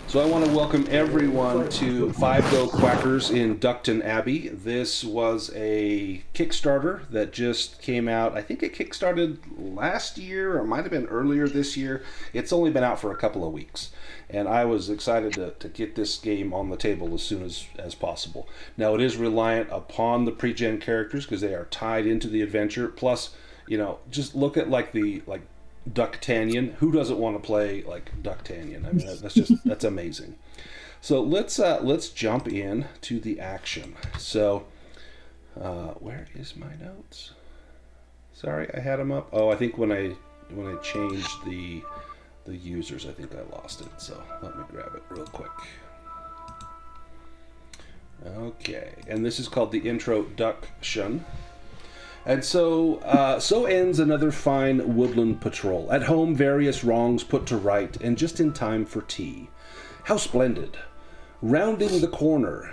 So I want to welcome everyone to 5 Go Quackers in Duckton, Abbey. This was a Kickstarter that just came out. I think it kickstarted last year or it might have been earlier this year. It's only been out for a couple of weeks. And I was excited to get this game on the table as soon as possible. Now it is reliant upon the pre-gen characters because they are tied into the adventure. Plus, just look at the Ducktannion. Who doesn't want to play like Ducktannion? I mean, that's amazing. So let's jump in to the action. So where is my notes? Sorry, I had them up. Oh, I think when I changed the users, I think I lost it. So let me grab it real quick. Okay, and this is called the introduction. And so ends another fine woodland patrol. At home, various wrongs put to right, and just in time for tea. How splendid. Rounding the corner,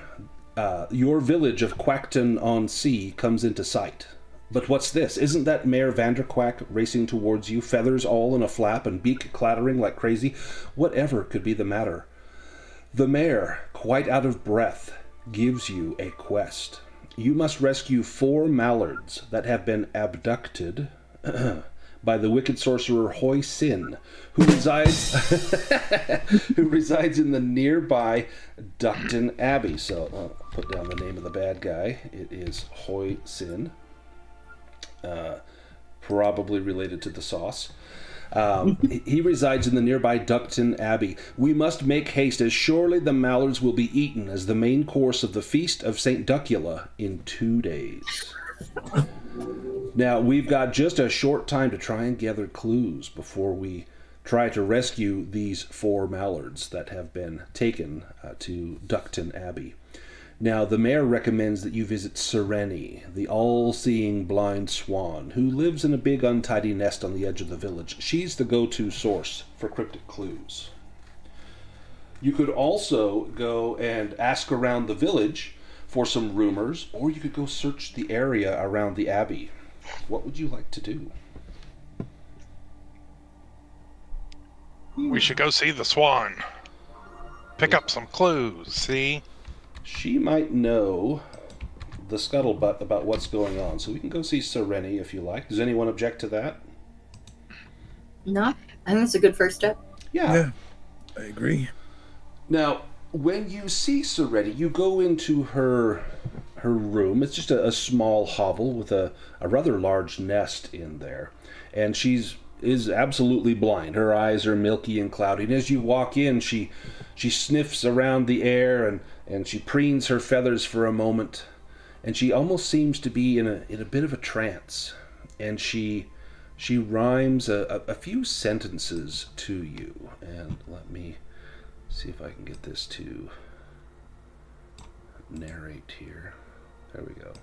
your village of Quackton-on-Sea comes into sight. But what's this? Isn't that Mayor Vanderquack racing towards you, feathers all in a flap and beak clattering like crazy? Whatever could be the matter? The mayor, quite out of breath, gives you a quest. You must rescue 4 mallards that have been abducted by the wicked sorcerer Hoi-Sin, who resides in the nearby Duckton Abbey. So I'll put down the name of the bad guy. It is Hoi-Sin, probably related to the sauce. He resides in the nearby Duckton Abbey. We must make haste, as surely the mallards will be eaten as the main course of the feast of St. Duckula in 2 days. Now, we've got just a short time to try and gather clues before we try to rescue these 4 mallards that have been taken to Duckton Abbey. Now, the mayor recommends that you visit Sereni, the all-seeing blind swan, who lives in a big untidy nest on the edge of the village. She's the go-to source for cryptic clues. You could also go and ask around the village for some rumors, or you could go search the area around the abbey. What would you like to do? We should go see the swan. Pick up some clues, see? She might know the scuttlebutt about what's going on, so we can go see Sereni if you like. Does anyone object to that? No, I think that's a good first step. Yeah, I agree. Now, when you see Sereni, you go into her room. It's just a small hovel with a rather large nest in there, and is absolutely blind. Her eyes are milky and cloudy, and as you walk in, she sniffs around the air and she preens her feathers for a moment, and she almost seems to be in a bit of a trance, and she rhymes a few sentences to you. And let me see if I can get this to narrate here. There we go.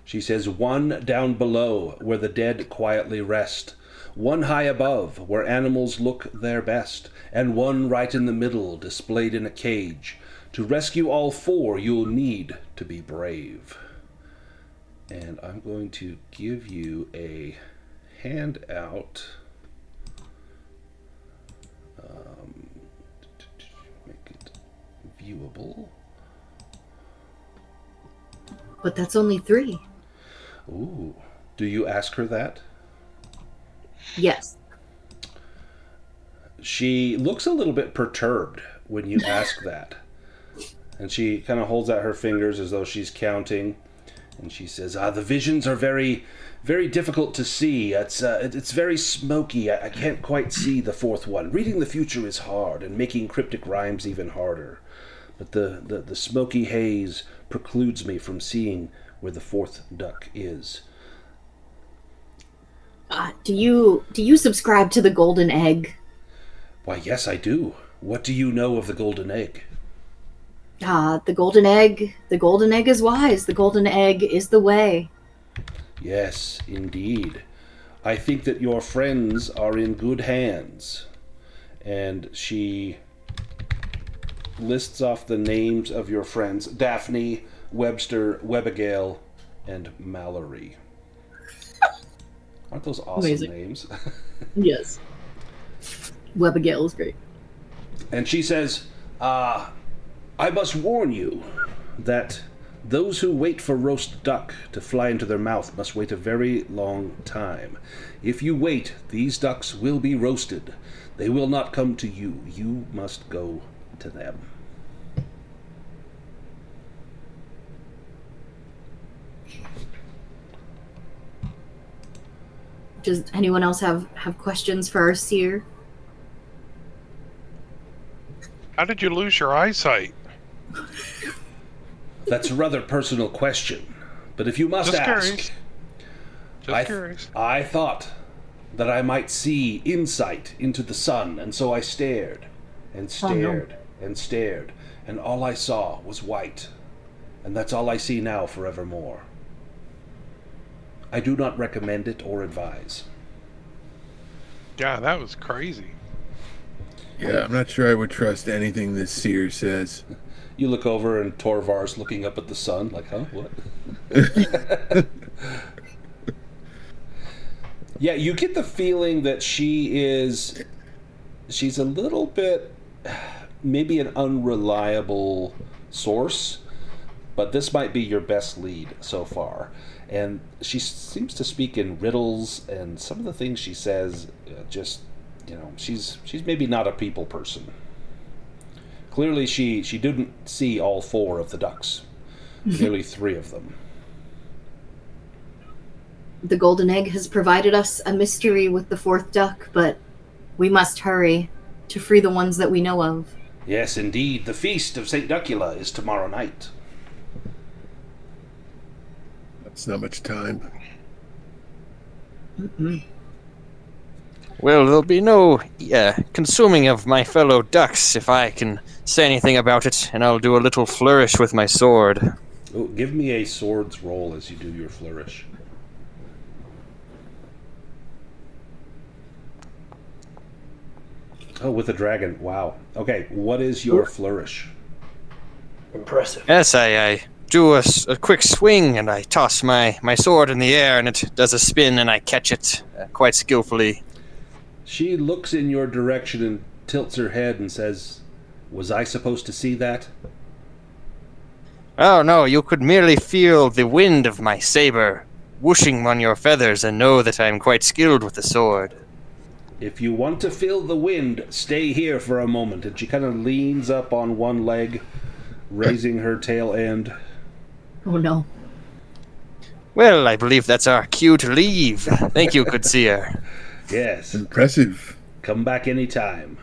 She says, 1 down below, where the dead quietly rest. 1 high above, where animals look their best. And 1 right in the middle, displayed in a cage. To rescue all 4, you'll need to be brave. And I'm going to give you a handout. Make it viewable. But that's only 3. Ooh. Do you ask her that? Yes. She looks a little bit perturbed when you ask that. And she kind of holds out her fingers as though she's counting. And she says, the visions are very, very difficult to see. It's very smoky. I can't quite see the 4th one. Reading the future is hard, and making cryptic rhymes even harder. But the smoky haze precludes me from seeing where the 4th duck is. Do you subscribe to the golden egg? Why, yes, I do. What do you know of the golden egg? The golden egg. The golden egg is wise. The golden egg is the way. Yes, indeed. I think that your friends are in good hands. And she lists off the names of your friends: Daphne, Webster, Webigail, and Mallory. Aren't those awesome Amazing names? Yes. Webigail is great. And she says, I must warn you that those who wait for roast duck to fly into their mouth must wait a very long time. If you wait, these ducks will be roasted. They will not come to you. You must go to them. Does anyone else have questions for our seer? How did you lose your eyesight? That's a rather personal question. But if you must Just ask... curious. Just curious. I thought that I might see insight into the sun, and so I stared and stared and stared, and all I saw was white. And that's all I see now forevermore. I do not recommend it or advise. Yeah, that was crazy. Yeah, I'm not sure I would trust anything this seer says. You look over and Torvar's looking up at the sun like, huh? What? Yeah, you get the feeling that she's a little bit, maybe an unreliable source, but this might be your best lead so far. And she seems to speak in riddles, and some of the things she says, she's maybe not a people person. Clearly, she didn't see all 4 of the ducks. Nearly 3 of them. The golden egg has provided us a mystery with the 4th duck, but we must hurry to free the ones that we know of. Yes, indeed. The feast of St. Duckula is tomorrow night. That's not much time. Mm-mm. Well, there'll be no consuming of my fellow ducks if I can say anything about it, and I'll do a little flourish with my sword. Oh, give me a swords roll as you do your flourish. Oh, with a dragon. Wow. Okay, what is your flourish? Impressive. Yes, I do a quick swing, and I toss my sword in the air, and it does a spin, and I catch it quite skillfully. She looks in your direction and tilts her head and says, "Was I supposed to see that?" Oh, no, you could merely feel the wind of my saber whooshing on your feathers and know that I am quite skilled with the sword. If you want to feel the wind, stay here for a moment. And she kind of leans up on one leg, raising her tail end. Oh no. Well, I believe that's our cue to leave. Thank you, good seer. Yes. Impressive. Come back anytime.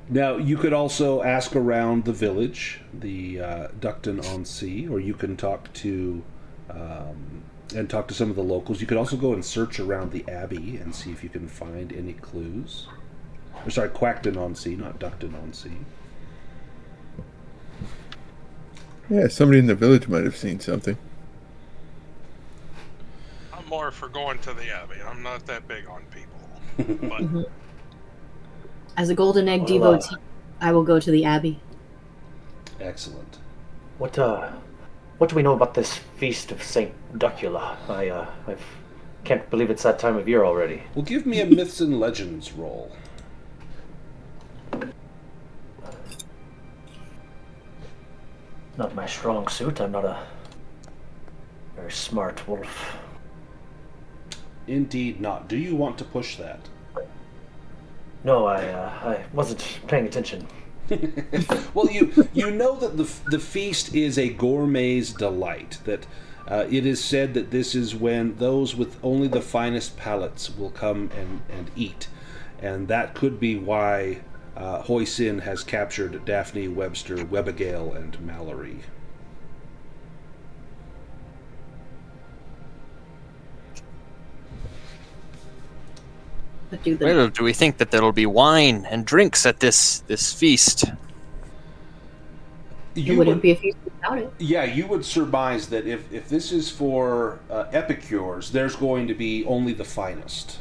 Now, you could also ask around the village, the Duckton on Sea, or you can talk to some of the locals. You could also go and search around the Abbey and see if you can find any clues. Or sorry, Quackton on Sea, not Duckton on Sea. Yeah, somebody in the village might have seen something. I'm more for going to the Abbey. I'm not that big on people. But As a golden egg devotee, I will go to the Abbey. Excellent. What do we know about this feast of Saint Duckula? I can't believe it's that time of year already. Well, give me a myths and legends roll. Not my strong suit. I'm not a very smart wolf. Indeed not. Do you want to push that? No, I wasn't paying attention. Well, you know that the feast is a gourmet's delight. That it is said that this is when those with only the finest palates will come and eat, and that could be why Hoi-Sin has captured Daphne, Webster, Webbigail, and Mallory. But do Well, do we think that there'll be wine and drinks at this feast? it wouldn't be a feast without it. Yeah, you would surmise that if this is for epicures, there's going to be only the finest.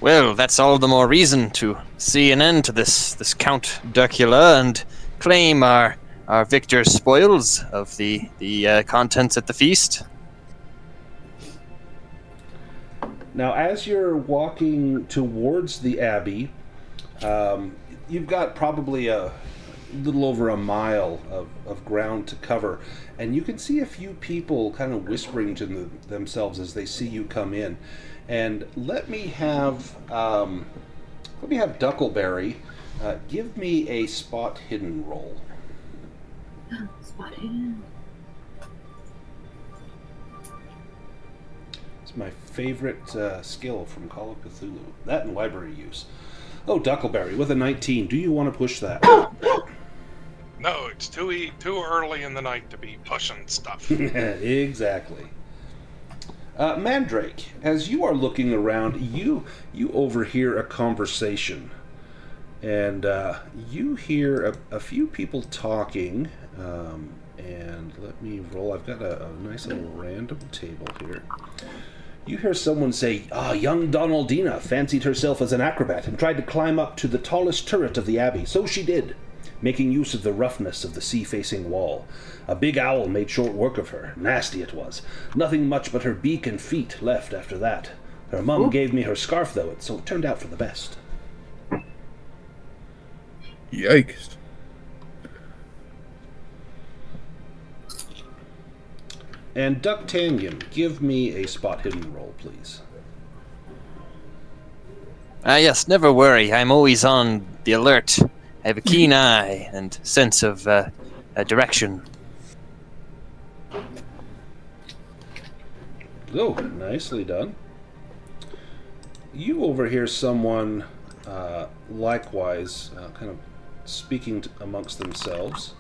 Well, that's all the more reason to see an end to this Count Duckula and claim our victor's spoils of the contents at the feast. Now, as you're walking towards the Abbey, you've got probably a little over a mile of ground to cover, and you can see a few people kind of whispering to themselves as they see you come in. And let me have Duckleberry give me a spot hidden roll. Spot hidden. It's my favorite skill from Call of Cthulhu. That and library use. Oh, Duckleberry with a 19. Do you want to push that? No, it's too early in the night to be pushing stuff. Exactly. Mandrake, as you are looking around, you overhear a conversation. And you hear a few people talking. And let me roll. I've got a nice little random table here. You hear someone say, young Donaldina fancied herself as an acrobat and tried to climb up to the tallest turret of the Abbey. So she did, making use of the roughness of the sea-facing wall. A big owl made short work of her. Nasty it was. Nothing much but her beak and feet left after that. Her mum gave me her scarf, though, so it turned out for the best. Yikes. And Ducktanium, give me a spot hidden roll, please. Yes, never worry. I'm always on the alert. I have a keen eye and sense of direction. Oh, nicely done. You overhear someone likewise kind of speaking amongst themselves.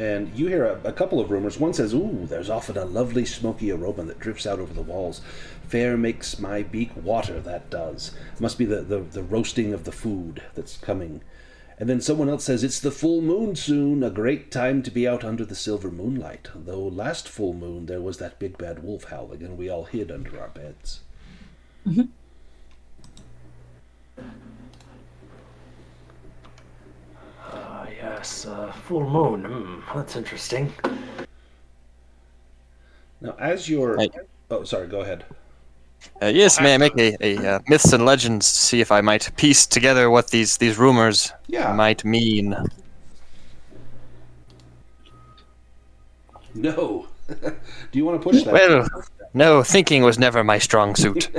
And you hear a couple of rumors. One says, "Ooh, there's often a lovely smoky aroma that drifts out over the walls. Fair makes my beak water, that does. Must be the roasting of the food that's coming." And then someone else says, "It's the full moon soon, a great time to be out under the silver moonlight. Though last full moon there was that big bad wolf howling, and we all hid under our beds." Mm-hmm. Yes, full moon. That's interesting. Now, as you're... Oh, sorry, go ahead. Yes, may I make a myths and legends to see if I might piece together what these rumors might mean? No. Do you want to push that? Well, no, thinking was never my strong suit.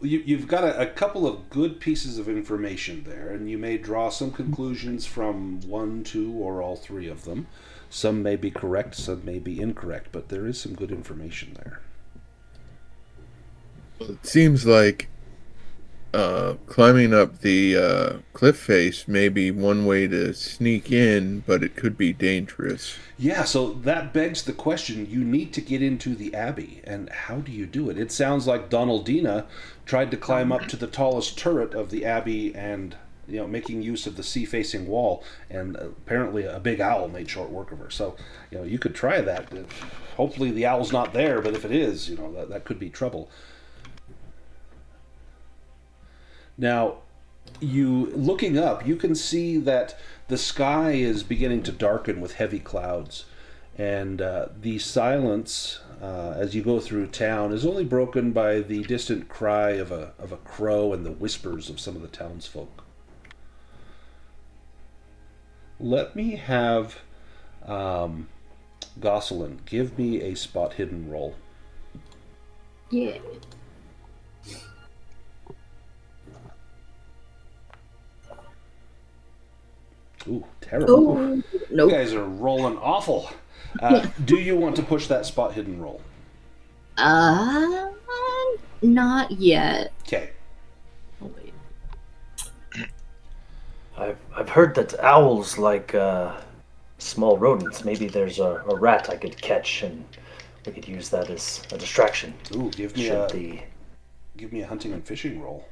You've got a couple of good pieces of information there, and you may draw some conclusions from one, two, or all three of them. Some may be correct, some may be incorrect, but there is some good information there. It seems like climbing up the cliff face may be one way to sneak in, but it could be dangerous. Yeah, so that begs the question. You need to get into the Abbey, and how do you do it? It sounds like Donaldina tried to climb up to the tallest turret of the Abbey and, making use of the sea-facing wall, and apparently a big owl made short work of her. So, you could try that. Hopefully the owl's not there, but if it is, that could be trouble. Now, looking up, you can see that the sky is beginning to darken with heavy clouds, and the silence as you go through town is only broken by the distant cry of a crow and the whispers of some of the townsfolk. Let me have Gosselin give me a spot hidden roll. Yeah. Ooh, terrible. Oh, nope. You guys are rolling awful. Do you want to push that spot hidden roll? Not yet. Okay. Oh, wait. I've heard that owls like small rodents. Maybe there's a rat I could catch, and we could use that as a distraction. Ooh, give me a hunting and fishing roll.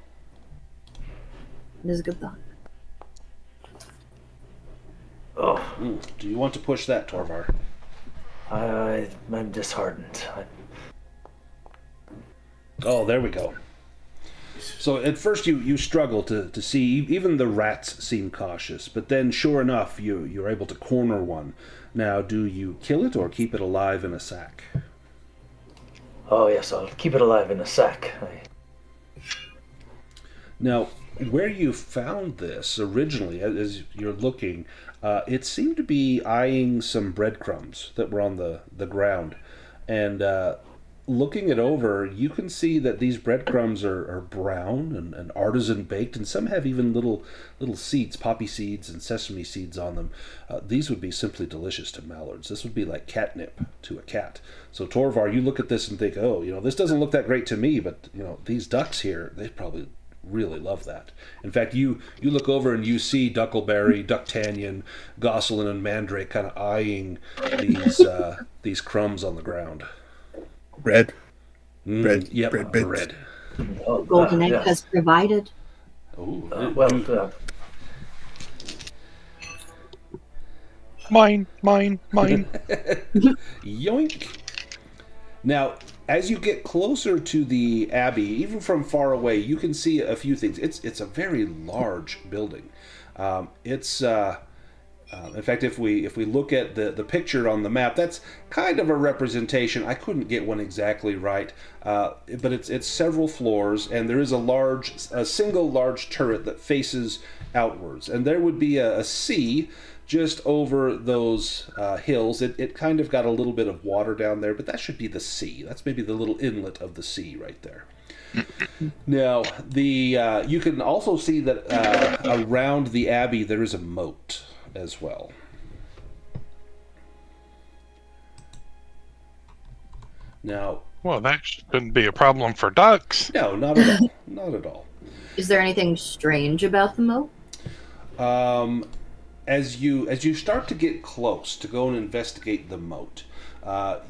It is a good thought. Oh, Do you want to push that, Torvar? I'm disheartened. Oh, there we go. So at first you struggle to see, even the rats seem cautious, but then sure enough you're able to corner one. Now, do you kill it or keep it alive in a sack? Oh yes, I'll keep it alive in a sack. Now, where you found this originally, as you're looking, it seemed to be eyeing some breadcrumbs that were on the ground. And looking it over, you can see that these breadcrumbs are brown and artisan baked, and some have even little seeds, poppy seeds and sesame seeds on them. These would be simply delicious to mallards. This would be like catnip to a cat. So Torvar, you look at this and think, oh, this doesn't look that great to me, but these ducks here, they probably really love that. In fact, you look over and you see Duckleberry, Ducktanion, Gosselin, and Mandrake kind of eyeing these crumbs on the ground. Bread. Yep, bread bits. bread. Oh, Golden Egg yes. has provided. Oh, Mine. yoink! Now, as you get closer to the Abbey, even from far away, you can see a few things. It's a very large building. In fact, if we look at the picture on the map, that's kind of a representation. I couldn't get one exactly right, but it's several floors, and there is a single large turret that faces outwards, and there would be a sea just over those hills. It kind of got a little bit of water down there, but that should be the sea. That's maybe the little inlet of the sea right there. Now, you can also see that around the Abbey there is a moat as well. Now, Well, that shouldn't be a problem for ducks. no, not at all. Not at all. Is there anything strange about the moat? As you start to get close to go and investigate the moat,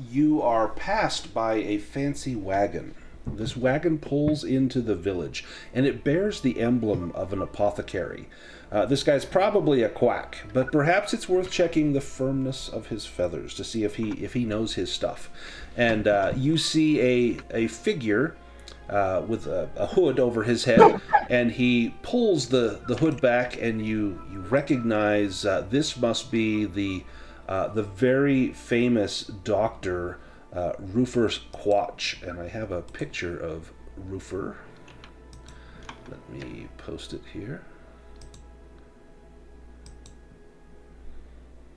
you are passed by a fancy wagon. This wagon pulls into the village, and it bears the emblem of an apothecary. This guy's probably a quack, but perhaps it's worth checking the firmness of his feathers to see if he knows his stuff. And you see a figure with a hood over his head, and he pulls the hood back, and you recognize this must be the very famous doctor Roofer Quatch, and I have a picture of Roofer. Let me post it here.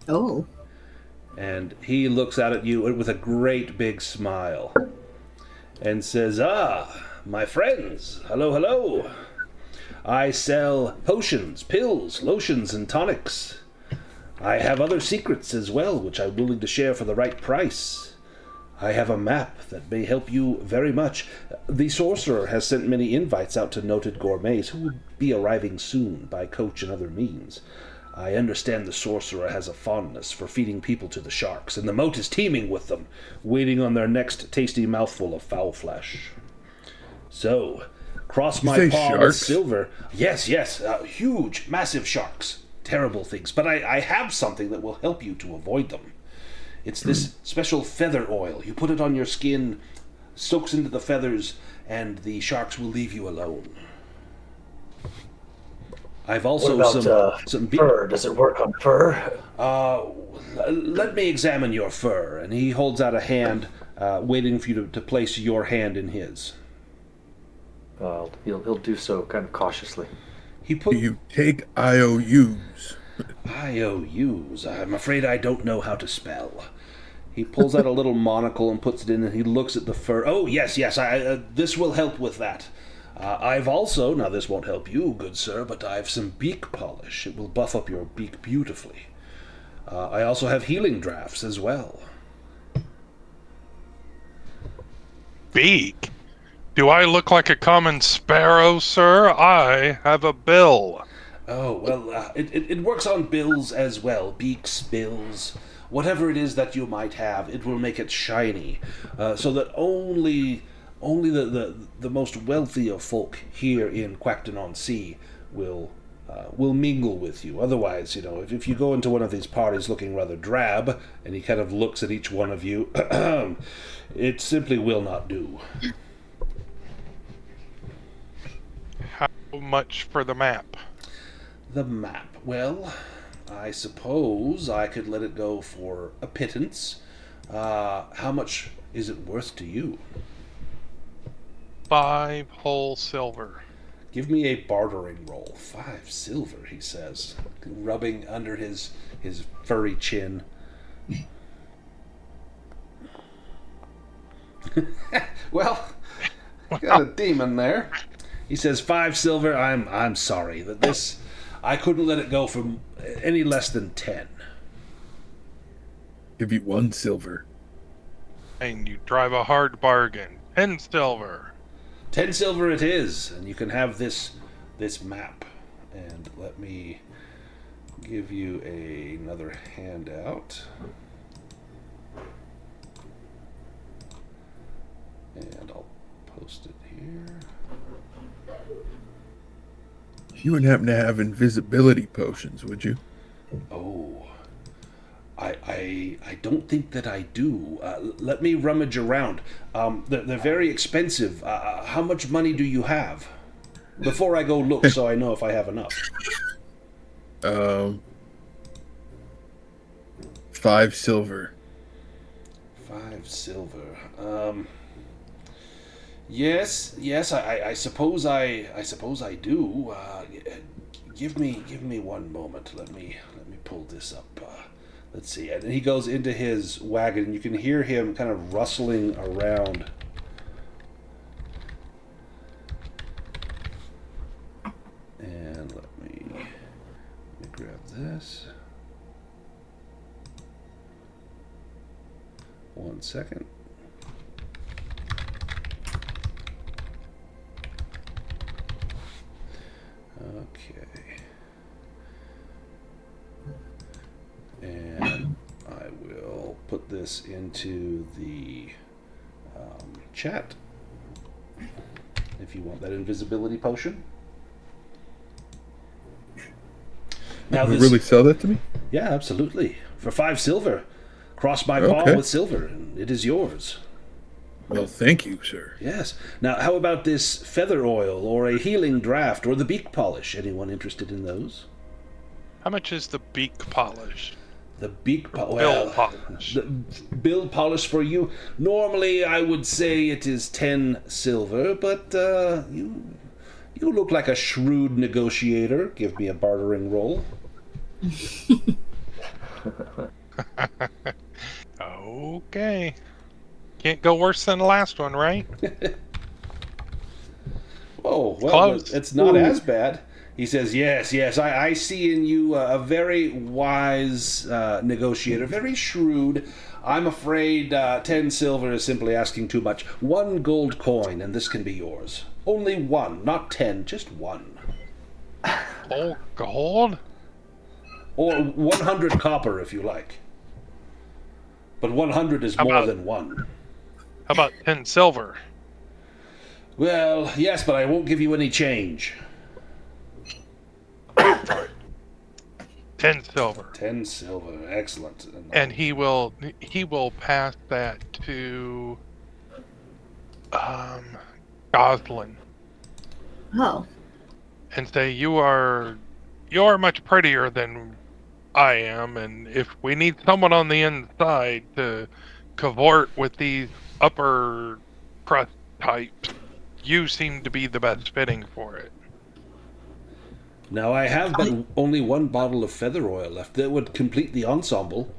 Oh. And he looks out at you with a great big smile and says, "Ah, my friends, hello, hello. I sell potions, pills, lotions, and tonics. I have other secrets as well, which I'm willing to share for the right price. I have a map that may help you very much. The sorcerer has sent many invites out to noted gourmets who will be arriving soon by coach and other means. I understand the sorcerer has a fondness for feeding people to the sharks, and the moat is teeming with them, waiting on their next tasty mouthful of foul flesh. So, cross my paw with sharks? silver." Yes, huge, massive sharks. Terrible things. But I have something that will help you to avoid them. It's this special feather oil. You put it on your skin, soaks into the feathers, and the sharks will leave you alone. I've also What about some fur? Does it work on fur? Let me examine your fur. And he holds out a hand, waiting for you to place your hand in his. He'll do so kind of cautiously. He put You take IOUs. IOUs. I'm afraid I don't know how to spell. He pulls out a little monocle and puts it in, and he looks at the fur. Oh, yes, this will help with that. I've also, now this won't help you, good sir, but I've some beak polish. It will buff up your beak beautifully. I also have healing drafts as well. Beak? Do I look like a common sparrow, sir? I have a bill. Oh, well, it works on bills as well. Beaks, bills, whatever it is that you might have, it will make it shiny, so that only the most wealthy of folk here in Quackton-on-Sea will mingle with you. Otherwise, if you go into one of these parties looking rather drab, and he kind of looks at each one of you, it simply will not do. How much for the map? The map. Well, I suppose I could let it go for a pittance. How much is it worth to you? 5 whole silver. Give me a bartering roll. 5 silver, he says, rubbing under his furry chin. Well, got a demon there. He says 5 silver. I'm sorry that this. I couldn't let it go for any less than 10. Give you 1 silver. And you drive a hard bargain. 10 silver. 10 silver it is, and you can have this map. And let me give you another handout. And I'll post it here. You wouldn't happen to have invisibility potions, would you? Oh, I don't think that I do. Let me rummage around. They're very expensive. How much money do you have? Before I go look, so I know if I have enough. 5 silver. 5 silver. Yes. I suppose I do. Give me one moment. Let me pull this up. Let's see. And he goes into his wagon, and you can hear him kind of rustling around. And let me grab this. 1 second. Okay. And I will put this into the chat if you want that invisibility potion. Now You really sell that to me? Yeah, absolutely. For 5 silver. Cross my palm with silver, and it is yours. Well, thank you, sir. Yes. Now, how about this feather oil, or a healing draft, or the beak polish? Anyone interested in those? How much is the beak polish? The beak polish. Bill polish. The bill polish for you. Normally, I would say it is 10 silver, but you look like a shrewd negotiator. Give me a bartering roll. Okay. Can't go worse than the last one, right? Oh, well, Close. it's not as bad. He says, yes, I see in you a very wise negotiator, very shrewd. I'm afraid 10 silver is simply asking too much. 1 gold coin, and this can be yours. Only 1, not 10, just 1. Oh, gold? Or 100 copper, if you like. But 100 is more than 1. How about 10 silver? Well, yes, but I won't give you any change. 10 silver. 10 silver, excellent. And he will pass that to Goslin Oh. and say you are much prettier than I am, and if we need someone on the inside to cavort with these upper crust types, you seem to be the best fitting for it. Now, I have but only 1 bottle of feather oil left. That would complete the ensemble.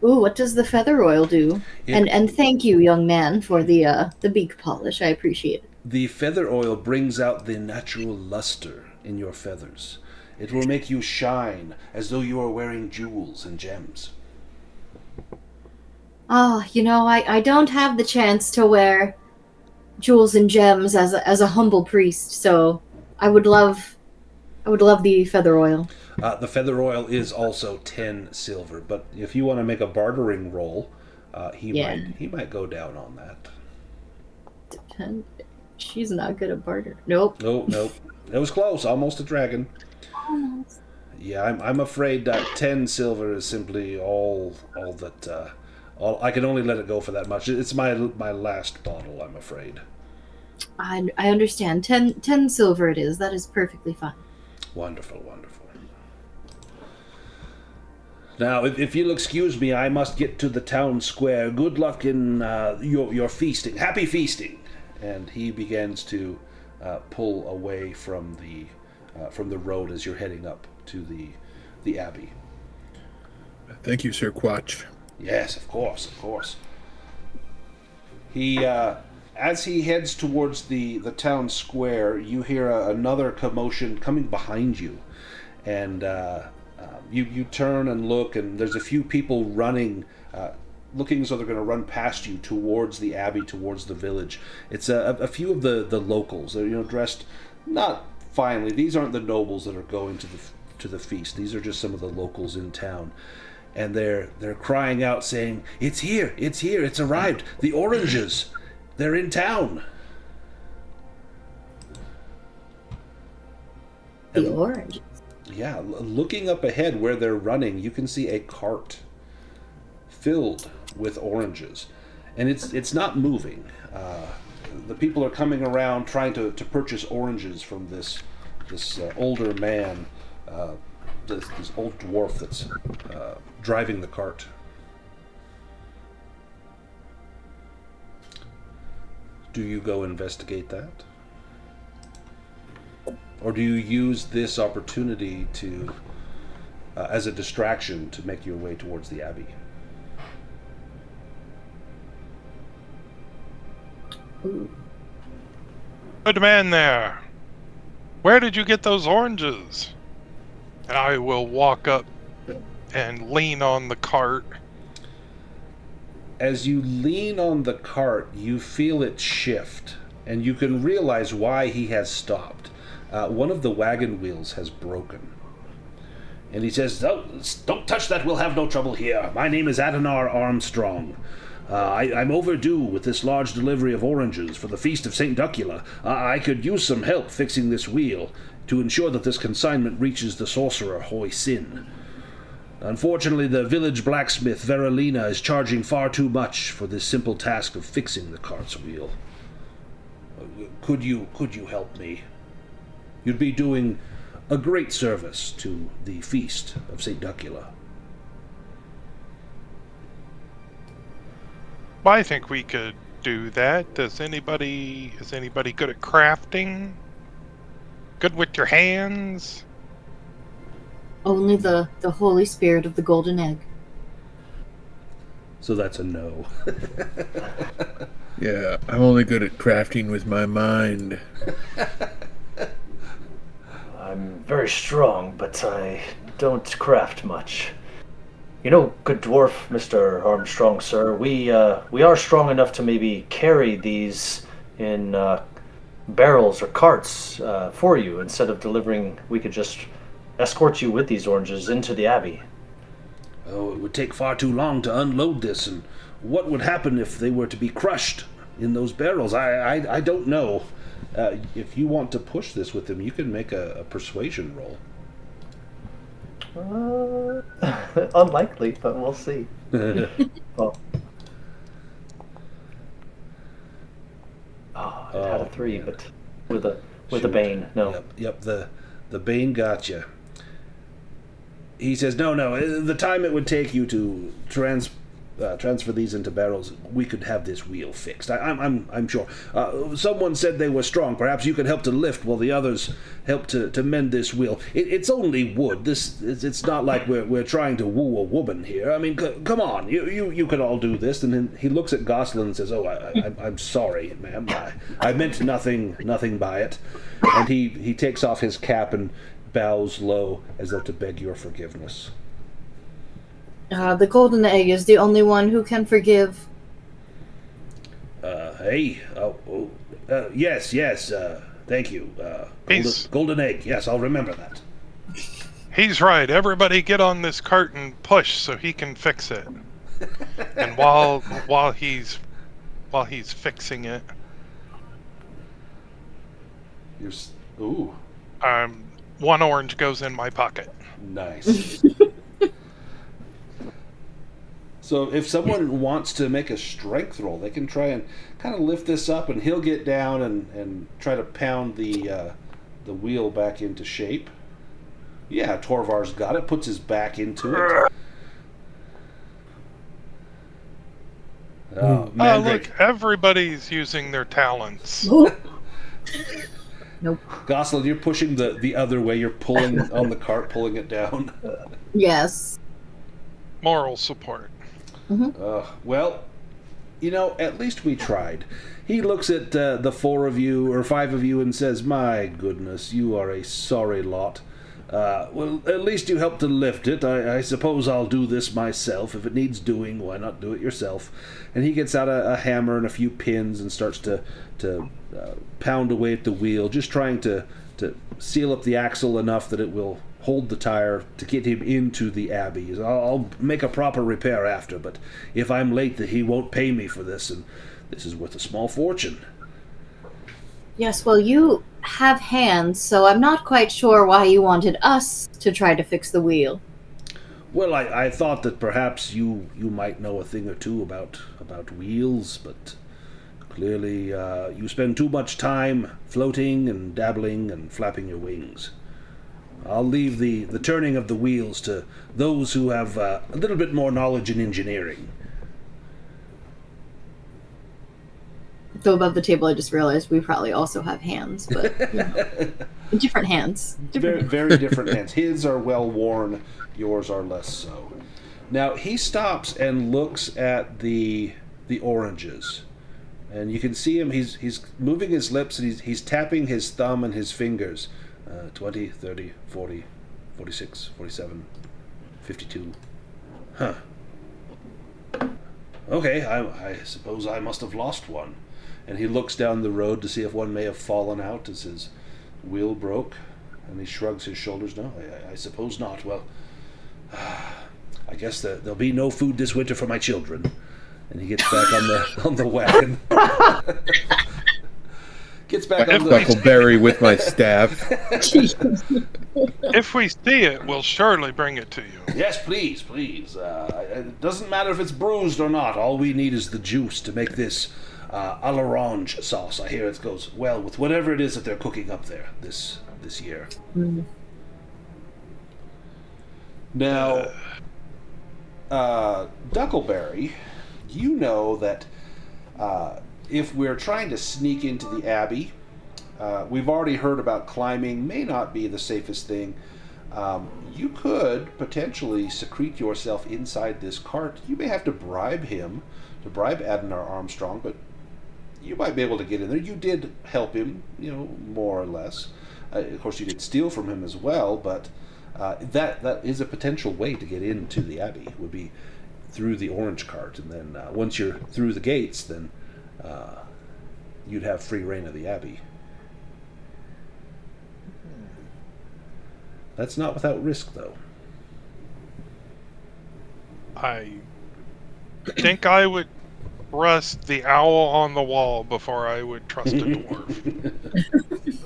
Ooh, what does the feather oil do? And thank you, young man, for the beak polish. I appreciate it. The feather oil brings out the natural luster in your feathers. It will make you shine as though you are wearing jewels and gems. Ah, I don't have the chance to wear jewels and gems as a humble priest, so I would love the feather oil. The feather oil is also 10 silver, but if you want to make a bartering roll, he might go down on that. She's not good at barter. Nope. Nope. It was close, almost a dragon. Almost. Yeah, I'm afraid that 10 silver is simply all that. I can only let it go for that much. It's my last bottle, I'm afraid. I understand. 10 silver it is. That is perfectly fine. Wonderful. Now, if you'll excuse me, I must get to the town square. Good luck in your feasting. Happy feasting. And he begins to pull away from the road as you're heading up to the Abbey. Thank you, Sir Quatch. Yes, of course. He, as he heads towards the town square, you hear another commotion coming behind you, and you turn and look, and there's a few people running, looking as though they're going to run past you towards the Abbey, towards the village. It's a few of the locals. They're dressed not finely. These aren't the nobles that are going to the feast. These are just some of the locals in town. And they're crying out, saying, it's here, it's arrived. The oranges, they're in town. The oranges. Yeah, looking up ahead where they're running, you can see a cart filled with oranges. And it's not moving. The people are coming around trying to purchase oranges from this older man, this old dwarf that's driving the cart. Do you go investigate that? Or do you use this opportunity to, as a distraction, to make your way towards the Abbey? Ooh. Good man there. Where did you get those oranges? And I will walk up and lean on the cart. As you lean on the cart, you feel it shift, and you can realize why he has stopped. One of the wagon wheels has broken. And he says, don't touch that, we'll have no trouble here. My name is Adonar Armstrong. I'm overdue with this large delivery of oranges for the Feast of St. Duckula. I could use some help fixing this wheel to ensure that this consignment reaches the sorcerer Hoi-Sin. Unfortunately, the village blacksmith Verolina is charging far too much for this simple task of fixing the cart's wheel. Could you help me? You'd be doing a great service to the Feast of St. Duckula. Well, I think we could do that. Is anybody good at crafting? Good with your hands? Only the Holy Spirit of the Golden Egg. So that's a no. Yeah, I'm only good at crafting with my mind. I'm very strong, but I don't craft much. You know, good dwarf, Mr. Armstrong, sir, we are strong enough to maybe carry these in barrels or carts for you. Instead of delivering, we could just escort you with these oranges into the Abbey. Oh, it would take far too long to unload this, and what would happen if they were to be crushed in those barrels? I don't know. If you want to push this with them, you can make a persuasion roll. Unlikely, but we'll see. Oh, it had a 3, but with a Bane, no. Yep. The Bane got you. He says, no. The time it would take you to transfer these into barrels, we could have this wheel fixed. I'm sure. Someone said they were strong. Perhaps you could help to lift while the others help to mend this wheel. It's only wood. It's not like we're trying to woo a woman here. I mean, come on. You could all do this. And then he looks at Gosselin and says, I'm sorry, ma'am. I meant nothing by it. And he takes off his cap and bows low as though to beg your forgiveness. The Golden Egg is the only one who can forgive. Yes, thank you. Golden Egg, yes, I'll remember that. He's right. Everybody get on this cart and push so he can fix it. And while he's fixing it, Ooh. One orange goes in my pocket. Nice. So if someone wants to make a strength roll, they can try and kind of lift this up, and he'll get down and try to pound the wheel back into shape. Yeah, Torvar's got it, puts his back into it. Oh, Oh, Mandrake. look, everybody's using their talents. Nope. Goslin, you're pushing the other way. You're pulling on the cart, pulling it down. Yes. Moral support. Well, at least we tried. He looks at the 4 of you, or 5 of you, and says, "My goodness, you are a sorry lot. Well, at least you helped to lift it. I suppose I'll do this myself. If it needs doing, why not do it yourself?" And he gets out a hammer and a few pins and starts to pound away at the wheel, just trying to seal up the axle enough that it will hold the tire to get him into the Abbey. I'll make a proper repair after, but if I'm late, he won't pay me for this, and this is worth a small fortune. Yes, well, you have hands, so I'm not quite sure why you wanted us to try to fix the wheel. Well, I thought that perhaps you might know a thing or two about wheels, but clearly you spend too much time floating and dabbling and flapping your wings. I'll leave the turning of the wheels to those who have a little bit more knowledge in engineering. Though above the table, I just realized we probably also have hands, but different hands. Very, very different hands. His are well worn, yours are less so. Now he stops and looks at the oranges, and you can see him. He's moving his lips and he's tapping his thumb and his fingers. 20, 30, 40, 46, 47, 52. Huh. Okay, I suppose I must have lost one. And he looks down the road to see if one may have fallen out as his wheel broke, and he shrugs his shoulders. No, I suppose not. Well, I guess there'll be no food this winter for my children. And he gets back on the wagon. Gets back on the Huckleberry with my staff. If we see it, we'll surely bring it to you. Yes, please. It doesn't matter if it's bruised or not. All we need is the juice to make this a l'orange sauce. I hear it goes well with whatever it is that they're cooking up there this year. Mm. Now, Duckleberry, you know that if we're trying to sneak into the Abbey, we've already heard about climbing may not be the safest thing. You could potentially secrete yourself inside this cart. You may have to bribe Admiral Armstrong, but you might be able to get in there. You did help him, more or less. Of course, you did steal from him as well, but that is a potential way to get into the Abbey, would be through the orange cart. And then once you're through the gates, then you'd have free reign of the Abbey. That's not without risk, though. I think I would trust the owl on the wall before I would trust a dwarf.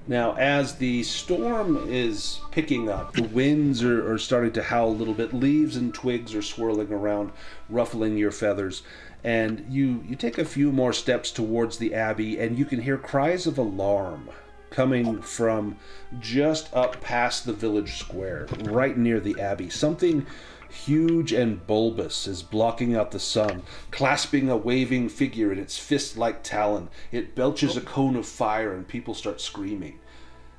Now, as the storm is picking up, the winds are starting to howl a little bit. Leaves and twigs are swirling around, ruffling your feathers. And you take a few more steps towards the Abbey, and you can hear cries of alarm coming from just up past the village square, right near the Abbey. Something huge and bulbous is blocking out the sun, clasping a waving figure in its fist-like talon. It belches a cone of fire, and people start screaming.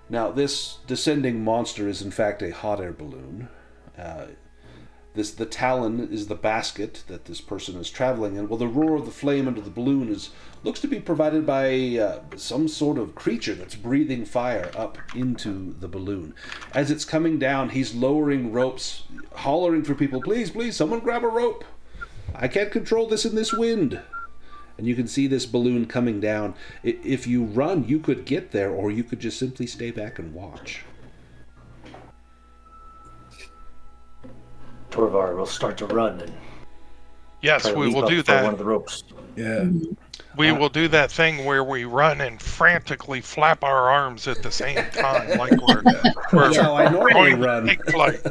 Now, this descending monster is in fact a hot air balloon. The talon is the basket that this person is traveling in. Well, the roar of the flame under the balloon looks to be provided by some sort of creature that's breathing fire up into the balloon. As it's coming down, he's lowering ropes, hollering for people, please, someone grab a rope. I can't control this in this wind. And you can see this balloon coming down. If you run, you could get there, or you could just simply stay back and watch. Torvar will start to run and Yes, try to we leap will up do for that. one of the ropes. Yeah. We will do that thing where we run and frantically flap our arms at the same time, like we're That's how I normally going to run. take flight.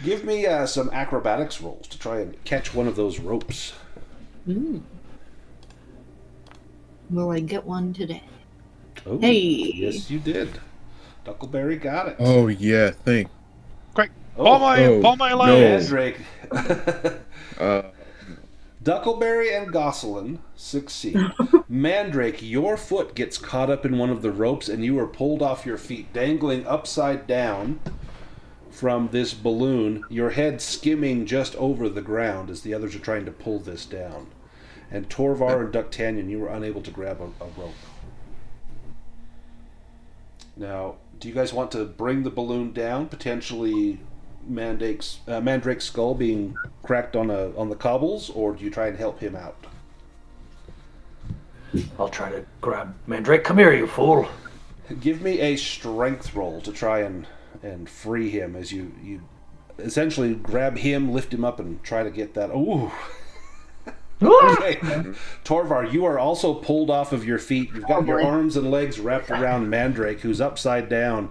Give me some acrobatics rolls to try and catch one of those ropes. Mm. Will I get one today? Oh, Hey. yes, you did. Duckleberry got it. Oh yeah, thank Quick, Pull my no. legs. Mandrake. Uh, Duckleberry and Gosselin succeed. Mandrake, your foot gets caught up in one of the ropes and you are pulled off your feet, dangling upside down from this balloon, your head skimming just over the ground as the others are trying to pull this down. And Torvar and Ducktannion, you were unable to grab a rope. Now, do you guys want to bring the balloon down, potentially Mandrake's skull being cracked on the cobbles, or do you try and help him out? I'll try to grab Mandrake. Come here, you fool. Give me a strength roll to try and free him as you essentially grab him, lift him up, and try to get that. Ooh. Okay. Torvar, you are also pulled off of your feet. You've got your arms and legs wrapped around Mandrake, who's upside down,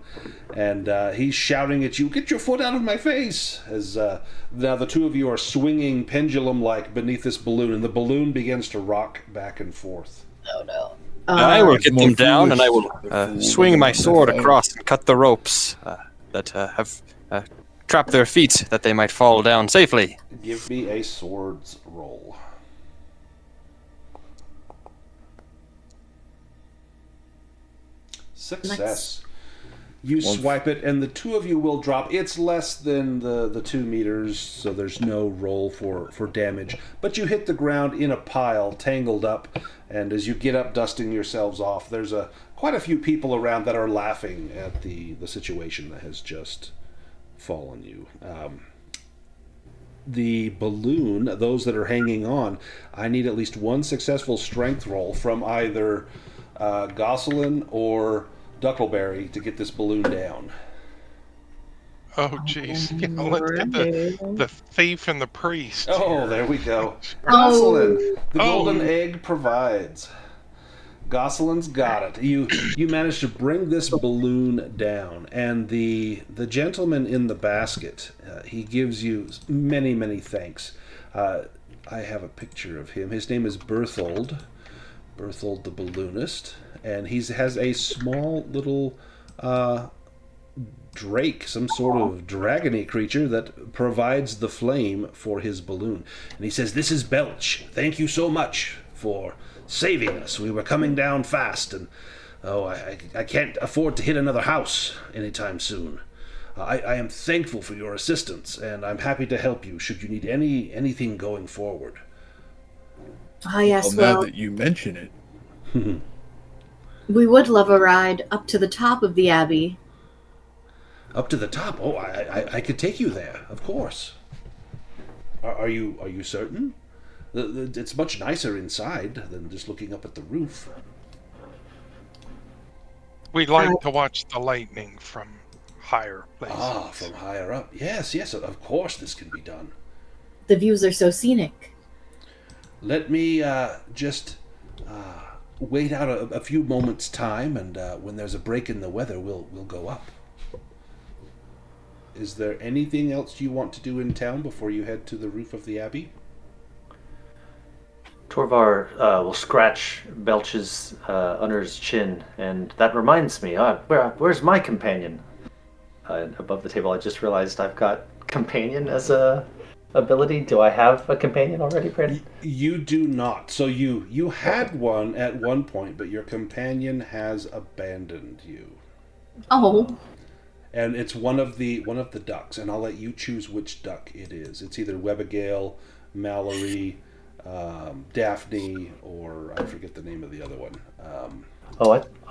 and he's shouting at you, "Get your foot out of my face!" As now the two of you are swinging pendulum-like beneath this balloon, and the balloon begins to rock back and forth. Oh no. I will get more them down, and I foolish will swing my sword across and cut the ropes that have trapped their feet, that they might fall down safely. Give me a swords roll. Success. Nice. You swipe it, and the two of you will drop. It's less than the 2 meters, so there's no roll for damage. But you hit the ground in a pile, tangled up, and as you get up, dusting yourselves off, there's quite a few people around that are laughing at the situation that has just fallen you. The balloon, those that are hanging on, I need at least one successful strength roll from either Gosselin or Duckleberry to get this balloon down. Oh, jeez. Yeah, let's get the thief and the priest. Oh, there we go. Gosselin, the Oh. golden egg provides. Gosselin's got it. You managed to bring this balloon down, and the gentleman in the basket, he gives you many, many thanks. I have a picture of him. His name is Berthold the balloonist, and he has a small little drake, some sort of dragony creature that provides the flame for his balloon. And he says, "This is Belch. Thank you so much for saving us. We were coming down fast, and I can't afford to hit another house anytime soon. I am thankful for your assistance, and I'm happy to help you should you need anything going forward." Ah, yes, now well, that you mention it, we would love a ride up to the top of the Abbey. Up to the top? Oh, I could take you there, of course. Are you certain? It's much nicer inside than just looking up at the roof. We like to watch the lightning from higher places. Ah, from higher up. Yes, of course this can be done. The views are so scenic. Let me just wait out a few moments' time, and when there's a break in the weather, we'll go up. Is there anything else you want to do in town before you head to the roof of the Abbey? Torvar will scratch Belch's under his chin, and that reminds me, where's my companion? Above the table, I just realized I've got companion as a ability. Do I have a companion already, Brandon? You do not. So you had one at one point, but your companion has abandoned you. Oh, And it's one of the ducks, and I'll let you choose which duck it is. It's either Webbigail, Mallory, Daphne, or I forget the name of the other one.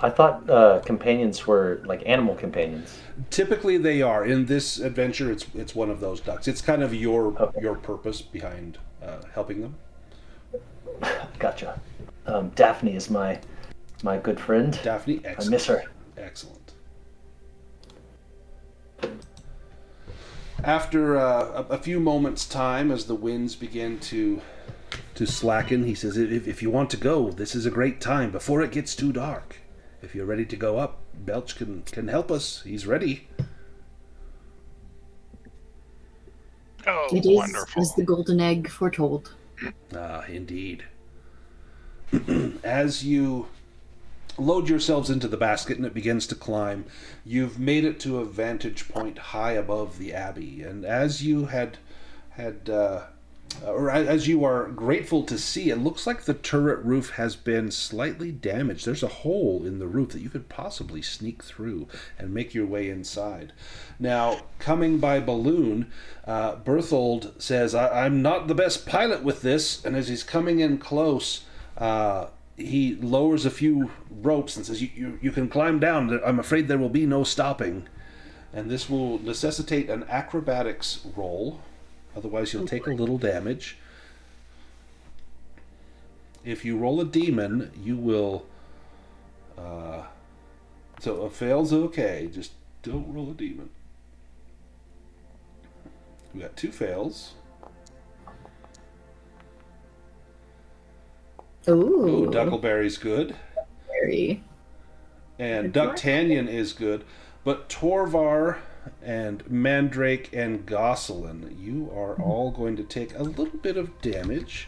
I thought companions were like animal companions. Typically they are. In this adventure, it's one of those ducks. It's kind of your purpose behind helping them. Gotcha. Daphne is my good friend. Daphne, excellent. I miss her. Excellent. After a few moments' time, as the winds begin to slacken, he says, if you want to go, this is a great time before it gets too dark. If you're ready to go up, Belch can help us. He's ready. Oh, it is wonderful. as the golden egg foretold. Ah, indeed. As you load yourselves into the basket, and it begins to climb. You've made it to a vantage point high above the Abbey, and as you as you are grateful to see, it looks like the turret roof has been slightly damaged. There's a hole in the roof that you could possibly sneak through and make your way inside. Now, coming by balloon, Berthold says, I'm not the best pilot with this, and as he's coming in close, he lowers a few ropes and says, you can climb down. I'm afraid there will be no stopping. And this will necessitate an acrobatics roll. Otherwise, you'll take a little damage. If you roll a demon, you will... so a fail's okay. Just don't roll a demon. We got 2 fails. Ooh. Duckleberry's good. Very. And Ducktanion is good. But Torvar and Mandrake and Gosselin, you are all going to take a little bit of damage.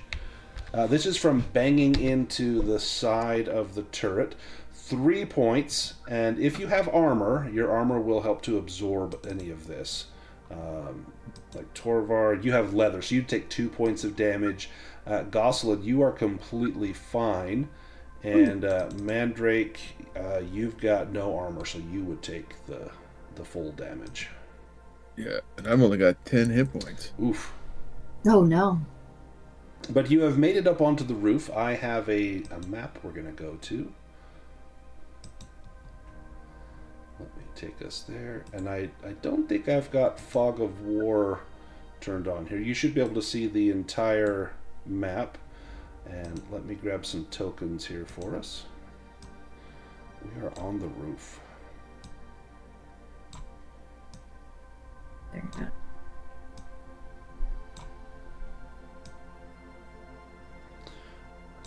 This is from banging into the side of the turret. 3 points, and if you have armor, your armor will help to absorb any of this. Like Torvar, you have leather, so you take 2 points of damage. Gosselin, you are completely fine. And Mandrake, you've got no armor, so you would take the full damage. Yeah, and I've only got 10 hit points. Oof. Oh no. But you have made it up onto the roof. I have a map we're going to go to. Let me take us there. And I don't think I've got Fog of War turned on here. You should be able to see the entire map. And let me grab some tokens here for us. We are on the roof. There you go.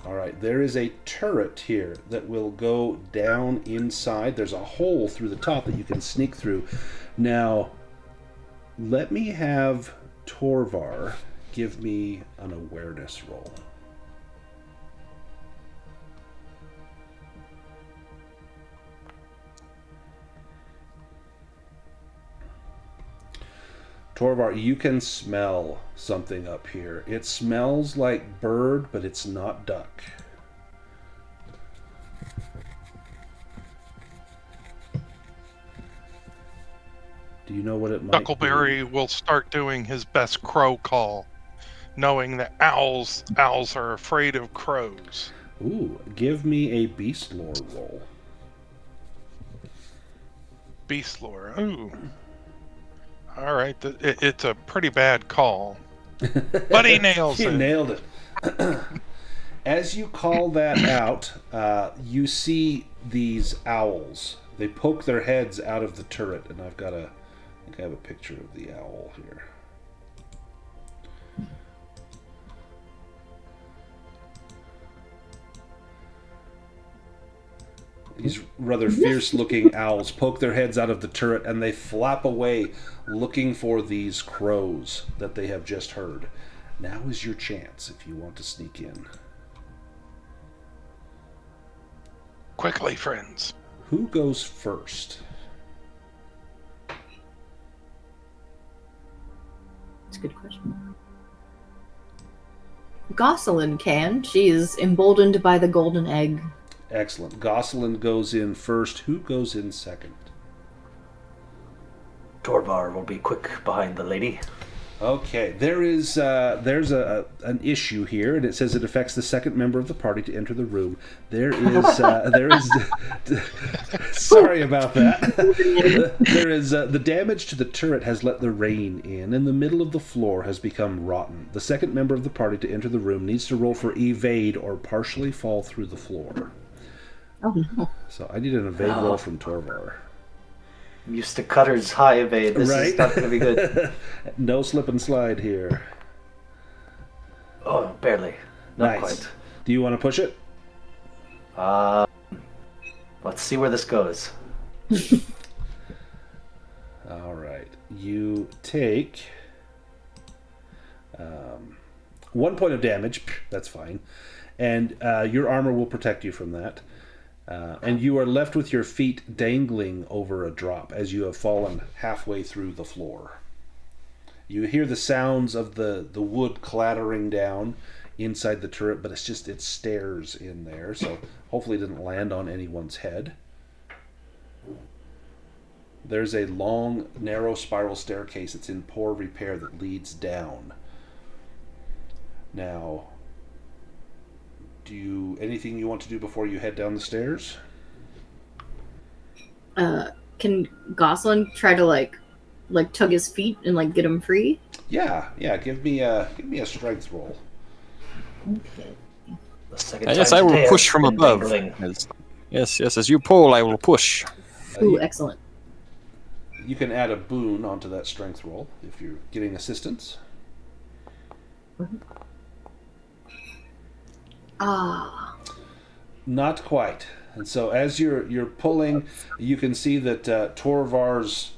All right, there is a turret here that will go down inside. There's a hole through the top that you can sneak through. Now, let me have Torvar give me an awareness roll. Torvar, you can smell something up here. It smells like bird, but it's not duck. Do you know what it might be? Duckleberry will start doing his best crow call, knowing that owls are afraid of crows. Ooh, give me a beast lore roll. Beast lore. Ooh. All right, it's a pretty bad call, but he nails He it. nailed it. As you call that out, you see these owls. They poke their heads out of the turret, and I think I have a picture of the owl here. These rather fierce-looking owls poke their heads out of the turret, and they flap away looking for these crows that they have just heard. Now is your chance if you want to sneak in. Quickly, friends. Who goes first? That's a good question. Gosselin can. She is emboldened by the golden egg. Excellent. Gosselin goes in first. Who goes in second? Torvar will be quick behind the lady. Okay, there's an issue here, and it says it affects the second member of the party to enter the room. There is sorry about that. There is the damage to the turret has let the rain in, and the middle of the floor has become rotten. The second member of the party to enter the room needs to roll for evade or partially fall through the floor. Oh no. So I need an evade roll from Torvar. I'm used to Cutter's high evade. This is not going to be good. No slip and slide here. Oh, barely. Not Nice. quite. Do you want to push it? Let's see where this goes. All right. You take 1 point of damage. That's fine. And your armor will protect you from that. And you are left with your feet dangling over a drop as you have fallen halfway through the floor. You hear the sounds of the wood clattering down inside the turret, but it's stairs in there, so hopefully it didn't land on anyone's head. There's a long, narrow spiral staircase that's in poor repair that leads down. Now, anything you want to do before you head down the stairs? Can Goslin try to like tug his feet and like get him free? Yeah. Give me a strength roll. Okay. Yes, I will push from above. Yes, as you pull, I will push. Ooh, excellent. You can add a boon onto that strength roll if you're getting assistance. Ah. Not quite. And so as you're pulling, you can see that Torvar's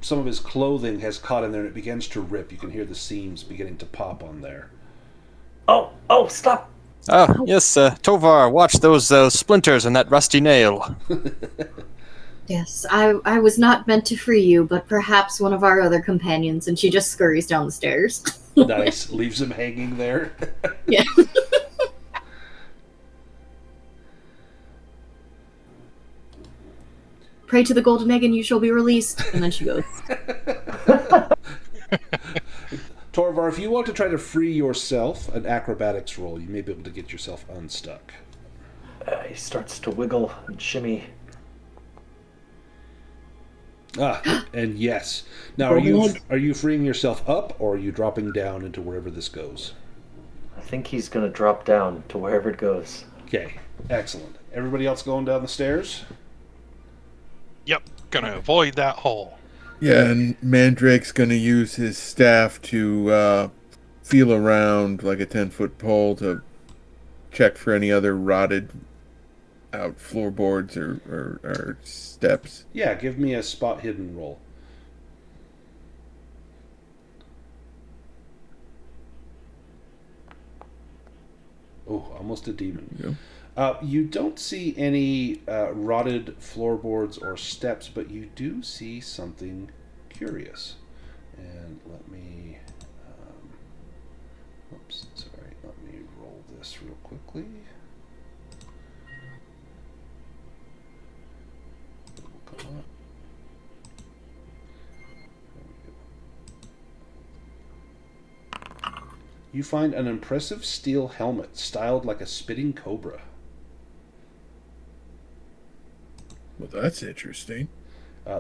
some of his clothing has caught in there and it begins to rip. You can hear the seams beginning to pop on there. Oh, stop! Ah, yes, Tovar, watch those splinters and that rusty nail. Yes, I was not meant to free you, but perhaps one of our other companions, and she just scurries down the stairs. Nice. Leaves him hanging there. Yeah. Pray to the golden egg and you shall be released. And then she goes. Torvar, if you want to try to free yourself, an acrobatics roll, you may be able to get yourself unstuck. He starts to wiggle and shimmy. And yes. Now, are you freeing yourself up, or are you dropping down into wherever this goes? I think he's gonna drop down to wherever it goes. Okay, excellent. Everybody else going down the stairs? Yep, gonna avoid that hole. Yeah, and Mandrake's going to use his staff to feel around like a 10-foot pole to check for any other rotted out floorboards or steps. Yeah, give me a spot hidden roll. Oh, almost a demon. Yeah. You don't see any rotted floorboards or steps, but you do see something curious. And let me... oops, sorry. Let me roll this real quickly. Come on. There we go. You find an impressive steel helmet styled like a spitting cobra. Well, that's interesting.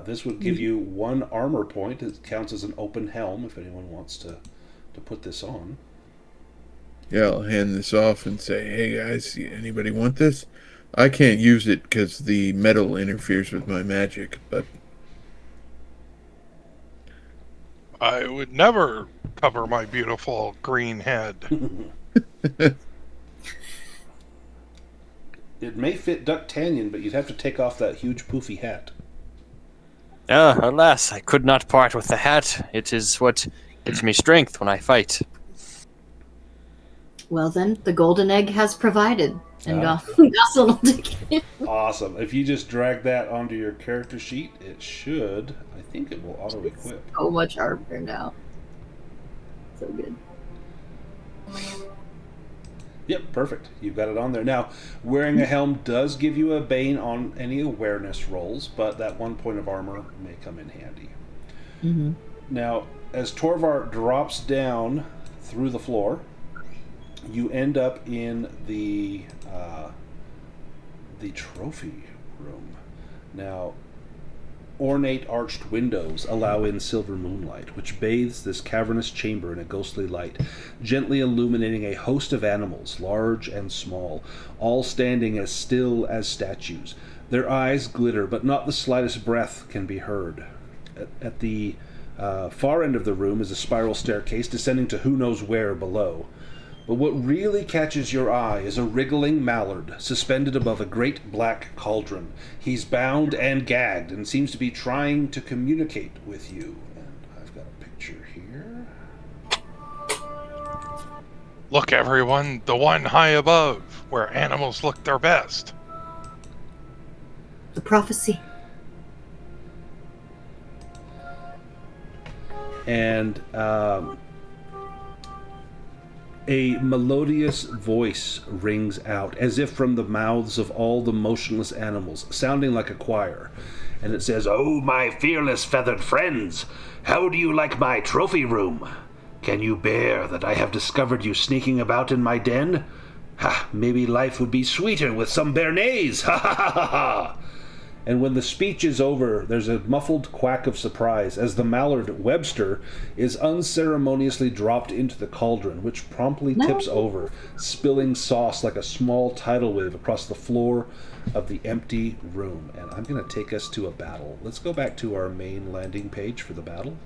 This would give you 1 armor point. It counts as an open helm if anyone wants to put this on. Yeah, I'll hand this off and say, hey guys, anybody want this? I can't use it because the metal interferes with my magic, but... I would never cover my beautiful green head. It may fit Ducktannion, but you'd have to take off that huge poofy hat. Alas, I could not part with the hat. It is what gives me strength when I fight. Well then, the golden egg has provided. And Goslin will take it. Awesome. If you just drag that onto your character sheet, it should... I think it will auto-equip. So much armor now. So good. Yep, perfect. You've got it on there. Now, wearing a helm does give you a bane on any awareness rolls, but that 1 point of armor may come in handy. Mm-hmm. Now, as Torvar drops down through the floor, you end up in the trophy room. Now, ornate arched windows allow in silver moonlight, which bathes this cavernous chamber in a ghostly light, gently illuminating a host of animals, large and small, all standing as still as statues. Their eyes glitter, but not the slightest breath can be heard. At the far end of the room is a spiral staircase descending to who knows where below. But what really catches your eye is a wriggling mallard suspended above a great black cauldron. He's bound and gagged and seems to be trying to communicate with you. And I've got a picture here. Look, everyone, the one high above, where animals look their best. the prophecy. And a melodious voice rings out, as if from the mouths of all the motionless animals, sounding like a choir. And it says, "Oh, my fearless feathered friends, how do you like my trophy room? Can you bear that I have discovered you sneaking about in my den? Ha! Maybe life would be sweeter with some béarnaise! Ha ha ha ha ha!" And when the speech is over, there's a muffled quack of surprise as the mallard Webster is unceremoniously dropped into the cauldron, which promptly tips over, spilling sauce like a small tidal wave across the floor of the empty room. And I'm going to take us to a battle. Let's go back to our main landing page for the battle.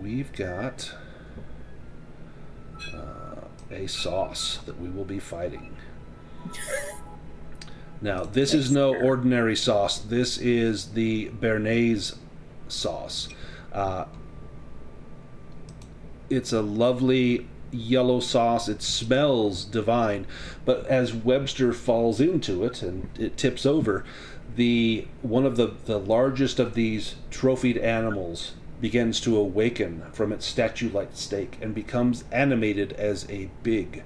We've got a sauce that we will be fighting. Now, this is no ordinary sauce. This is the béarnaise sauce. It's a lovely yellow sauce. It smells divine. But as Webster falls into it and it tips over, one of the largest of these trophied animals begins to awaken from its statue-like state and becomes animated as a big,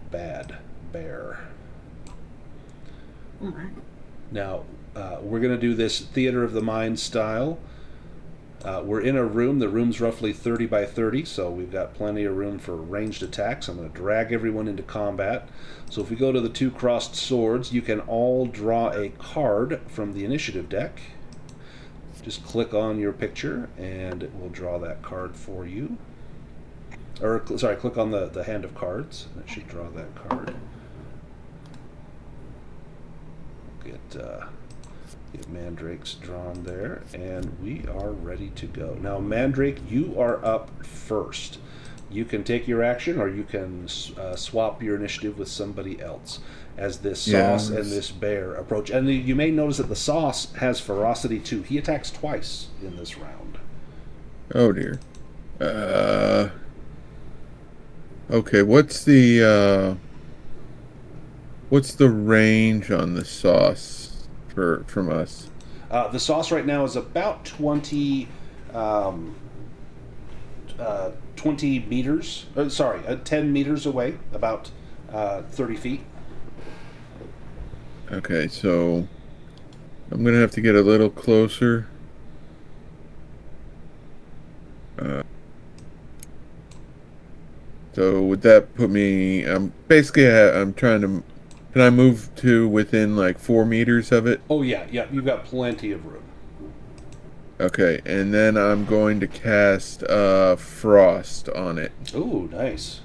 bad bear. Now, we're going to do this theater of the mind style. We're in a room. The room's roughly 30 by 30, so we've got plenty of room for ranged attacks. I'm going to drag everyone into combat. So if we go to the two crossed swords, you can all draw a card from the initiative deck. Just click on your picture, and it will draw that card for you. Or, sorry, click on the hand of cards. That should draw that card. Get Mandrake's drawn there, and we are ready to go. Now, Mandrake, you are up first. You can take your action, or you can swap your initiative with somebody else as this sauce and this bear approach. And you may notice that the sauce has ferocity too. He attacks twice in this round. Oh dear. Okay, what's the range on the sauce from us? The sauce right now is about 20 meters. 10 meters away, about 30 feet. Okay, so I'm gonna have to get a little closer. So would that put me? Basically, I'm trying to. Can I move to within like 4 meters of it? Oh yeah, you've got plenty of room. Okay, and then I'm going to cast Frost on it. Ooh, nice.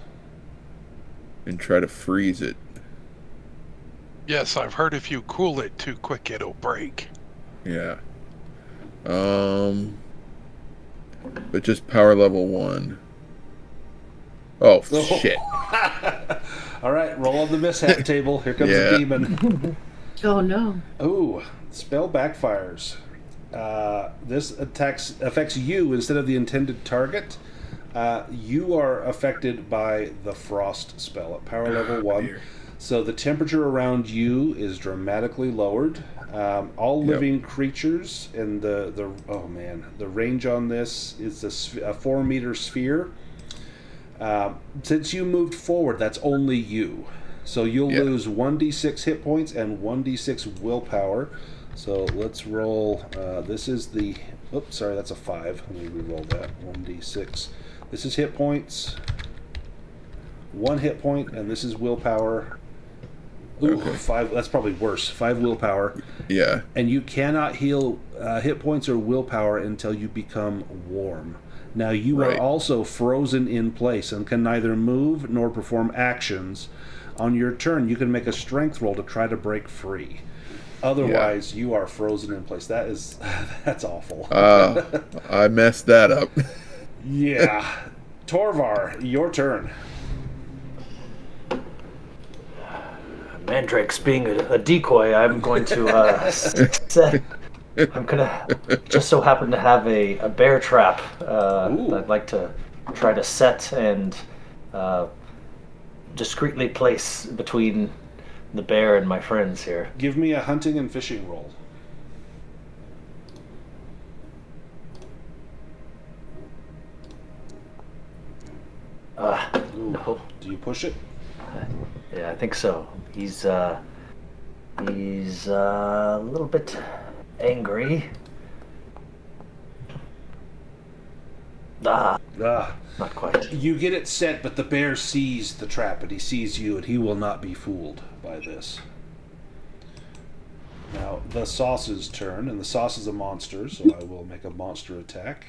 And try to freeze it. Yes, I've heard if you cool it too quick, it'll break. Yeah. But just power level 1. Oh, shit. All right, roll on the mishap table. Here comes the demon. Oh, no. Ooh, spell backfires. This affects you instead of the intended target. You are affected by the frost spell at power level 1. Dear. So the temperature around you is dramatically lowered. All living creatures and the range on this is a 4-meter sphere. Since you moved forward, that's only you. So you'll lose 1d6 hit points and 1d6 willpower. So let's roll. This is the. Oops, sorry, that's a 5. Let me re-roll that. 1d6. This is hit points. 1 hit point, and this is willpower. Ooh, okay. 5. That's probably worse. 5 willpower. Yeah. And you cannot heal hit points or willpower until you become warm. Now, you are also frozen in place and can neither move nor perform actions. On your turn, you can make a strength roll to try to break free. Otherwise, you are frozen in place. That's awful. I messed that up. Yeah. Torvar, your turn. Mandrake's being a decoy, I'm going to set... I'm gonna just so happen to have a bear trap I'd like to try to set and discreetly place between the bear and my friends here. Give me a hunting and fishing roll. Ooh. No. Do you push it? Yeah, I think so. He's a little bit angry. Ah. Not quite. You get it set, but the bear sees the trap, and he sees you, and he will not be fooled by this. Now, the sauce's turn, and the sauce is a monster, so I will make a monster attack.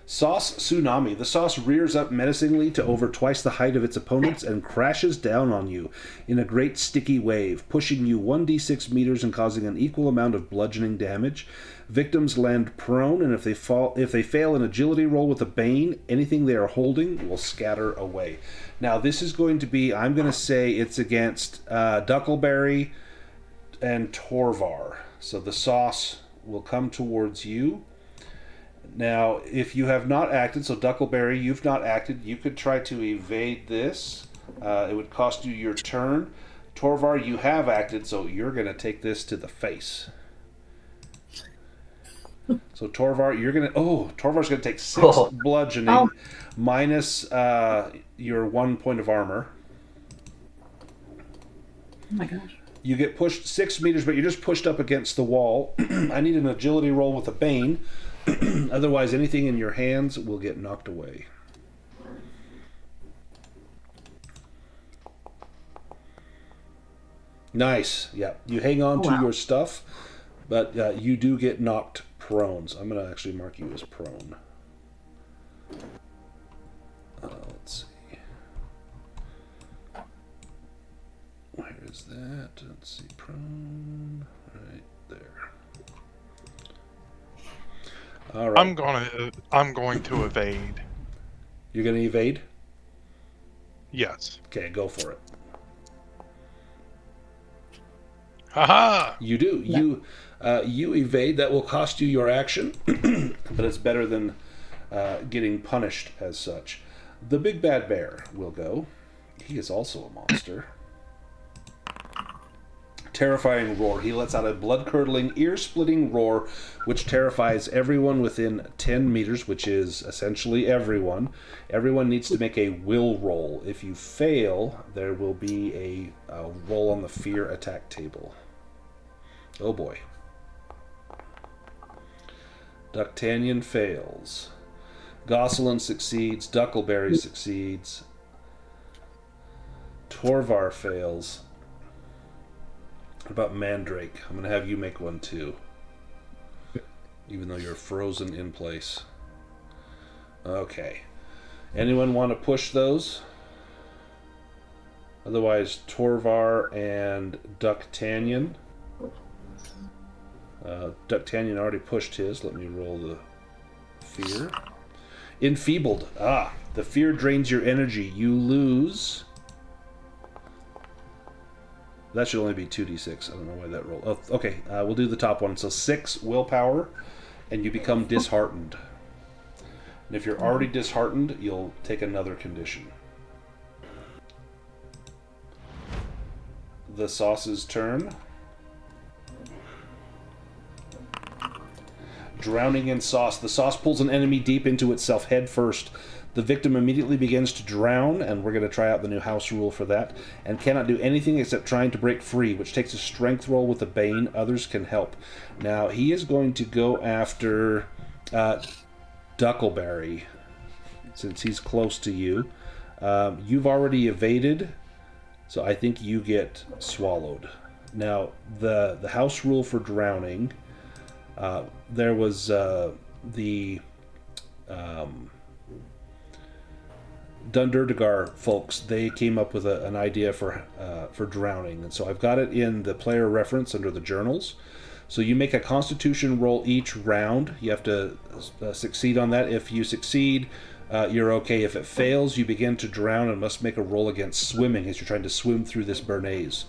Sauce Tsunami. The sauce rears up menacingly to over twice the height of its opponents and crashes down on you in a great sticky wave, pushing you 1d6 meters and causing an equal amount of bludgeoning damage. Victims land prone, and if they fail an agility roll with a bane, anything they are holding will scatter away. Now, this is going to be, I'm going to say it's against Duckleberry and Torvar. So the sauce will come towards you. Now, if you have not acted, so Duckleberry, you've not acted, you could try to evade this. It would cost you your turn. Torvar, you have acted, so you're going to take this to the face. So Torvar, you're going to... Oh, Torvar's going to take 6 bludgeoning minus your 1 point of armor. Oh my gosh. You get pushed 6 meters, but you're just pushed up against the wall. I need an agility roll with a bane. Otherwise, anything in your hands will get knocked away. Nice. Yeah. You hang on to your stuff, but you do get knocked prone. So I'm going to actually mark you as prone. Let's see. Where is that? Let's see. Prone. Right there. All right. I'm going to evade. You're going to evade? Yes. Okay, go for it. Haha! You do. No. You evade. That will cost you your action, but it's better than getting punished as such. The big bad bear will go. He is also a monster. Terrifying roar. He lets out a blood-curdling, ear-splitting roar, which terrifies everyone within 10 meters, which is essentially everyone. Everyone needs to make a will roll. If you fail, there will be a roll on the fear attack table. Oh boy. Ductanian fails. Gosselin succeeds. Duckleberry succeeds. Torvar fails. What about Mandrake? I'm going to have you make one too. Even though you're frozen in place. Okay. Anyone want to push those? Otherwise, Torvar and Ductanian. Ductanian already pushed his. Let me roll the fear. Enfeebled. The fear drains your energy. You lose... That should only be 2d6. I don't know why that rolled. Oh, okay, we'll do the top one. So 6 willpower, and you become disheartened. And if you're already disheartened, you'll take another condition. The sauce's turn. Drowning in sauce. The sauce pulls an enemy deep into itself head first. The victim immediately begins to drown, and we're going to try out the new house rule for that, and cannot do anything except trying to break free, which takes a strength roll with a bane. Others can help. Now, he is going to go after Duckleberry, since he's close to you. You've already evaded, so I think you get swallowed. Now, the house rule for drowning, there was the... Dundurdagar folks, they came up with an idea for drowning, and so I've got it in the player reference under the journals. So you make a Constitution roll each round. You have to succeed on that. If you succeed, you're okay. If it fails, you begin to drown and must make a roll against swimming as you're trying to swim through this Bernays.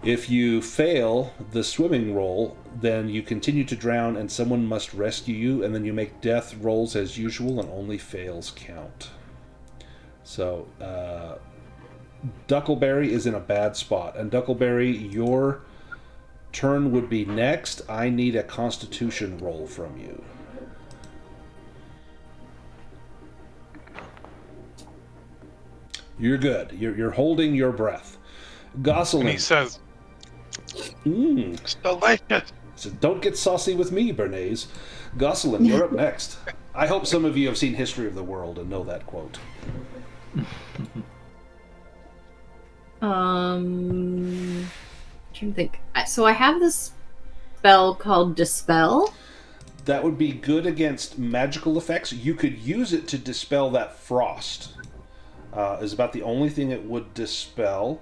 If you fail the swimming roll, then you continue to drown and someone must rescue you, and then you make death rolls as usual and only fails count. So, Duckleberry is in a bad spot. And Duckleberry, your turn would be next. I need a Constitution roll from you. You're good. You're holding your breath. Gosselin. And he says, it's delicious. So don't get saucy with me, Bernays. Gosselin, you're up next. I hope some of you have seen History of the World and know that quote. Trying to think. So I have this spell called Dispel. That would be good against magical effects. You could use it to dispel that frost. Is about the only thing it would dispel.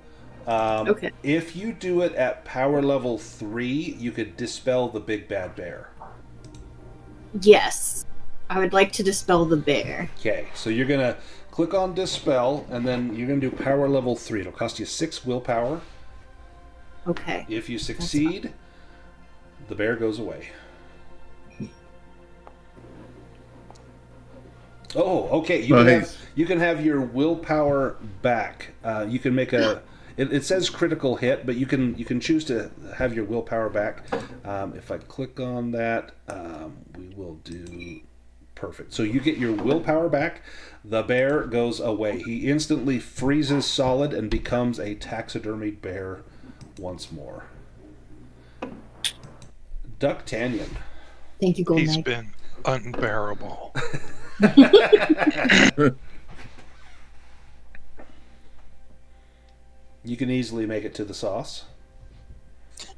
Okay. If you do it at power level 3, you could dispel the big bad bear. Yes. I would like to dispel the bear. Okay, so you're going to click on Dispel, and then you're going to do power level 3. It'll cost you 6 willpower. Okay. If you succeed, the bear goes away. Oh, okay. You can have your willpower back. You can make a... It says critical hit, but you can choose to have your willpower back. If I click on that, we will do... Perfect. So you get your willpower back. The bear goes away. He instantly freezes solid and becomes a taxidermied bear once more. Ducktannion. Thank you, Golden He's Knight. been unbearable. You can easily make it to the sauce.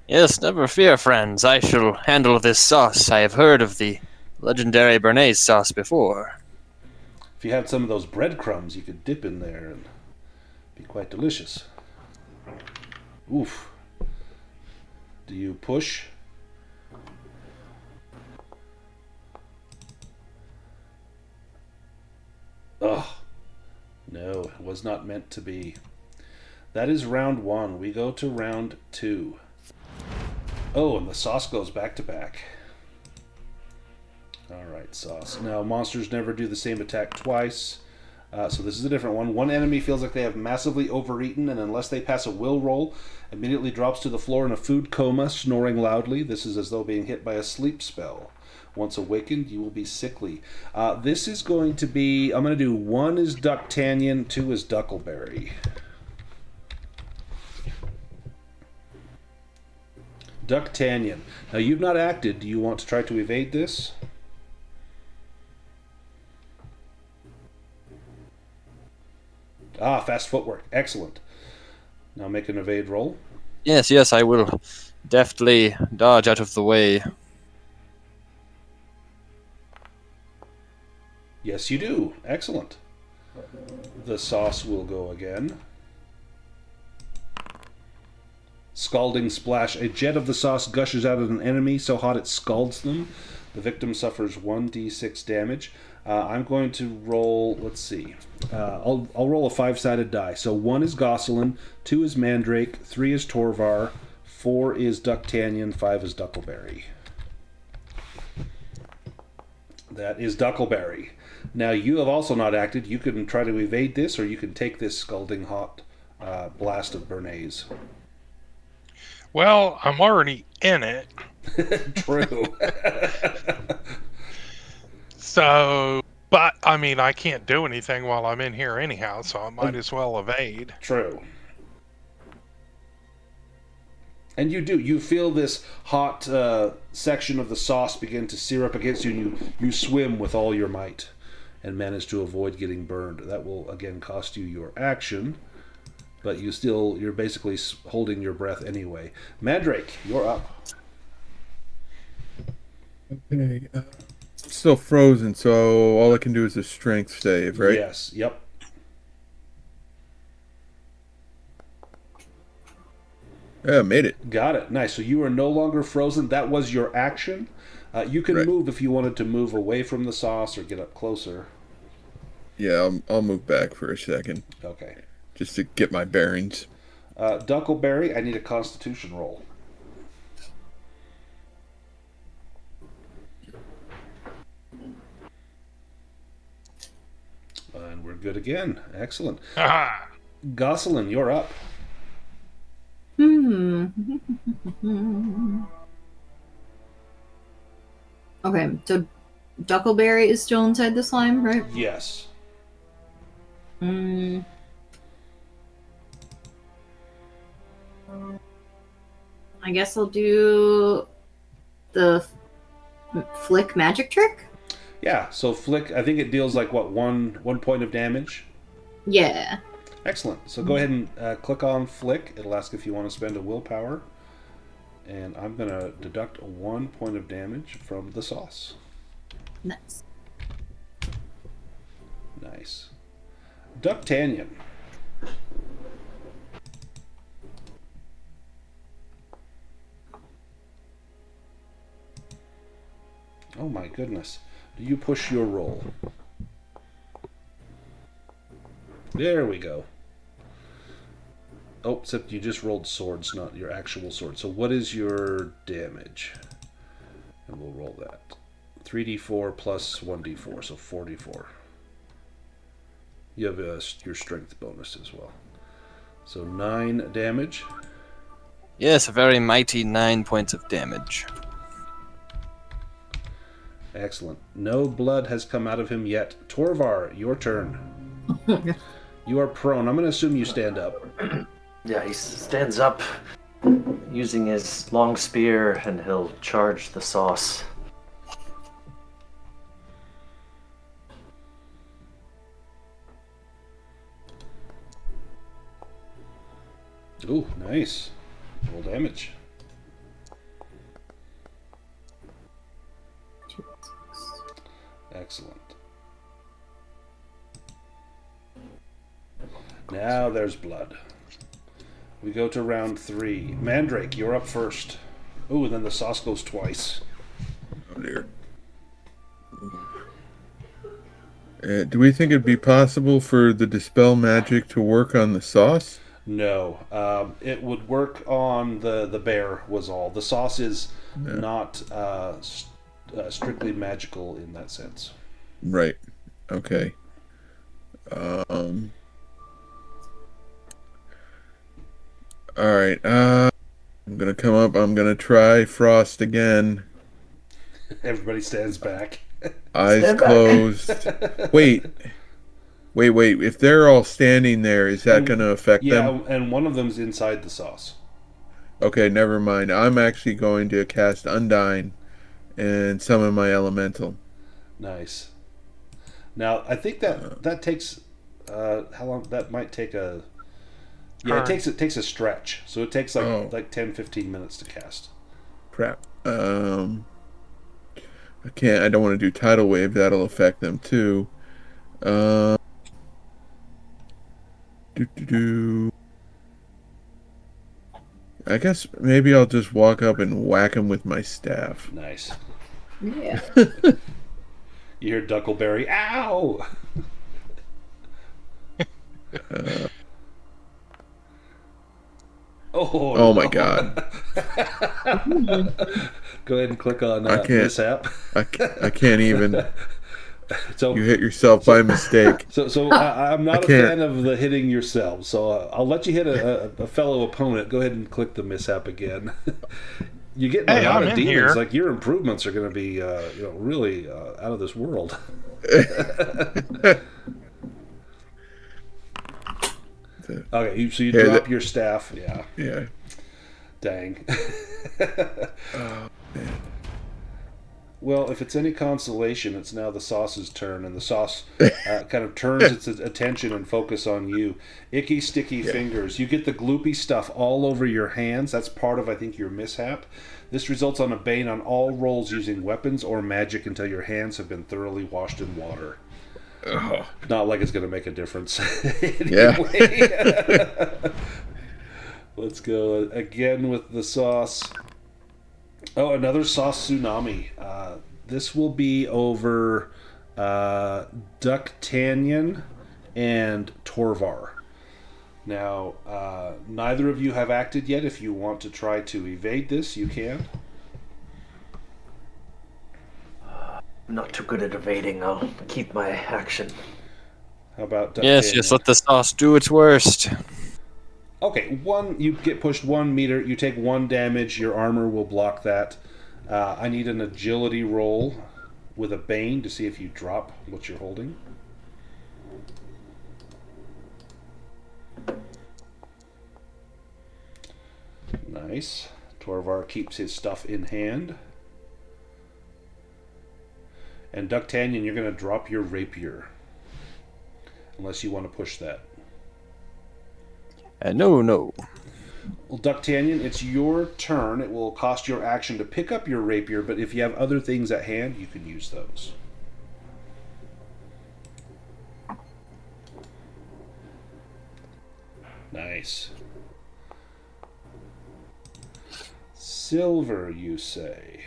Yes, never fear, friends. I shall handle this sauce. I have heard of the legendary Bernays sauce before. If you had some of those breadcrumbs, you could dip in there and be quite delicious. Oof. Do you push? Ugh. No, it was not meant to be. That is round 1. We go to round 2. Oh, and the sauce goes back to back. Alright, sauce. Now, monsters never do the same attack twice. So this is a different one. One enemy feels like they have massively overeaten, and unless they pass a will roll, immediately drops to the floor in a food coma, snoring loudly. This is as though being hit by a sleep spell. Once awakened, you will be sickly. This is going to be... I'm going to do 1 is Ducktannion, 2 is Duckleberry. Ducktannion. Now, you've not acted. Do you want to try to evade this? Fast footwork. Excellent. Now make an evade roll. Yes, I will deftly dodge out of the way. Yes, you do. Excellent. The sauce will go again. Scalding splash. A jet of the sauce gushes out at an enemy so hot it scalds them. The victim suffers 1d6 damage. I'm going to roll, let's see. I'll roll a 5-sided die. So 1 is Gosselin, 2 is Mandrake, 3 is Torvar, 4 is Ducktannion, 5 is Duckleberry. That is Duckleberry. Now, you have also not acted. You can try to evade this, or you can take this scalding hot blast of Bernays. Well, I'm already in it. True. So, but, I mean, I can't do anything while I'm in here anyhow, so I might as well evade. True. And you do. You feel this hot section of the sauce begin to sear up against you, and you swim with all your might and manage to avoid getting burned. That will, again, cost you your action, but you're basically holding your breath anyway. Mandrake, you're up. Okay. Still frozen, so all I can do is a strength save, right? Yes, yep. Yeah, made it. Got it. Nice. So you are no longer frozen. That was your action. You can move if you wanted to move away from the sauce or get up closer. Yeah, I'll move back for a second. Okay. Just to get my bearings. Duckleberry, I need a Constitution roll. And we're good again. Excellent. Aha! Gosselin, you're up. Okay, so Duckleberry is still inside the slime, right? Yes. Hmm. I guess I'll do the flick magic trick. Yeah, so flick, I think it deals like, what, one point of damage? Yeah. Excellent. So go ahead and click on flick. It'll ask if you want to spend a willpower. And I'm going to deduct 1 point of damage from the sauce. Nice. Nice. Ducktannion. Oh my goodness. Do you push your roll? There we go. Oh, except you just rolled swords, not your actual sword. So what is your damage? And we'll roll that. 3d4 plus 1d4, so 4d4. You have your strength bonus as well. So 9 damage. Yes, a very mighty 9 points of damage. Excellent. No blood has come out of him yet. Torvar, your turn. You are prone. I'm going to assume you stand up. Yeah, he stands up using his long spear, and he'll charge the sauce. Ooh, nice. Roll damage. Excellent. Now there's blood. We go to round 3. Mandrake, you're up first. Ooh, then the sauce goes twice. Oh dear. Do we think it'd be possible for the dispel magic to work on the sauce? No. It would work on the bear, was all. The sauce is not strictly magical in that sense. Right. Okay. Alright, I'm gonna come up, I'm gonna try Frost again. Everybody stands back. Eyes Stand back. closed. Wait, if they're all standing there, is that gonna affect them? Yeah, and one of them's inside the sauce. Okay, never mind. I'm actually going to cast Undyne and summon my elemental. Nice. Now, I think that takes how long? That might take a. Yeah, it takes a stretch, so it takes like 10-15 minutes to cast. Crap. I don't want to do tidal wave. That'll affect them too. I guess maybe I'll just walk up and whack him with my staff. Nice. Yeah. You hear Duckleberry, ow! Oh my god. Go ahead and click on I can't. mishap. I can't even. So You hit yourself by mistake. So I'm not a fan of the hitting yourself. So I'll let you hit a fellow opponent. Go ahead and click the mishap again. You get a lot of demons. Here. Like your improvements are going to be really out of this world. Okay, so you drop your staff. Yeah. Yeah. Dang. Well, if it's any consolation, it's now the sauce's turn, and the sauce kind of turns its attention and focus on you. Icky, sticky fingers. You get the gloopy stuff all over your hands. That's part of, I think, your mishap. This results on a bane on all rolls using weapons or magic until your hands have been thoroughly washed in water. Oh. Not like it's going to make a difference. Yeah. Let's go again with the sauce. Oh, another sauce tsunami. This will be over Ducktannion and Torvar. Now, neither of you have acted yet. If you want to try to evade this, you can. I'm not too good at evading. I'll keep my action. How about Yes, Duckton? let the sauce do its worst. Okay, you get pushed 1 meter. You take 1 damage. Your armor will block that. I need an agility roll with a bane to see if you drop what you're holding. Nice. Torvar keeps his stuff in hand. And Ducktanyon, you're going to drop your rapier. Unless you want to push that. No. Well, Ducktanyon, it's your turn. It will cost your action to pick up your rapier, but if you have other things at hand, you can use those. Nice. Silver, you say?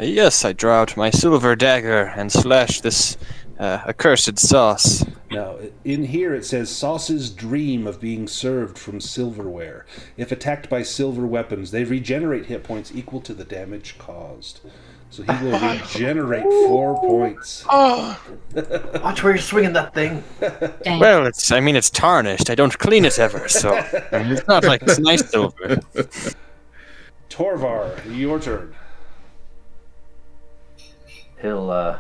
Yes, I draw out my silver dagger and slash this accursed sauce. Now, in here it says, sauces dream of being served from silverware. If attacked by silver weapons, they regenerate hit points equal to the damage caused. So he will regenerate 4 points. Oh, Watch where you're swinging that thing. Dang. Well, it's tarnished. I don't clean it ever, so it's not like it's nice silver. Torvar, your turn. He'll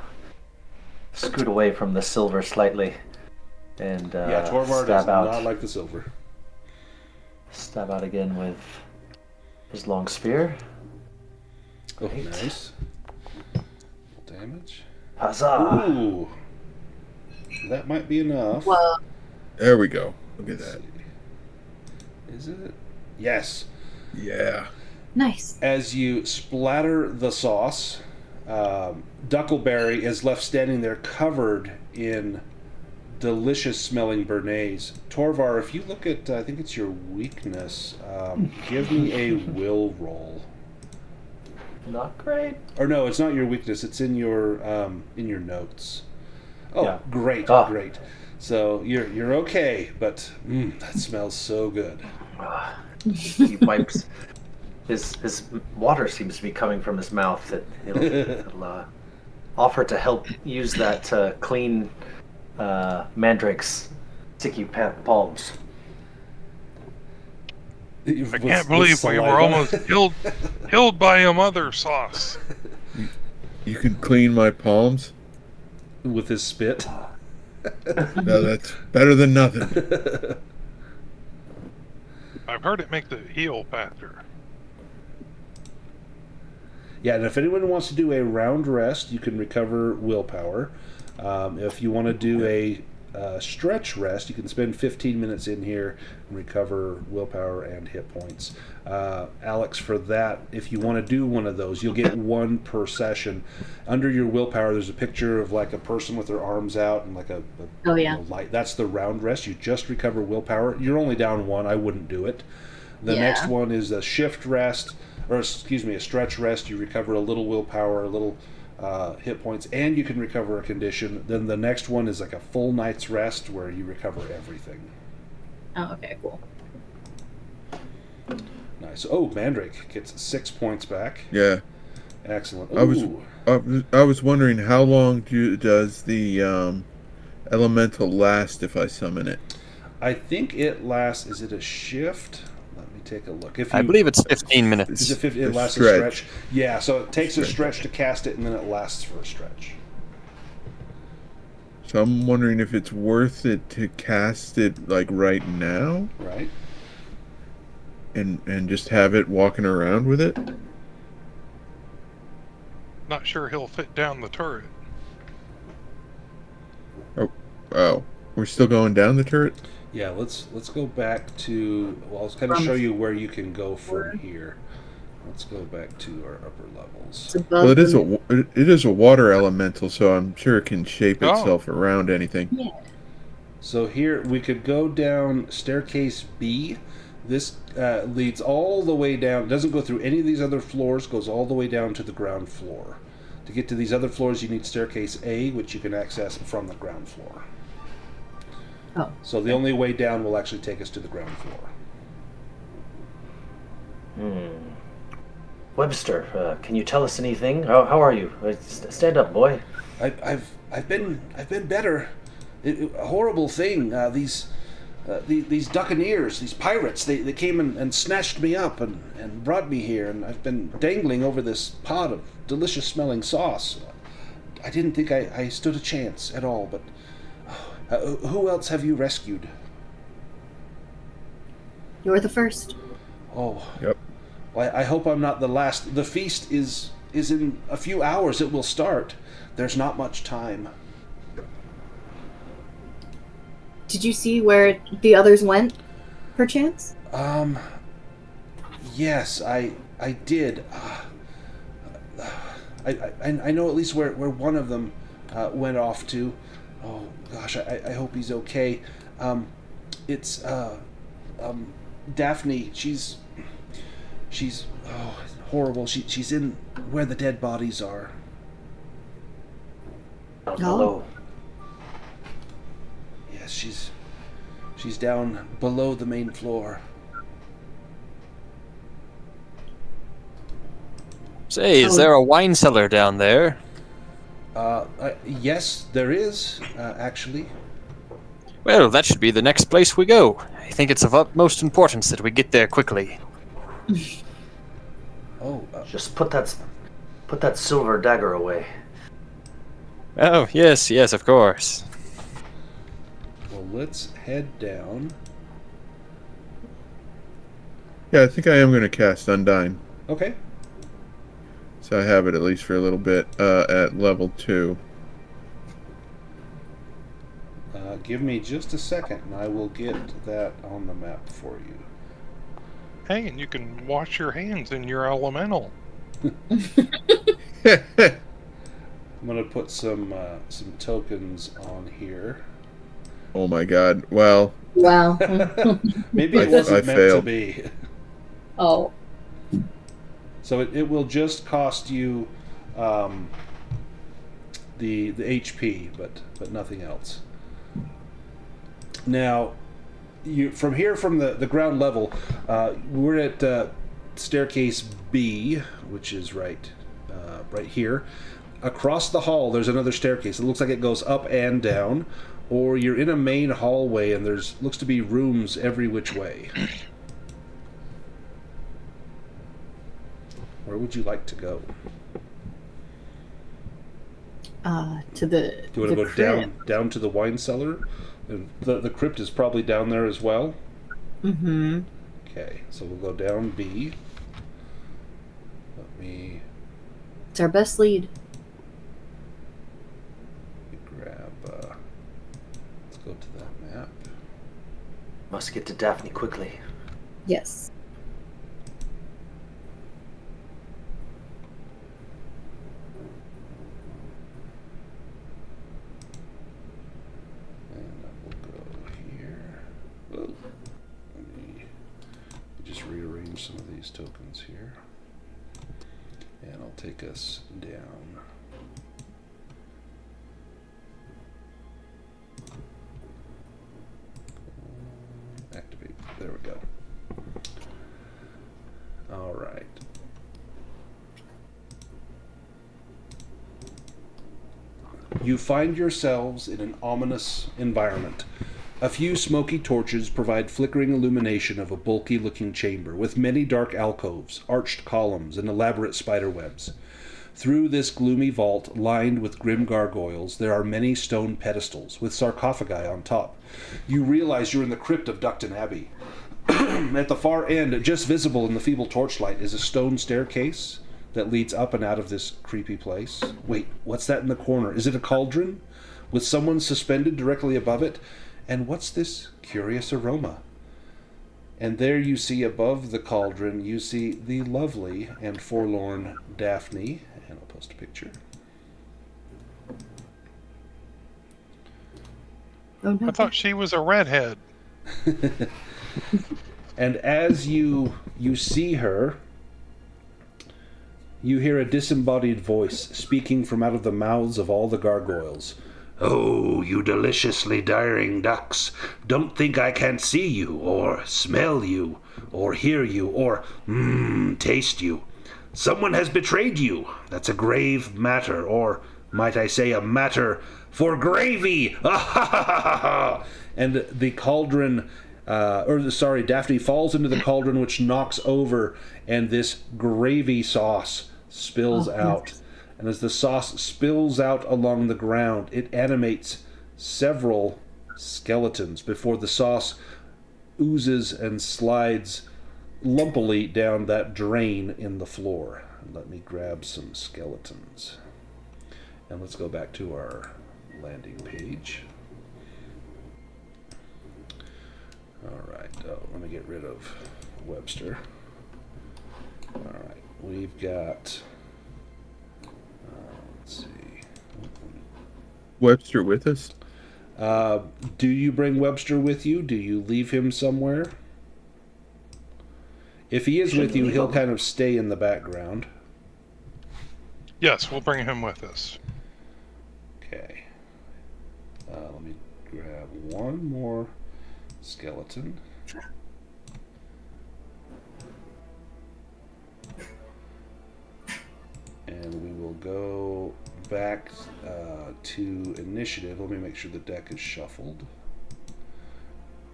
scoot away from the silver slightly and Torvar does not like the silver. Stab out again with his long spear. Oh, nice. Damage. Huzzah! Ooh. That might be enough. Whoa. There we go. Look at that. Is it? Yes. Yeah. Nice. As you splatter the sauce, Duckleberry is left standing there covered in delicious smelling béarnaise. Torvar, if you look at, I think it's your weakness, give me a will roll. Not great. Or no, it's not your weakness. It's in your notes. Oh, Yeah. great, great. So you're okay, but that smells so good. He wipes. His water seems to be coming from his mouth. That he'll offer to help use that to clean Mandrake's sticky palms. I can't believe we were almost killed by a mother sauce. You can clean my palms? With his spit. No, that's better than nothing. I've heard it makes it heal faster. Yeah, and if anyone wants to do a round rest, you can recover willpower. If you want to do a stretch rest, you can spend 15 minutes in here and recover willpower and hit points. Alex, for that, if you want to do one of those, you'll get 1 per session. Under your willpower, there's a picture of like a person with their arms out and like a light. That's the round rest. You just recover willpower. You're only down 1. I wouldn't do it. The next one is a shift rest, or excuse me, a stretch rest. You recover a little willpower, a little hit points, and you can recover a condition. Then the next one is like a full night's rest where you recover everything. Oh, okay, cool. Nice. Oh, Mandrake gets 6 points back. Yeah. Excellent. I was wondering how long does the elemental last if I summon it? I think it lasts. Is it a shift? Let me take a look. I believe it's 15 minutes. Is it it lasts a stretch? Yeah. So it takes a stretch to cast it, and then it lasts for a stretch. So I'm wondering if it's worth it to cast it like right now, Right. and just have it walking around with it. Not sure he'll fit down the turret. Oh, we're still going down the turret. Yeah. Let's go back to. Well, I'll kind of show you where you can go from here. Let's go back to our upper levels. Well, it is a water elemental, so I'm sure it can shape itself around anything. Yeah. So here we could go down staircase B. This leads all the way down. It doesn't go through any of these other floors. Goes all the way down to the ground floor. To get to these other floors, you need staircase A, which you can access from the ground floor. Oh. So the only way down will actually take us to the ground floor. Webster, can you tell us anything? How are you? Stand up, boy. I've I've been better. A horrible thing. These Duccaneers, these pirates, they came and snatched me up and brought me here, and I've been dangling over this pot of delicious-smelling sauce. I didn't think I stood a chance at all, but who else have you rescued? You're the first. Oh. Yep. Well, I hope I'm not the last. The feast is in a few hours. It will start. There's not much time. Did you see where the others went, perchance? Yes, I did. I know at least where one of them went off to. Oh gosh, I hope he's okay. It's Daphne. She's horrible. She's in where the dead bodies are. Down below. Yes, she's down below the main floor. Say, is there a wine cellar down there? Yes, there is, actually. Well, that should be the next place we go. I think it's of utmost importance that we get there quickly. Oh, Just put that silver dagger away. Oh, yes, of course. well, let's head down. Yeah, I think I am going to cast Undyne. Okay. So I have it at least for a little bit at level 2. Give me just a second, and I will get that on the map for you. Hey, and you can wash your hands in your elemental. I'm gonna put some tokens on here. Oh my god. Well, Wow. Maybe it I wasn't meant to failed. be. Oh. So it will just cost you the HP, but nothing else. Now, from the ground level, we're at staircase B, which is right here. Across the hall, there's another staircase. It looks like it goes up and down, or you're in a main hallway, and looks to be rooms every which way. Where would you like to go? To the. Do you want to go crypt. down to the wine cellar? And the crypt is probably down there as well. Mm-hmm. Okay, so we'll go down B. Let me It's our best lead. grab. Let's go to that map. Must get to Daphne quickly. Yes. And we'll go here. Whoa. Let me just rearrange some of these tokens here. And I'll take us down. Activate. There we go. All right. You find yourselves in an ominous environment. A few smoky torches provide flickering illumination of a bulky-looking chamber with many dark alcoves, arched columns, and elaborate spiderwebs. Through this gloomy vault, lined with grim gargoyles, there are many stone pedestals with sarcophagi on top. You realize you're in the crypt of Duckton Abbey. At the far end, just visible in the feeble torchlight, is a stone staircase that leads up and out of this creepy place. Wait, what's that in the corner? Is it a cauldron? With someone suspended directly above it? And what's this curious aroma? And there you see above the cauldron, you see the lovely and forlorn Daphne. And I'll post a picture. Oh no. I thought she was a redhead. And as you see her, you hear a disembodied voice speaking from out of the mouths of all the gargoyles. "Oh, you deliciously daring ducks, don't think I can't see you, or smell you, or hear you, or taste you. Someone has betrayed you. That's a grave matter, or might I say a matter for gravy. And the cauldron, Daphne falls into the cauldron, which knocks over, and this gravy sauce spills out. And as the sauce spills out along the ground, it animates several skeletons before the sauce oozes and slides lumpily down that drain in the floor. Let me grab some skeletons. And let's go back to our landing page. Alright, let me get rid of Webster. Alright, we've got... let's see. Webster with us? Do you bring Webster with you? Do you leave him somewhere? If he is with you, he'll kind of stay in the background. Yes, we'll bring him with us. Okay. Let me grab one more skeleton. And we will go back to initiative. Let me make sure the deck is shuffled.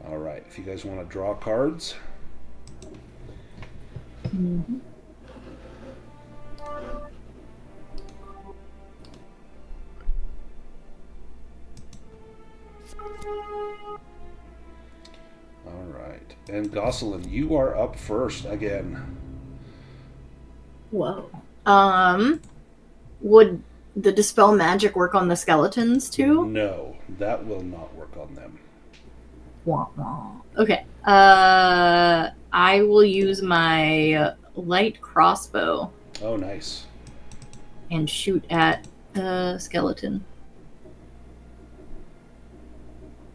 Alright, if you guys want to draw cards. Mm-hmm. Alright. And Gosselin, you are up first again. Whoa. Would the dispel magic work on the skeletons too? No, that will not work on them. Wah, wah. Okay. I will use my light crossbow Oh, nice. and shoot at the skeleton.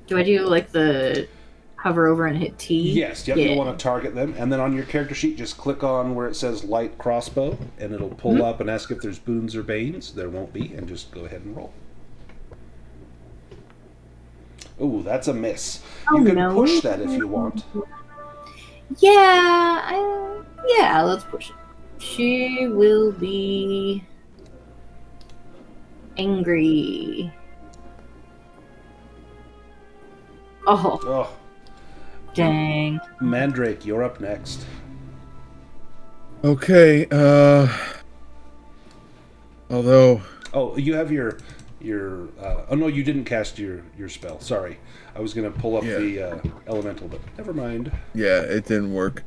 Do I do like the hover over and hit T? Yes, yep, you want to target them. And then on your character sheet, just click on where it says light crossbow, and it'll pull up and ask if there's boons or banes. There won't be, and just go ahead and roll. Ooh, that's a miss. You can push that if you want. Yeah, let's push it. She will be angry. Oh, dang. Mandrake, you're up next. Okay, although... Oh, you have your oh no, you didn't cast your spell. Sorry. I was going to pull up the elemental, but never mind. Yeah, it didn't work.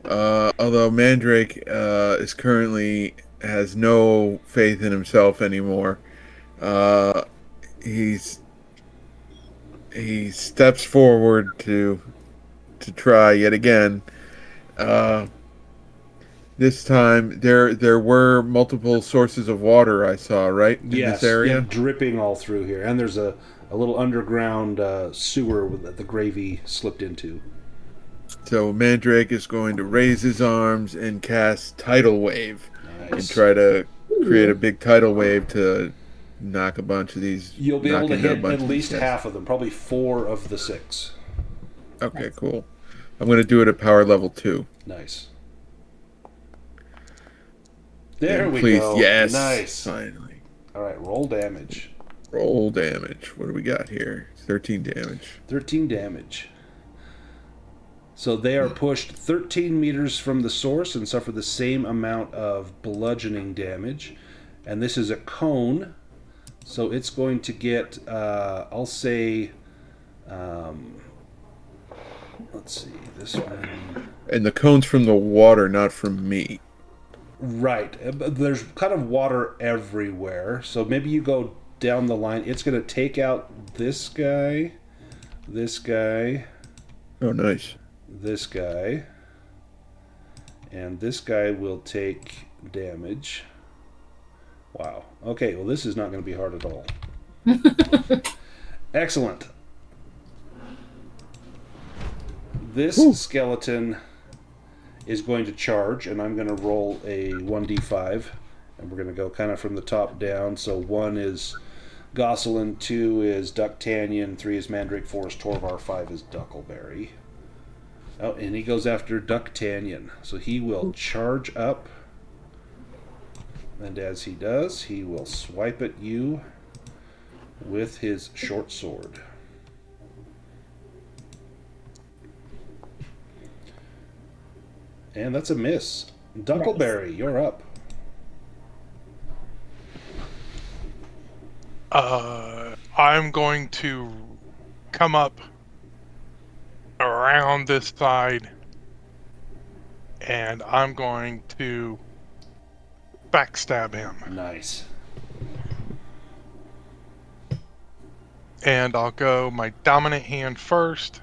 Although Mandrake is currently has no faith in himself anymore. He steps forward to try yet again. This time there were multiple sources of water I saw, right? In this area? Yeah, dripping all through here. And there's a little underground sewer that the gravy slipped into. So Mandrake is going to raise his arms and cast Tidal Wave. Nice. And try to create a big tidal wave to knock a bunch of these... You'll be able to hit at least half of them, probably 4 of the 6. Okay, cool. I'm going to do it at power level 2. Nice. There we Please, go. yes. Nice. Finally. All right, roll damage. Roll damage. What do we got here? 13 damage. 13 damage. So they are pushed 13 meters from the source and suffer the same amount of bludgeoning damage. And this is a cone, so it's going to get, I'll say, let's see, this one. And the cone's from the water, not from me. Right. There's kind of water everywhere, so maybe you go down the line. It's going to take out this guy, Oh, nice. this guy, and this guy will take damage. Wow. Okay, well this is not going to be hard at all. Excellent. This skeleton is going to charge, and I'm going to roll a 1d5, and we're going to go kind of from the top down. So 1 is Gosselin, 2 is Ducktannion, 3 is Mandrake, 4 is Torvar, 5 is Duckleberry. Oh, and he goes after Ducktannion. So he will charge up, and as he does, he will swipe at you with his short sword. And that's a miss. Duckleberry, you're up. I'm going to come up around this side, and I'm going to backstab him. Nice. And I'll go my dominant hand first.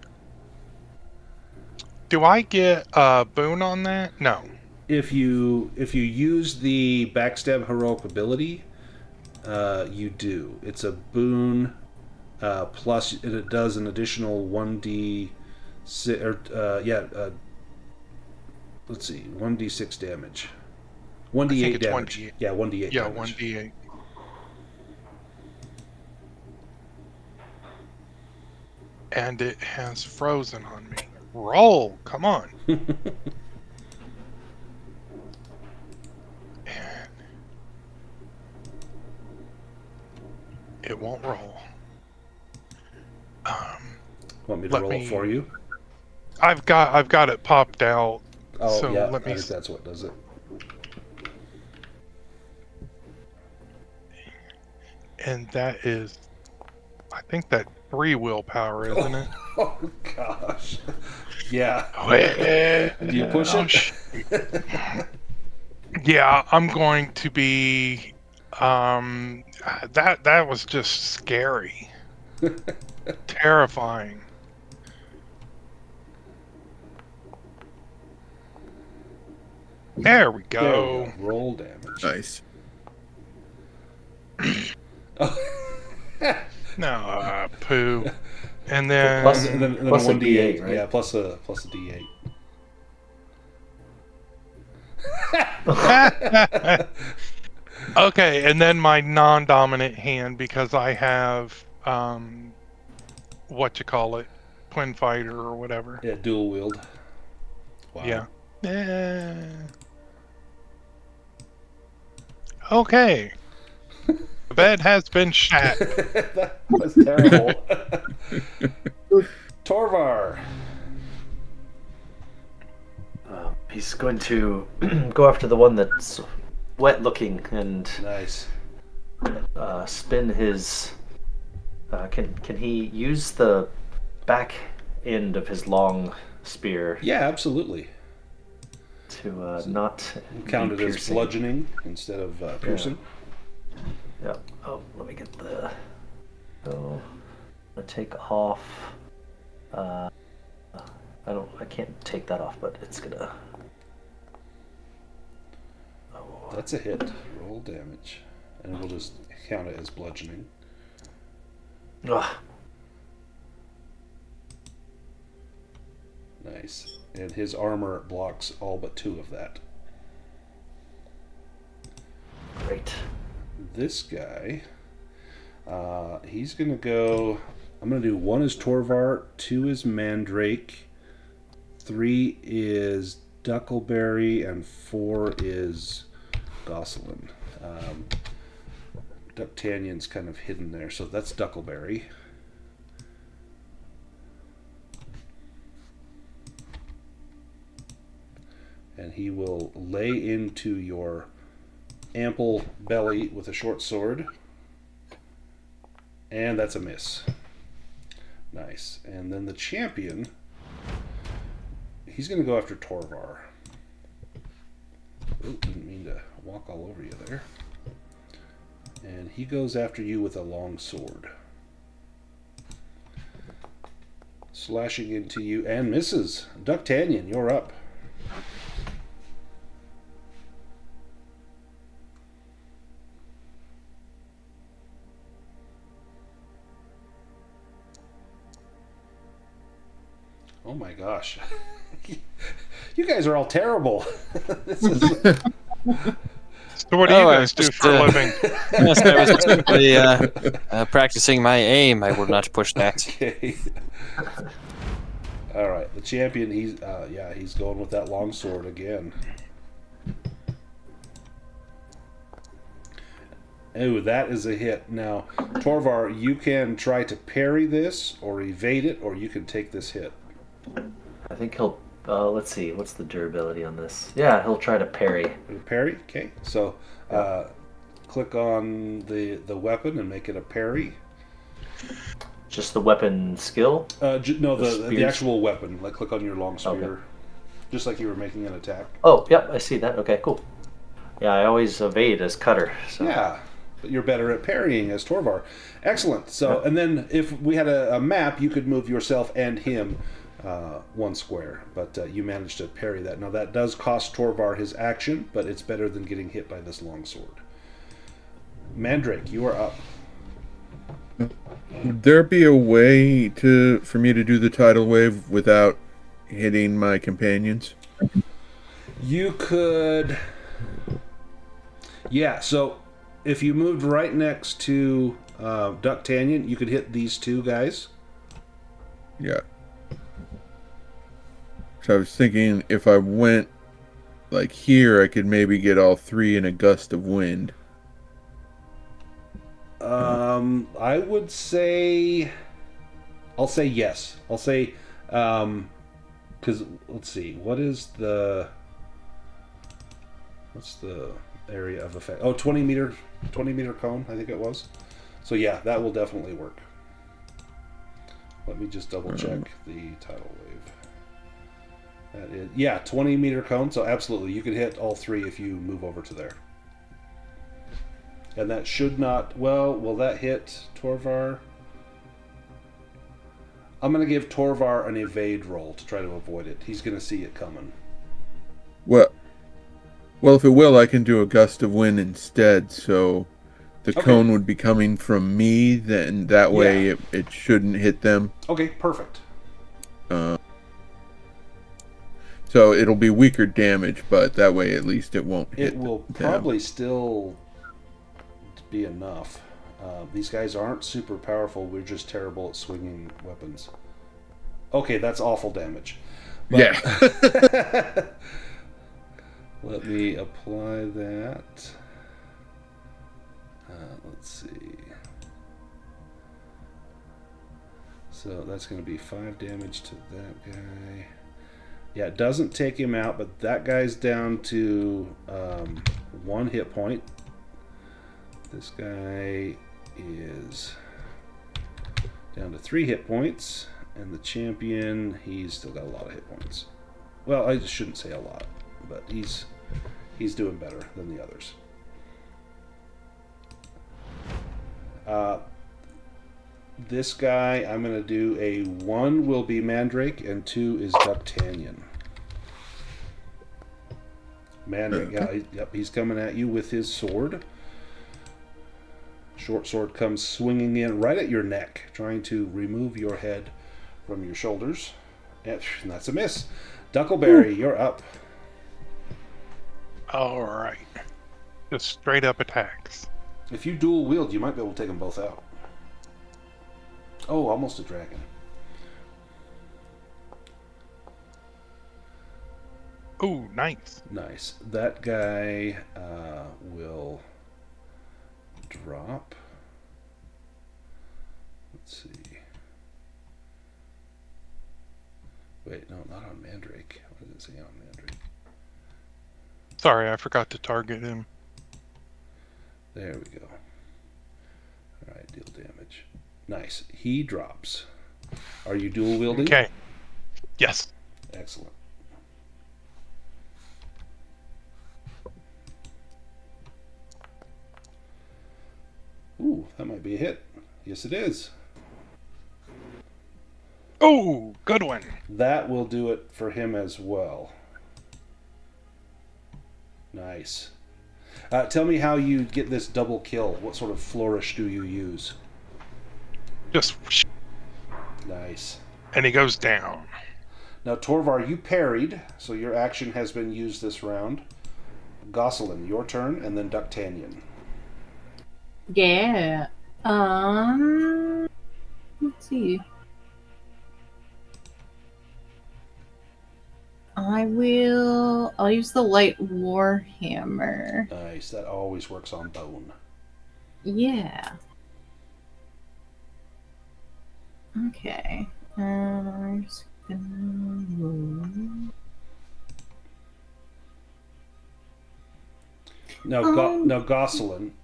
Do I get a boon on that? No. If you use the backstab heroic ability, you do. It's a boon plus it does an additional 1d let's see, 1d6 damage. 1d8 damage. 1d8. Yeah, 1d8 Yeah, damage. 1d8. And it has frozen on me. Roll! Come on. And it won't roll. Want me to roll it for you? I've got it popped out. Oh, so yeah, let me I think that's what does it. And that is, I think that 3 willpower, isn't it? Oh, gosh. Yeah. Do you push Oh, it? Yeah, I'm going to be. That was just scary, terrifying. There we There go. we go. Roll damage. Nice. No, poo. And then Plus- And then Plus a 1d8, D8, right? Yeah, plus a d8. okay, and then my non-dominant hand, because I have what you call it, twin fighter or whatever. Yeah, dual wield. Wow. Yeah. Okay. The bed has been shat. That was terrible. Torvar. He's going to go after the one that's wet looking and Nice. spin his. Can he use the back end of his long spear Yeah, absolutely. to not Count be it as piercing? bludgeoning instead of piercing. Yeah. Oh, let me get the. Oh, I take off. I can't take that off, but it's gonna. Oh, That's a hit. Roll damage. And we'll just count it as bludgeoning. ugh. Nice. And his armor blocks all but 2 of that. Great. This guy, he's going to go... I'm going to do 1 is Torvar, 2 is Mandrake, 3 is Duckleberry, and 4 is Gosselin. Ductanion's kind of hidden there, so that's Duckleberry. And he will lay into your ample belly with a short sword. And that's a miss. Nice. And then the champion, he's going to go after Torvar. Ooh, didn't mean to walk all over you there. And he goes after you with a long sword. Slashing into you and misses. Ductanion, you're up. Oh my gosh. You guys are all terrible. This is... So what do you Oh, I guys was do just, for a living? Yes, I was simply practicing my aim. I will not push that. Okay. All right, the champion. He's going with that long sword again. Oh, that is a hit. Now, Torvar, you can try to parry this or evade it, or you can take this hit. I think he'll. Let's see. What's the durability on this? Yeah, he'll try to parry. Parry? Okay. So, click on the weapon and make it a parry. Just the weapon skill? No, the spears? actual weapon. Like, click on your long spear. Okay. Just like you were making an attack. Oh, yep, I see that. Okay, cool. Yeah, I always evade as cutter. So. Yeah, but you're better at parrying as Torvar. Excellent. So, and then if we had a map, you could move yourself and him 1 square. But you managed to parry that. Now, that does cost Torvar his action, but it's better than getting hit by this longsword. Mandrake, you are up. Would there be a way for me to do the tidal wave without hitting my companions? You could... Yeah, so if you moved right next to Ducktanyon, you could hit these 2 guys. Yeah. So I was thinking if I went like here, I could maybe get all 3 in a gust of wind. I would say... I'll say yes. I'll say... Because, let's see, what's the area of effect? Oh, 20 meter cone, I think it was. So yeah, that will definitely work. Let me just double check the tidal wave. That is, yeah, 20 meter cone, so absolutely, you could hit all 3 if you move over to there. And that should not, well, will that hit Torvar? I'm going to give Torvar an evade roll to try to avoid it. He's going to see it coming. Well, if it will, I can do a gust of wind instead, so the cone would be coming from me, then that way it shouldn't hit them. Okay, perfect. So it'll be weaker damage, but that way at least it won't hit It will probably still be enough. These guys aren't super powerful. We're just terrible at swinging weapons. Okay, that's awful damage. But yeah. let me apply that. Let's see. So that's going to be 5 damage to that guy. Yeah, it doesn't take him out, but that guy's down to 1 hit point. This guy is down to 3 hit points, and the champion, he's still got a lot of hit points. Well, I just shouldn't say a lot, but he's doing better than the others. This guy, I'm going to do a 1 will be Mandrake, and 2 is Ducktanyon. Mandrake, yep, he's coming at you with his sword. Short sword comes swinging in right at your neck, trying to remove your head from your shoulders. And that's a miss. Duckleberry, you're up. All right. Just straight up attacks. If you dual wield, you might be able to take them both out. Oh, almost a dragon. Ooh, nice. Nice. That guy will drop. Let's see. Wait, no, not on Mandrake. What does it say on Mandrake? Sorry, I forgot to target him. There we go. Alright, deal damage. Nice. He drops. Are you dual wielding? Okay. Yes. Excellent. Ooh, that might be a hit. Yes, it is. Oh, good one. That will do it for him as well. Nice. Tell me how you get this double kill. What sort of flourish do you use? Just Nice. and he goes down. Now, Torvar, you parried, so your action has been used this round. Gosselin, your turn, and then Ducktanyon. Yeah. Let's see. I'll use the light warhammer. Nice. That always works on bone. Yeah. Okay. I'm just gonna move. Now, Gosselin,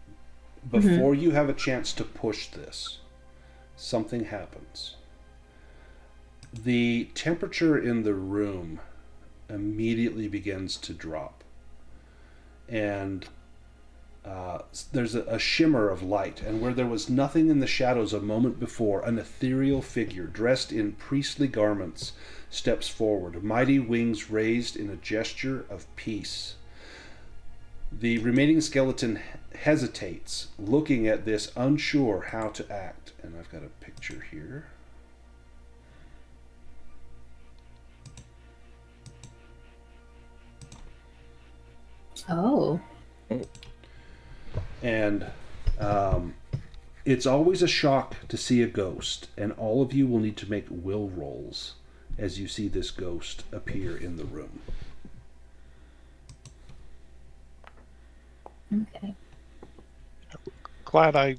before you have a chance to push this, something happens. The temperature in the room immediately begins to drop. And there's a shimmer of light, and where there was nothing in the shadows a moment before, an ethereal figure dressed in priestly garments steps forward, mighty wings raised in a gesture of peace. The remaining skeleton hesitates, looking at this, unsure how to act. And I've got a picture here. Oh. And it's always a shock to see a ghost, and all of you will need to make will rolls as you see this ghost appear in the room. Okay. Glad I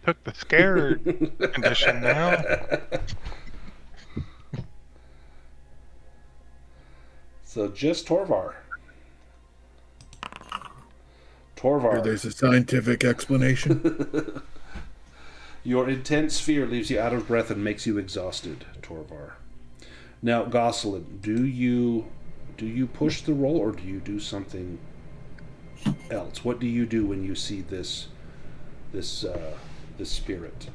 took the scared condition now. So just Torvar. There's a scientific explanation. Your intense fear leaves you out of breath and makes you exhausted, Torvar. Now, Gosselin, do you push the roll, or do you do something else? What do you do when you see this spirit?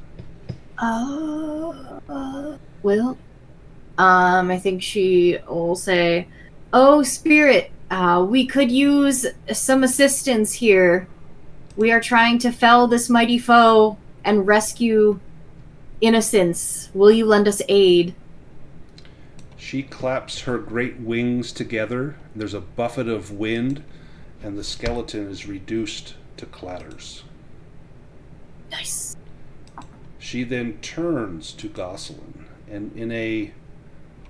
Well, I think she will say, "Oh, spirit, we could use some assistance here. We are trying to fell this mighty foe and rescue innocents. Will you lend us aid?" She claps her great wings together. There's a buffet of wind, and the skeleton is reduced to clatters. Nice. She then turns to Gosselin, and in a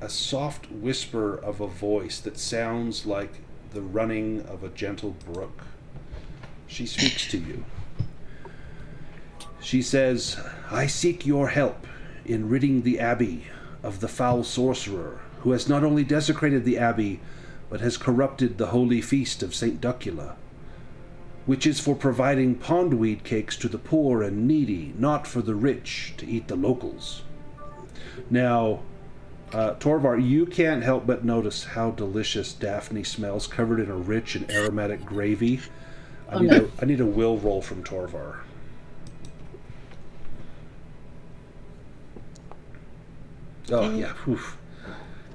soft whisper of a voice that sounds like the running of a gentle brook, she speaks to you. She says, "I seek your help in ridding the Abbey of the foul sorcerer, who has not only desecrated the Abbey, but has corrupted the holy feast of St. Duckula, which is for providing pondweed cakes to the poor and needy, not for the rich to eat the locals." Now, Torvar, you can't help but notice how delicious Daphne smells, covered in a rich and aromatic gravy. I need a will roll from Torvar. Oh, yeah. Oof.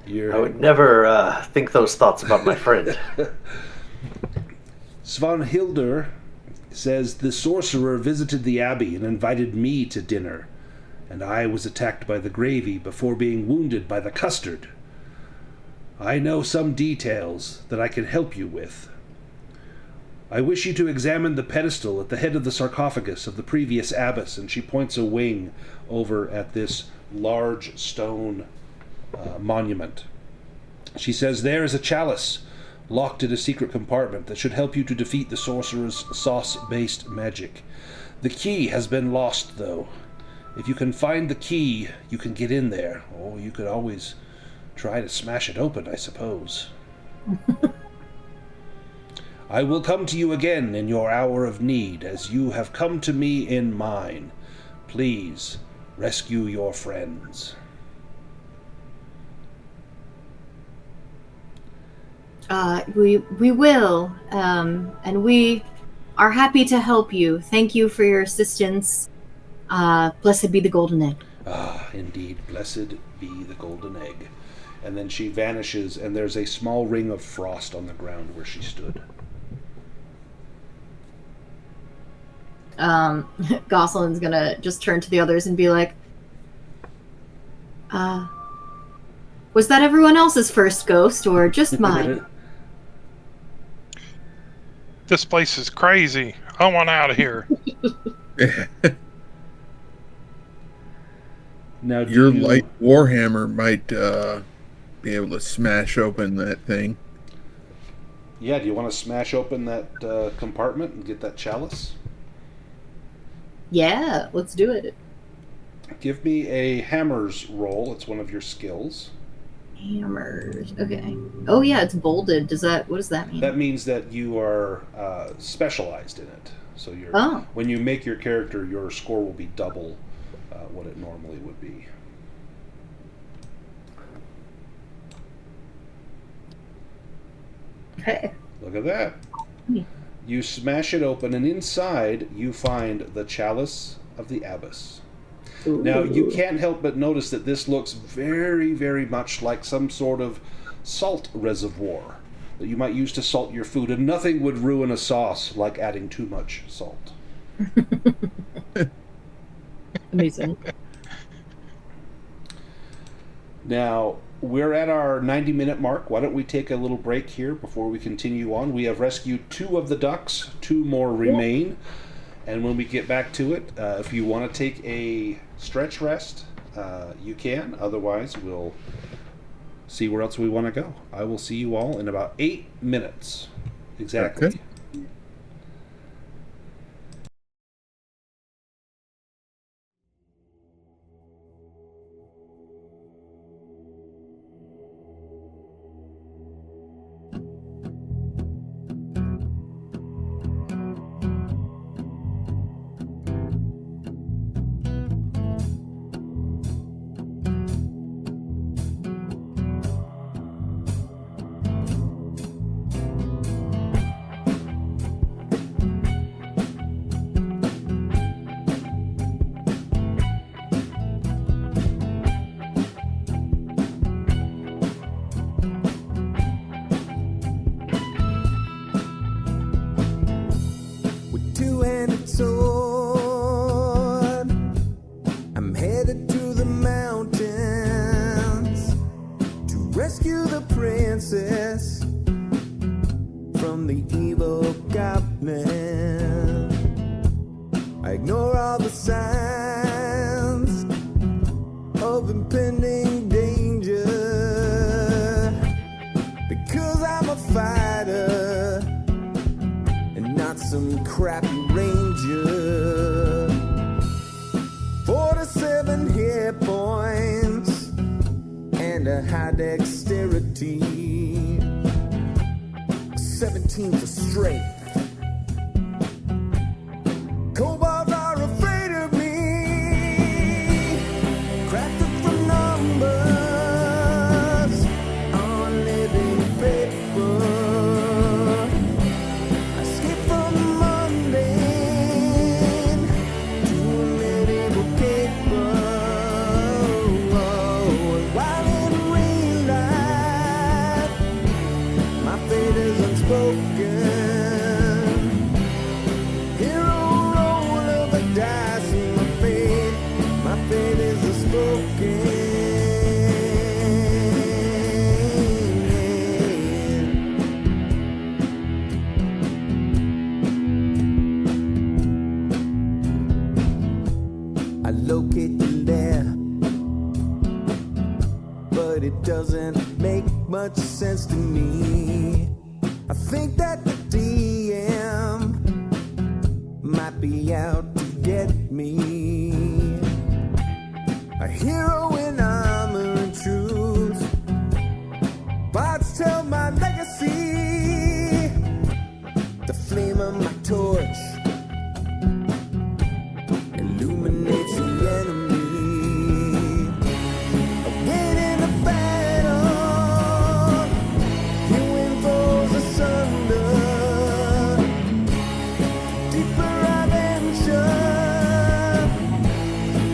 I would never think those thoughts about my friend. Svanhildur says, "The sorcerer visited the Abbey and invited me to dinner, and I was attacked by the gravy before being wounded by the custard. I know some details that I can help you with. I wish you to examine the pedestal at the head of the sarcophagus of the previous abbess," and she points a wing over at this large stone monument. She says, "There is a chalice locked in a secret compartment that should help you to defeat the sorcerer's sauce-based magic. The key has been lost, though. If you can find the key, you can get in there. Or you could always try to smash it open, I suppose. I will come to you again in your hour of need, as you have come to me in mine. Please, rescue your friends." We will, and we are happy to help you. Thank you for your assistance. Blessed be the golden egg. Ah, indeed, blessed be the golden egg. And then she vanishes, and there's a small ring of frost on the ground where she stood. Gosselin's gonna just turn to the others and be like, was that everyone else's first ghost, or just mine? This place is crazy. I want out of here. Now, Your light warhammer might be able to smash open that thing. Yeah, do you want to smash open that compartment and get that chalice? Yeah, let's do it. Give me a hammers roll. It's one of your skills. Hammers. Okay. Oh yeah, it's bolded. What does that mean? That means that you are specialized in it. So when you make your character, your score will be double what it normally would be. Okay. Look at that. You smash it open, and inside you find the chalice of the abbess. Ooh. Now, you can't help but notice that this looks very, very much like some sort of salt reservoir that you might use to salt your food, and nothing would ruin a sauce like adding too much salt. Amazing. Now, we're at our 90-minute mark. Why don't we take a little break here before we continue on? We have rescued 2 of the ducks. 2 more remain. And when we get back to it, if you want to take a stretch rest, you can. Otherwise, we'll see where else we want to go. I will see you all in about 8 minutes. Exactly. Okay.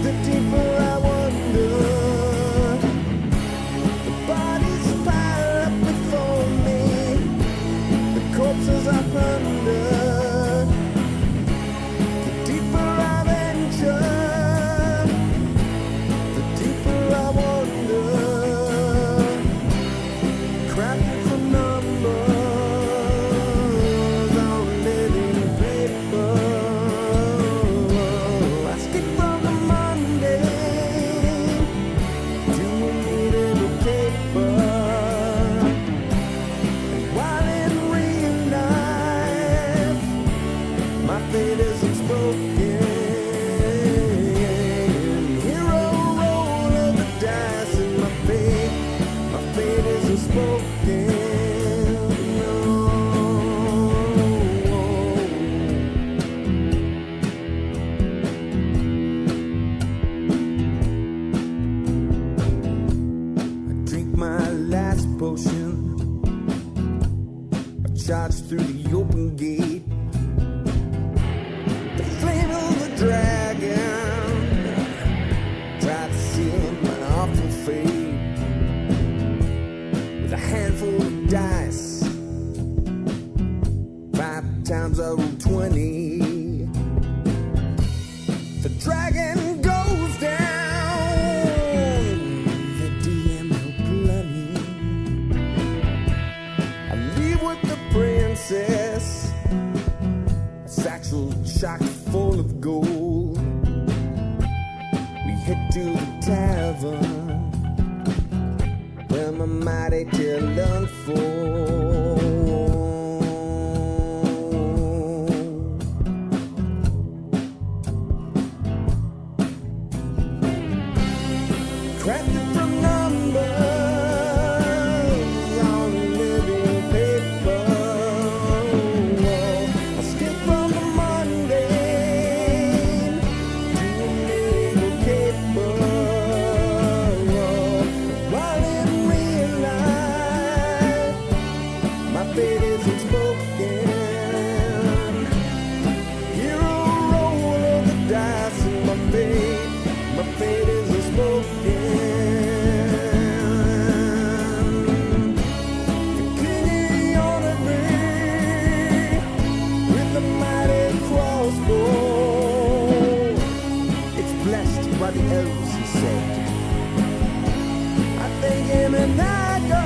The deeper I wonder. potion. I charged through the open gate. The flame of the dragon tried to seal my awful fate with a handful of dice. 5 times I rolled 20. The dragon goes down. The DM no plenty. I leave with the princess. A satchel chock full of gold. We head to the tavern where my mighty tale unfolds. Crafted from numbers on living paper. I skip from the mundane to a naval caper. While in real life, my fate isn't spoken. Hero roll of the dice and my fate isn't spoken. The king he honored me with the mighty crossbow. It's blessed by the elves, he said. I thank him and I go.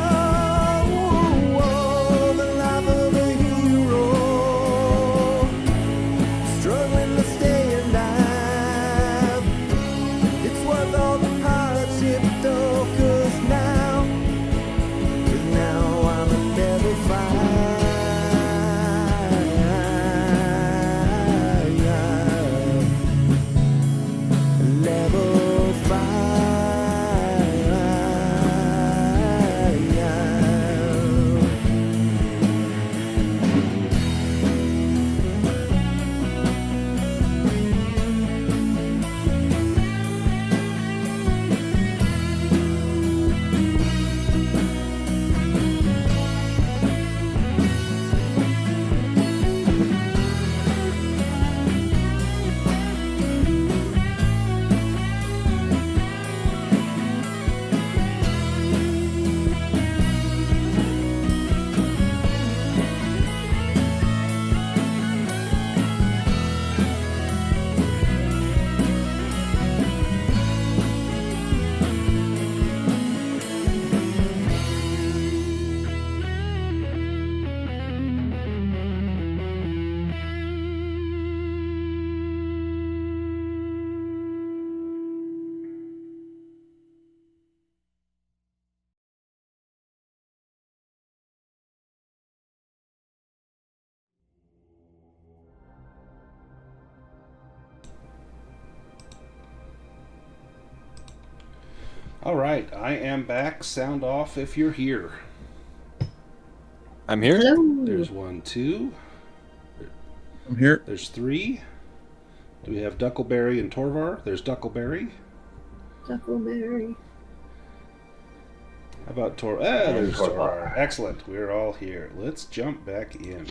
The life of a hero, struggling to stay alive. It's worth all the hardship though, 'cause now I'm a level 5. Level 5. All right, I am back. Sound off if you're here. I'm here. Hello. There's 1, 2. I'm here. There's 3. Do we have Duckleberry and Torvar? There's Duckleberry. Duckleberry. How about there's Torvar. Torvar. Excellent. We're all here. Let's jump back in.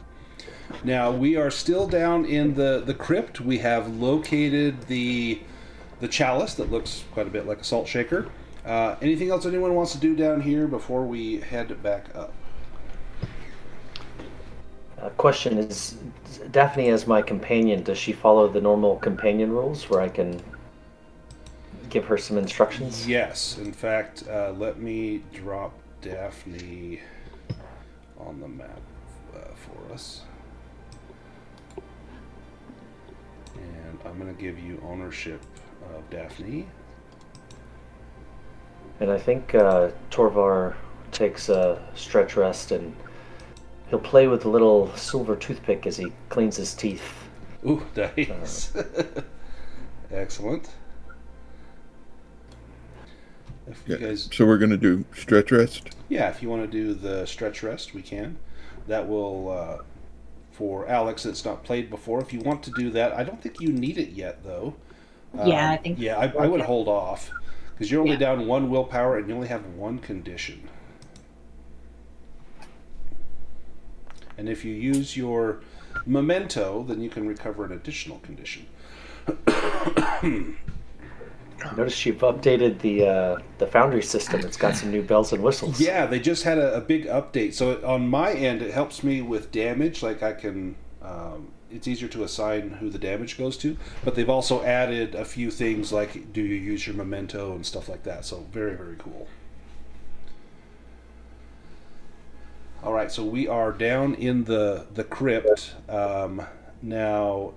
Now, we are still down in the crypt. We have located the chalice that looks quite a bit like a salt shaker. Anything else anyone wants to do down here before we head back up? Question is, Daphne as my companion, does she follow the normal companion rules where I can give her some instructions? Yes. In fact, let me drop Daphne on the map for us. And I'm going to give you ownership of Daphne. And I think Torvar takes a stretch rest and he'll play with a little silver toothpick as he cleans his teeth. Ooh, nice. Excellent. If you guys, So we're going to do stretch rest? yeah, if you want to do the stretch rest, we can. That will, for Alex, it's not played before. If you want to do that, I don't think you need it yet, though. Yeah, I think. Yeah, I would hold off. Because you're only Yeah. down 1 willpower and you only have 1 condition. And if you use your memento, then you can recover an additional condition. Notice you've updated the Foundry system. It's got some new bells and whistles. Yeah, they just had a big update. So on my end, it helps me with damage. Like I can, it's easier to assign who the damage goes to. But they've also added a few things like do you use your memento and stuff like that. So very, very cool. All right, so we are down in the crypt now.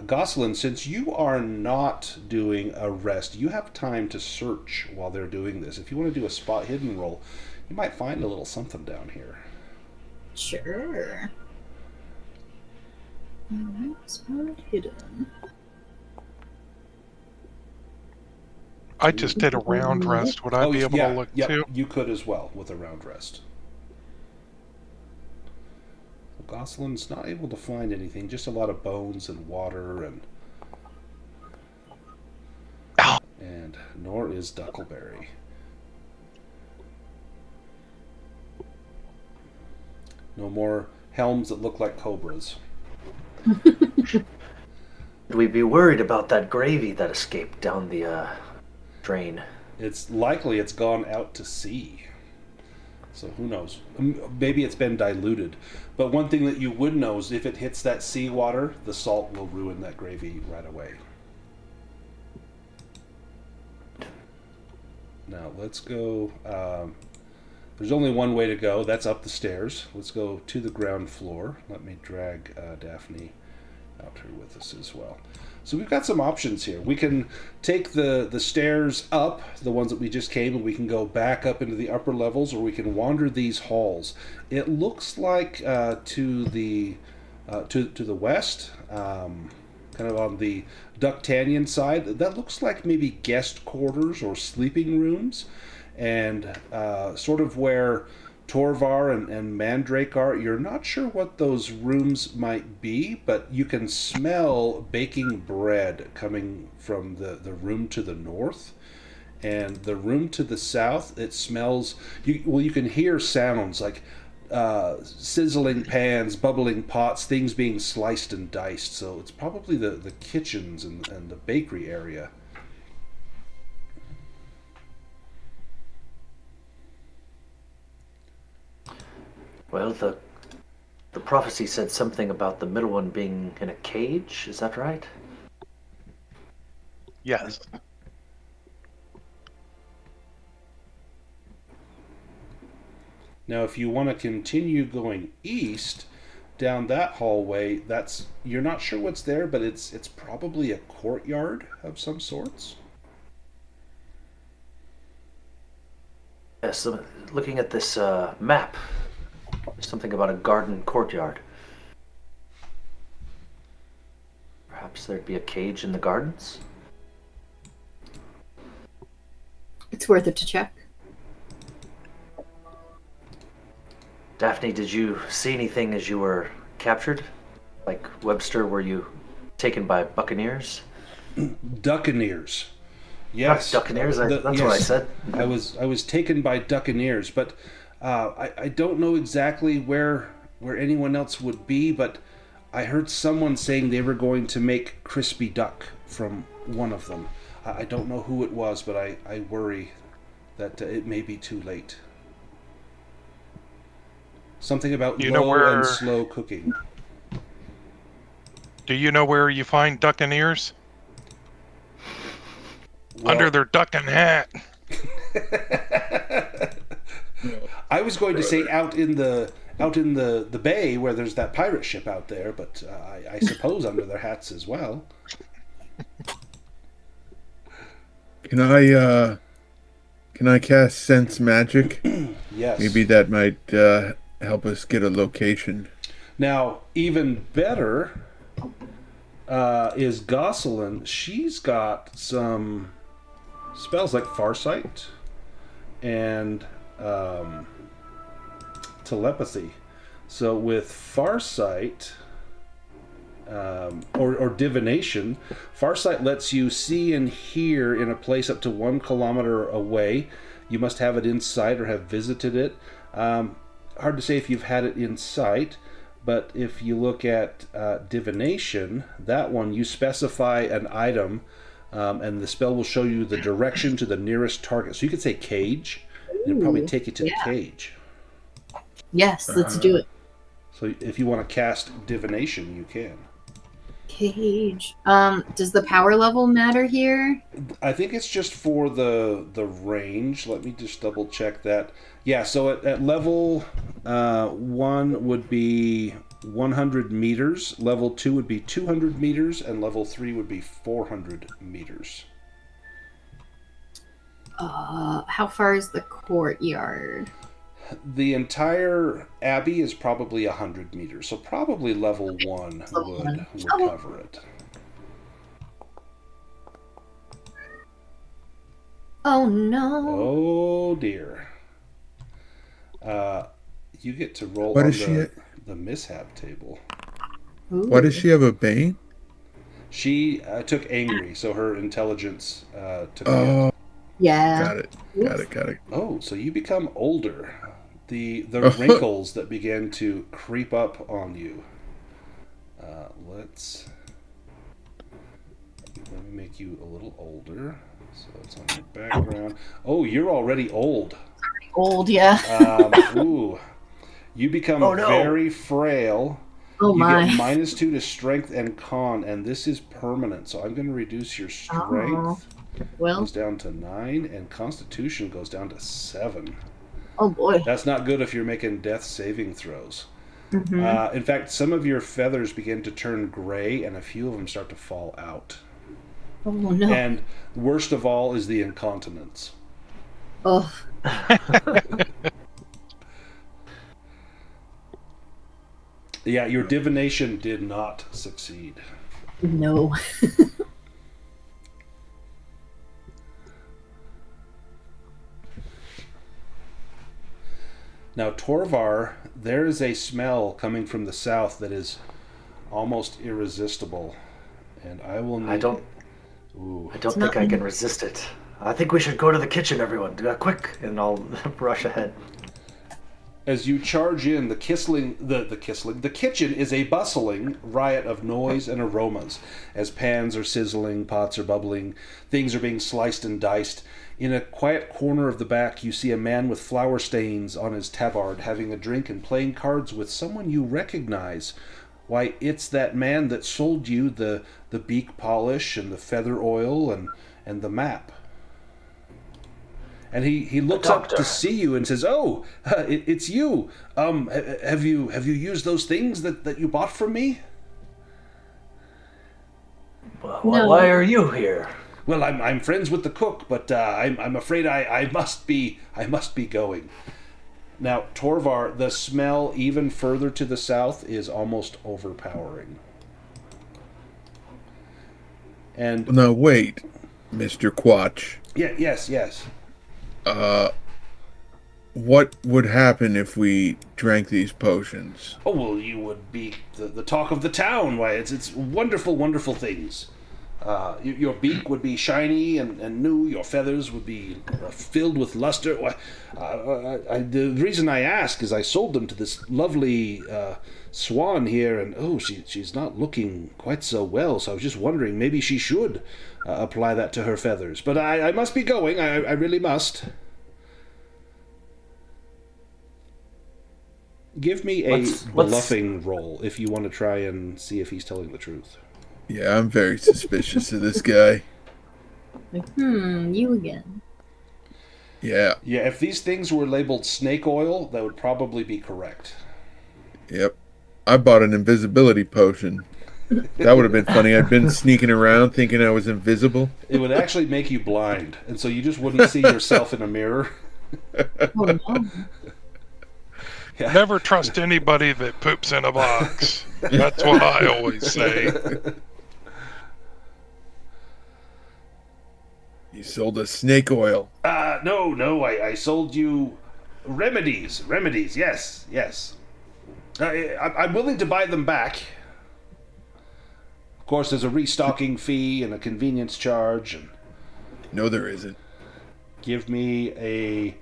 Gosselin, since you are not doing a rest, you have time to search while they're doing this. If you want to do a spot hidden roll, you might find a little something down here. Sure. Alright, spot hidden. I just did a round rest. Would I be able to look too? You could as well with a round rest. Gosselin's not able to find anything, just a lot of bones and water, and nor is Duckleberry. No more helms that look like cobras. Should we be worried about that gravy that escaped down the drain? It's likely it's gone out to sea. So who knows? Maybe it's been diluted. But one thing that you would know is if it hits that seawater, the salt will ruin that gravy right away. Now let's go. There's only one way to go. That's up the stairs. Let's go to the ground floor. Let me drag Daphne out here with us as well. So we've got some options here. We can take the stairs up, the ones that we just came, and we can go back up into the upper levels, or we can wander these halls. It looks like to the west, kind of on the Ductanian side, that looks like maybe guest quarters or sleeping rooms, and sort of where Torvar and Mandrake are. You're not sure what those rooms might be, but you can smell baking bread coming from the room to the north. And the room to the south, it smells... you can hear sounds like sizzling pans, bubbling pots, things being sliced and diced. So it's probably the kitchens and the bakery area. Well, the prophecy said something about the middle one being in a cage. Is that right? Yes. Now, if you want to continue going east down that hallway, you're not sure what's there, but it's probably a courtyard of some sorts. Yes, looking at this map, there's something about a garden courtyard. Perhaps there'd be a cage in the gardens? It's worth it to check. Daphne, did you see anything as you were captured? Like Webster, were you taken by buccaneers? Duccaneers. Yes. Duccaneers? That's what I said. I was taken by Duccaneers, but I don't know exactly where anyone else would be, but I heard someone saying they were going to make crispy duck from one of them. I don't know who it was, but I worry that it may be too late. Something about low and slow cooking. Do you know where you find Duccaneers? Well, under their ducking hat. I was going to say out in the bay where there's that pirate ship out there, but I suppose under their hats as well. Can I cast Sense Magic? Yes. Maybe that might help us get a location. Now, even better is Gosselin. She's got some spells like Farsight and Telepathy. So with Farsight or Divination, Farsight lets you see and hear in a place up to 1 kilometer away. You must have it inside or have visited it. hard to say if you've had it in sight, but if you look at divination, that one you specify an item, and the spell will show you the direction to the nearest target. So you could say cage, and it'll probably take you to the cage. Yes, let's do it. So if you want to cast divination, you can. Cage. Does the power level matter here? I think it's just for the range. Let me just double check that. Yeah, so at level 1 would be 100 meters, level 2 would be 200 meters, and level 3 would be 400 meters. How far is the courtyard? The entire Abbey is probably 100 meters, so probably level 1 would cover it. Oh no. Oh dear. You get to roll What on is she the mishap table. Ooh. What does she have, a bane? She took angry, so her intelligence took a hit. Oh, Yeah. got it. Oh, so you become older. The wrinkles that begin to creep up on you. Let me make you a little older. So it's on your background. Oh, you're already old. Old, yeah. Ooh. You become very frail. Oh my. You get -2 to strength and con, and this is permanent. So I'm going to reduce your strength. Well. Goes down to 9, and constitution goes down to 7. Oh boy. That's not good if you're making death saving throws. Mm-hmm. In fact, some of your feathers begin to turn gray, and a few of them start to fall out. Oh no. And worst of all is the incontinence. Oh. Yeah, your divination did not succeed. No. Now, Torvar, there is a smell coming from the south that is almost irresistible, and I will need... I don't think I can resist it. I think we should go to the kitchen, everyone. Quick, and I'll rush ahead. As you charge in, the kitchen is a bustling riot of noise and aromas. As pans are sizzling, pots are bubbling, things are being sliced and diced. In a quiet corner of the back, you see a man with flour stains on his tabard, having a drink and playing cards with someone you recognize. Why, it's that man that sold you the beak polish and the feather oil and the map. And he looks up to see you and says, "Oh, it's you. Have you used those things that you bought from me?" Well, why are you here? Well, I'm friends with the cook, but I'm afraid I must be going. Now, Torvar, the smell even further to the south is almost overpowering. And Now wait, Mr. Quatch. yeah, yes. What would happen if we drank these potions? Oh, well, you would be the talk of the town. Why, it's wonderful, wonderful things. Your beak would be shiny and new. Your feathers would be filled with luster. Why, the reason I ask is I sold them to this lovely swan here, and she's not looking quite so well. So I was just wondering, maybe she should apply that to her feathers. But I must be going. I really must. Give me a bluffing roll if you want to try and see if he's telling the truth. Yeah, I'm very suspicious of this guy. Like, you again. Yeah. Yeah, if these things were labeled snake oil, that would probably be correct. Yep. I bought an invisibility potion. That would have been funny. I'd been sneaking around thinking I was invisible. It would actually make you blind, and so you just wouldn't see yourself in a mirror. Oh no. Yeah. Never trust anybody that poops in a box. That's what I always say. You sold us snake oil. No, I sold you remedies. Remedies, yes. I'm willing to buy them back. Of course, there's a restocking fee and a convenience charge. And No, there isn't. give me a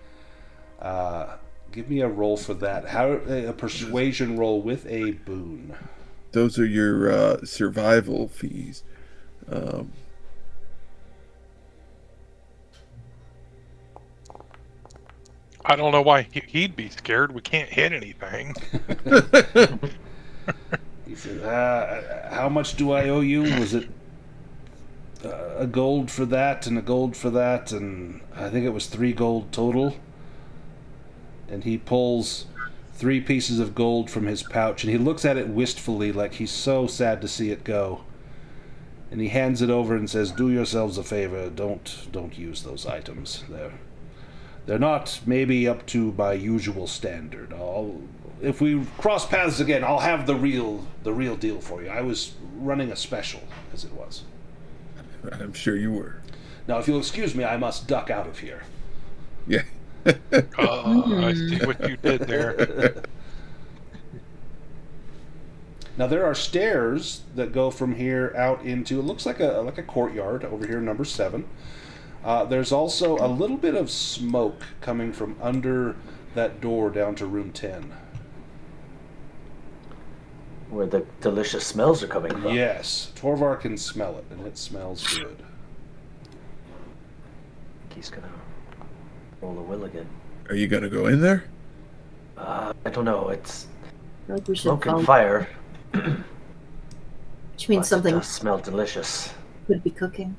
Give me a roll for that. A persuasion roll with a boon. Those are your survival fees. I don't know why he'd be scared. We can't hit anything. He said, how much do I owe you? Was it a gold for that and a gold for that? And I think it was 3 gold total. And he pulls 3 pieces of gold from his pouch, and he looks at it wistfully like he's so sad to see it go. And he hands it over and says, do yourselves a favor. Don't use those items. They're not maybe up to my usual standard. If we cross paths again, I'll have the real deal for you. I was running a special, as it was. I'm sure you were. Now, if you'll excuse me, I must duck out of here. Yeah. Oh, I see what you did there. Now, there are stairs that go from here out into, it looks like a courtyard over here, number 7. There's also a little bit of smoke coming from under that door down to room 10. Where the delicious smells are coming from. Yes, Torvar can smell it, and it smells good. He's gonna roll a will again. Are you gonna go in there? I don't know. It's I feel like we should smoke and follow, fire. which means But something It does smell delicious. could be cooking.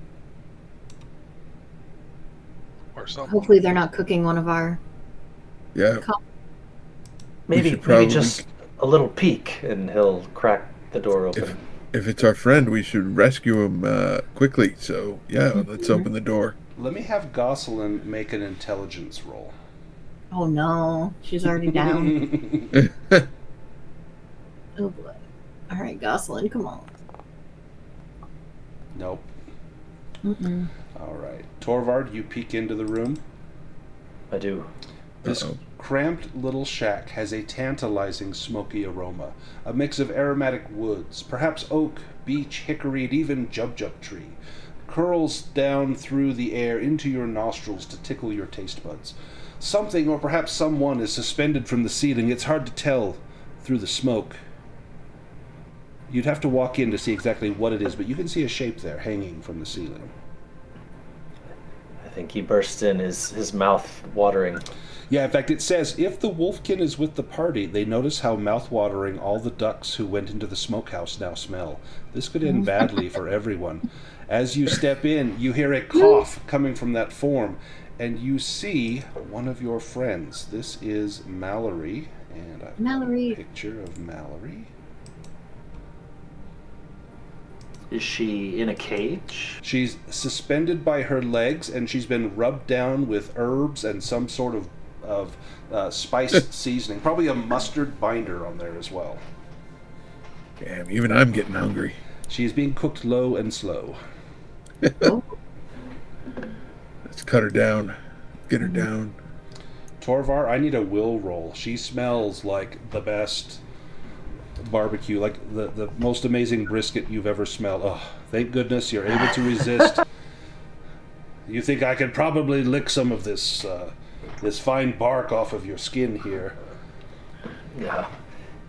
Or something. Hopefully they're not cooking one of our... Yeah. Maybe should probably- just a little peek, and he'll crack the door open. If it's our friend, we should rescue him quickly. So yeah, let's open the door. Let me have Gosselin make an intelligence roll. Oh no, she's already down. Oh boy. Alright, Gosselin, come on. Nope. Mm-mm. All right. Torvard, you peek into the room. I do. This Uh-oh. cramped little shack has a tantalizing smoky aroma, a mix of aromatic woods, perhaps oak, beech, hickory, and even jubjub tree, curls down through the air into your nostrils to tickle your taste buds. Something, or perhaps someone, is suspended from the ceiling. It's hard to tell through the smoke. You'd have to walk in to see exactly what it is, but you can see a shape there hanging from the ceiling. I think he burst in, his mouth watering. Yeah, in fact, it says, if the wolfkin is with the party, they notice how mouth-watering all the ducks who went into the smokehouse now smell. This could end badly for everyone. As you step in, you hear a cough coming from that form, and you see one of your friends. This is Mallory, and I've got Mallory. a picture of Mallory. Is she in a cage? She's suspended by her legs, and she's been rubbed down with herbs and some sort of spiced seasoning. Probably a mustard binder on there as well. Damn, even I'm getting hungry. She is being cooked low and slow. Oh, Let's cut her down. Get her down. Torvar, I need a will roll. She smells like the best barbecue, like the most amazing brisket you've ever smelled. Oh, thank goodness you're able to resist. You think I could probably lick some of this fine bark off of your skin here. Yeah.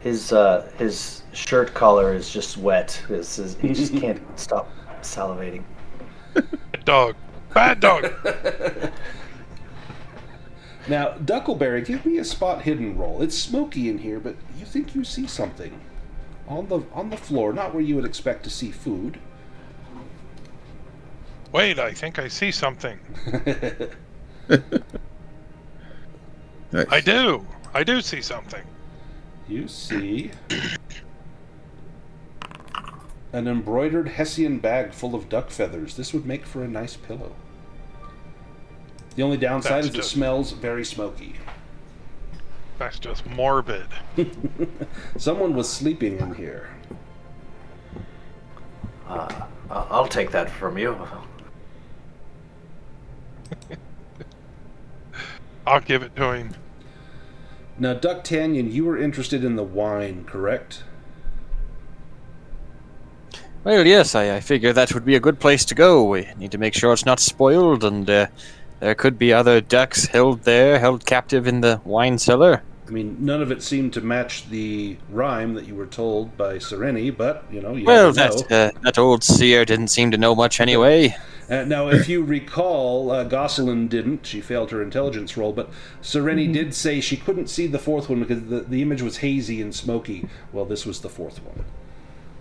His shirt collar is just wet. He just can't stop salivating. Bad dog. Bad dog. Now, Duckleberry, give me a spot hidden roll. It's smoky in here, but you think you see something on the floor, not where you would expect to see food. Wait, I think I see something. Nice. I do. I do see something. You see an embroidered Hessian bag full of duck feathers. This would make for a nice pillow. The only downside That's is it just- smells very smoky. That's just morbid. Someone was sleeping in here. I'll take that from you. I'll give it to him. Now, Ducktannion, you were interested in the wine, correct? Well, yes, I figure that would be a good place to go. We need to make sure it's not spoiled, and there could be other ducks held there, held captive in the wine cellar. I mean, none of it seemed to match the rhyme that you were told by Sereni, but, you know, you Well, never know. that old seer didn't seem to know much anyway. Now, if you recall, Gosselin didn't. She failed her intelligence roll, but Sereni did say she couldn't see the fourth one because the image was hazy and smoky. Well, this was the fourth one.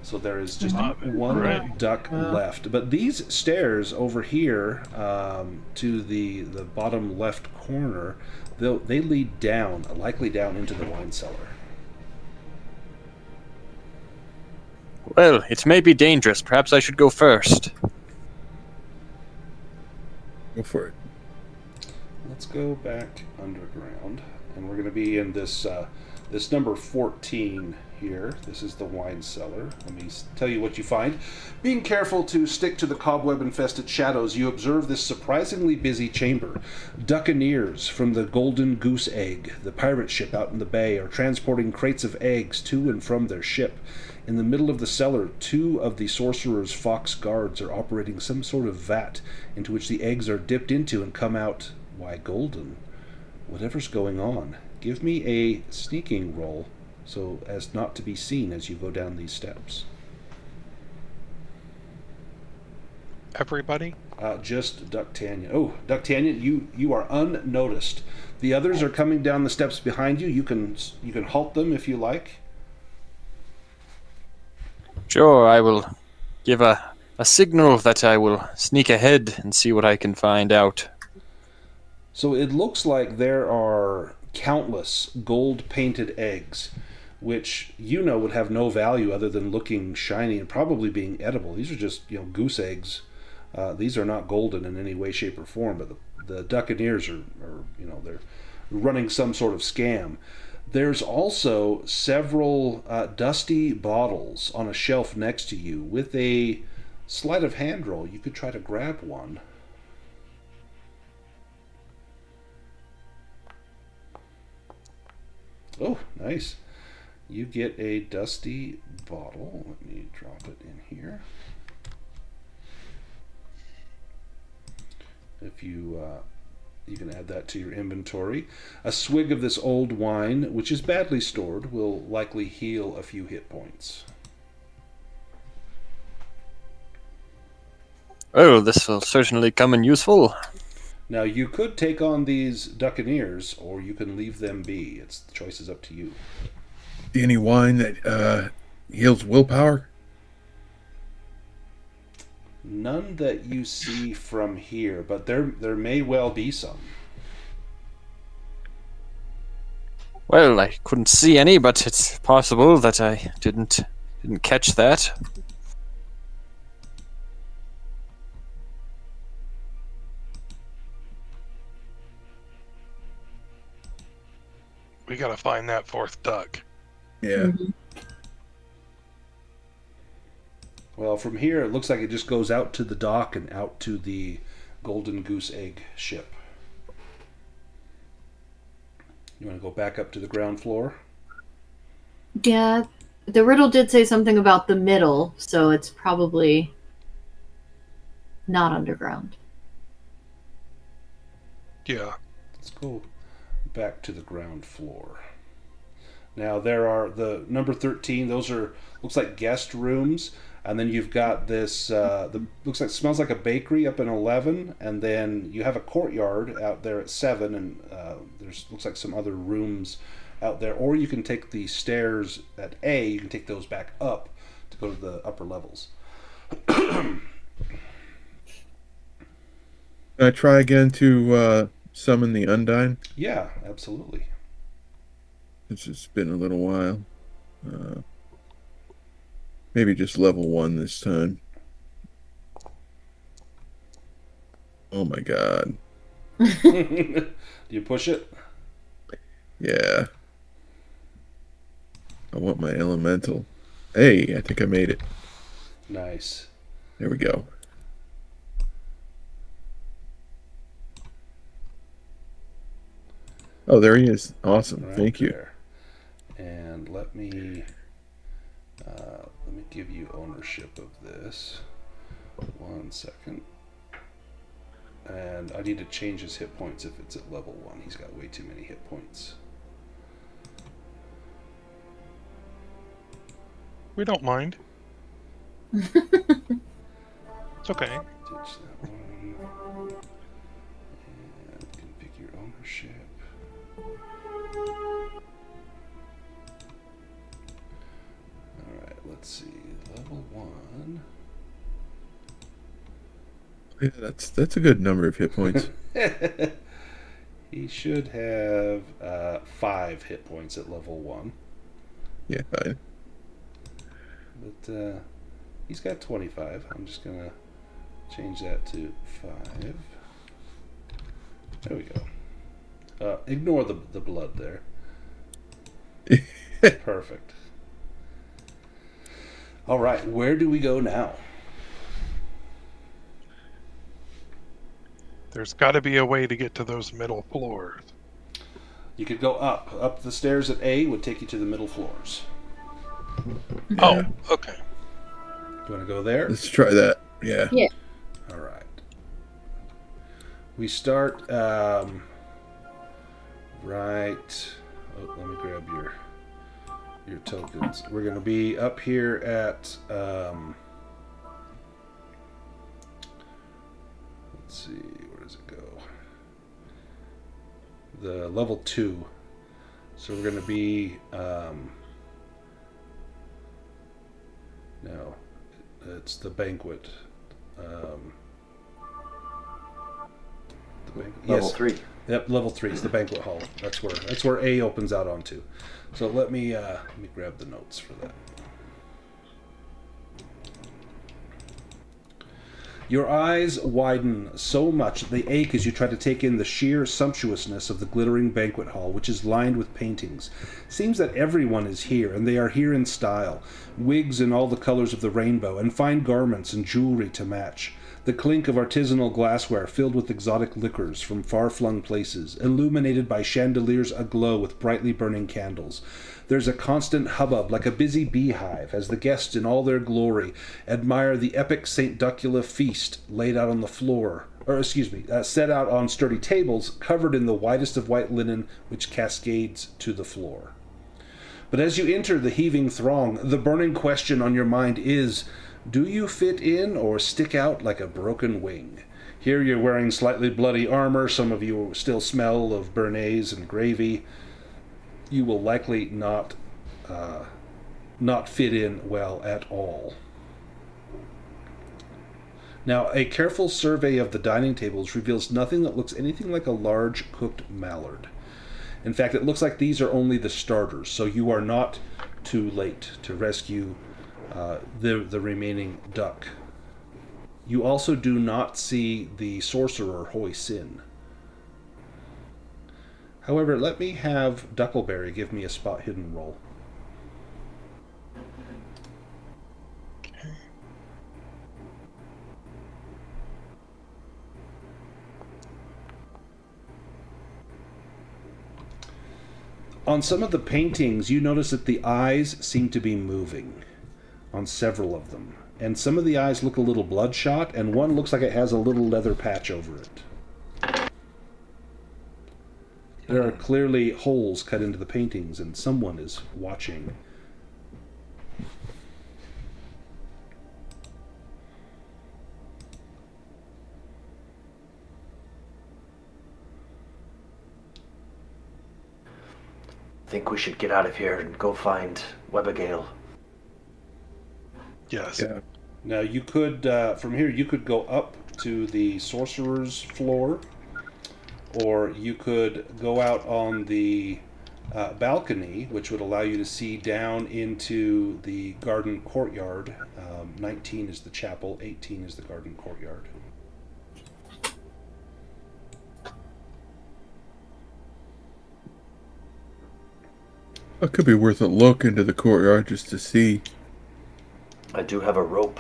So there is just one duck left. But these stairs over here to the bottom left corner, they lead down, likely down into the wine cellar. Well, it may be dangerous. Perhaps I should go first. Go for it. Let's go back underground, and we're going to be in this this number 14 here. This is the wine cellar. Let me tell you what you find. Being careful to stick to the cobweb-infested shadows, you observe this surprisingly busy chamber. Duccaneers from the Golden Goose Egg, the pirate ship out in the bay, are transporting crates of eggs to and from their ship. In the middle of the cellar, 2 of the sorcerer's fox guards are operating some sort of vat into which the eggs are dipped into and come out, why, golden. Whatever's going on, give me a sneaking roll so as not to be seen as you go down these steps. Everybody? Just Ducktanyan. Oh, Ducktanyan, you are unnoticed. The others are coming down the steps behind you. You can halt them if you like. Sure, I will give a signal that I will sneak ahead and see what I can find out. So it looks like there are countless gold-painted eggs, which you know would have no value other than looking shiny and probably being edible. These are just, goose eggs. These are not golden in any way, shape, or form, but the Duccaneers are they're running some sort of scam. There's also several dusty bottles on a shelf next to you. With a sleight of hand roll, you could try to grab one. Oh, nice. You get a dusty bottle. Let me drop it in here. If you can add that to your inventory. A swig of this old wine, which is badly stored, will likely heal a few hit points. Oh, this will certainly come in useful. Now, you could take on these Duccaneers, or you can leave them be. The choice is up to you. Any wine that heals willpower? None that you see from here, but there may well be some. Well, I couldn't see any, but it's possible that I didn't catch that. We gotta find that fourth duck. Yeah. Well, from here, it looks like it just goes out to the dock and out to the Golden Goose Egg ship. You want to go back up to the ground floor? Yeah, the riddle did say something about the middle, so it's probably not underground. Yeah. Let's go back to the ground floor. Now, there are the number 13. Those are, looks like guest rooms. And then you've got this, smells like a bakery up in 11, and then you have a courtyard out there at 7, and looks like some other rooms out there. Or you can take the stairs at A, you can take those back up to go to the upper levels. Can I try again to summon the Undine? Yeah, absolutely. It's been a little while. Maybe just level 1 this time. Oh my god. Do you push it? Yeah. I want my elemental. Hey, I think I made it. Nice. There we go. Oh, there he is. Awesome. Right Thank you. there. And let me give you ownership of this. 1 second. And I need to change his hit points if it's at level 1. He's got way too many hit points. We don't mind. It's okay. Ditch that one. And configure ownership. Alright, let's see. Level 1. Yeah, that's a good number of hit points. He should have 5 hit points at level 1. Yeah, fine. But he's got 25. I'm just going to change that to 5. There we go. Ignore the blood there. Perfect. All right, where do we go now? There's got to be a way to get to those middle floors. You could go up. Up the stairs at A would take you to the middle floors. Oh, okay. You want to go there? Let's try that. Yeah. Yeah. All right. We start right. Oh, let me grab your tokens. We're going to be up here at. Let's see, where does it go? The level 2. So we're going to be. No, it's the banquet. Level 3. Yep, level 3 is the banquet hall. That's where A opens out onto. So let me grab the notes for that. Your eyes widen so much that they ache as you try to take in the sheer sumptuousness of the glittering banquet hall, which is lined with paintings. Seems that everyone is here, and they are here in style. Wigs in all the colors of the rainbow, and fine garments and jewelry to match. The clink of artisanal glassware filled with exotic liquors from far-flung places, illuminated by chandeliers aglow with brightly burning candles. There's a constant hubbub like a busy beehive as the guests in all their glory admire the epic St. Duckula feast laid out on the floor, set out on sturdy tables covered in the whitest of white linen which cascades to the floor. But as you enter the heaving throng, the burning question on your mind is, do you fit in or stick out like a broken wing? Here you're wearing slightly bloody armor, some of you still smell of béarnaise and gravy. You will likely not fit in well at all. Now, a careful survey of the dining tables reveals nothing that looks anything like a large cooked mallard. In fact, it looks like these are only the starters, so you are not too late to rescue the remaining duck. You also do not see the sorcerer Hoi-Sin. However, let me have Duckleberry give me a spot hidden roll. On some of the paintings, you notice that the eyes seem to be moving on several of them. And some of the eyes look a little bloodshot, and one looks like it has a little leather patch over it. There are clearly holes cut into the paintings, and someone is watching. I think we should get out of here and go find Webbigail. Yes. Yeah. Now, you could, from here, you could go up to the sorcerer's floor, or you could go out on the balcony, which would allow you to see down into the garden courtyard. 19 is the chapel, 18 is the garden courtyard. It could be worth a look into the courtyard just to see. I do have a rope.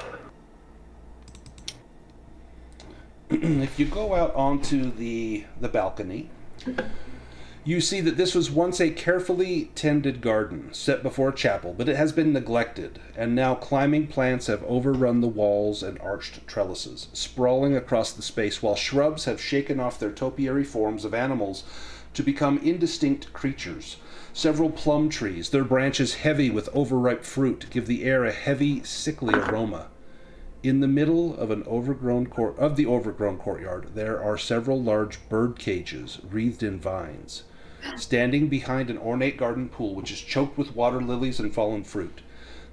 If you go out onto the balcony, You see that this was once a carefully tended garden set before a chapel, but it has been neglected, and now climbing plants have overrun the walls and arched trellises, sprawling across the space, while shrubs have shaken off their topiary forms of animals to become indistinct creatures. Several plum trees, their branches heavy with overripe fruit, give the air a heavy, sickly aroma. In the middle of the overgrown courtyard, there are several large bird cages wreathed in vines. Standing behind an ornate garden pool, which is choked with water lilies and fallen fruit,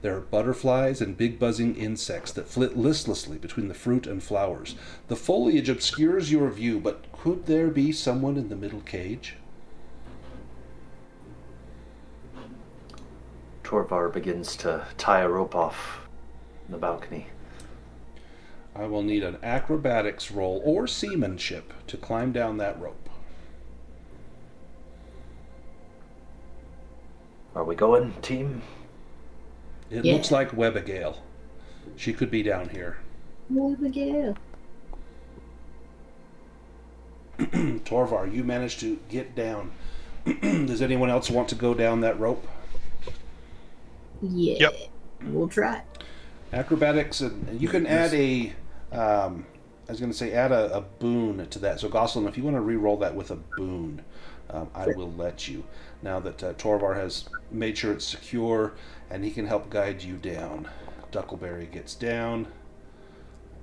there are butterflies and big buzzing insects that flit listlessly between the fruit and flowers. The foliage obscures your view, but could there be someone in the middle cage? Torvar begins to tie a rope off on the balcony. I will need an acrobatics roll or seamanship to climb down that rope. Are we going, team? It Yeah. looks like Webbigail. She could be down here. Abigail. Torvar, you managed to get down. Does anyone else want to go down that rope? Yeah. Yep. We'll try. Acrobatics, and you can add a... I was going to say add a boon to that. So Gosselin, if you want to re-roll that with a boon, I will let you. Now that Torvar has made sure it's secure, and he can help guide you down. Duckleberry gets down.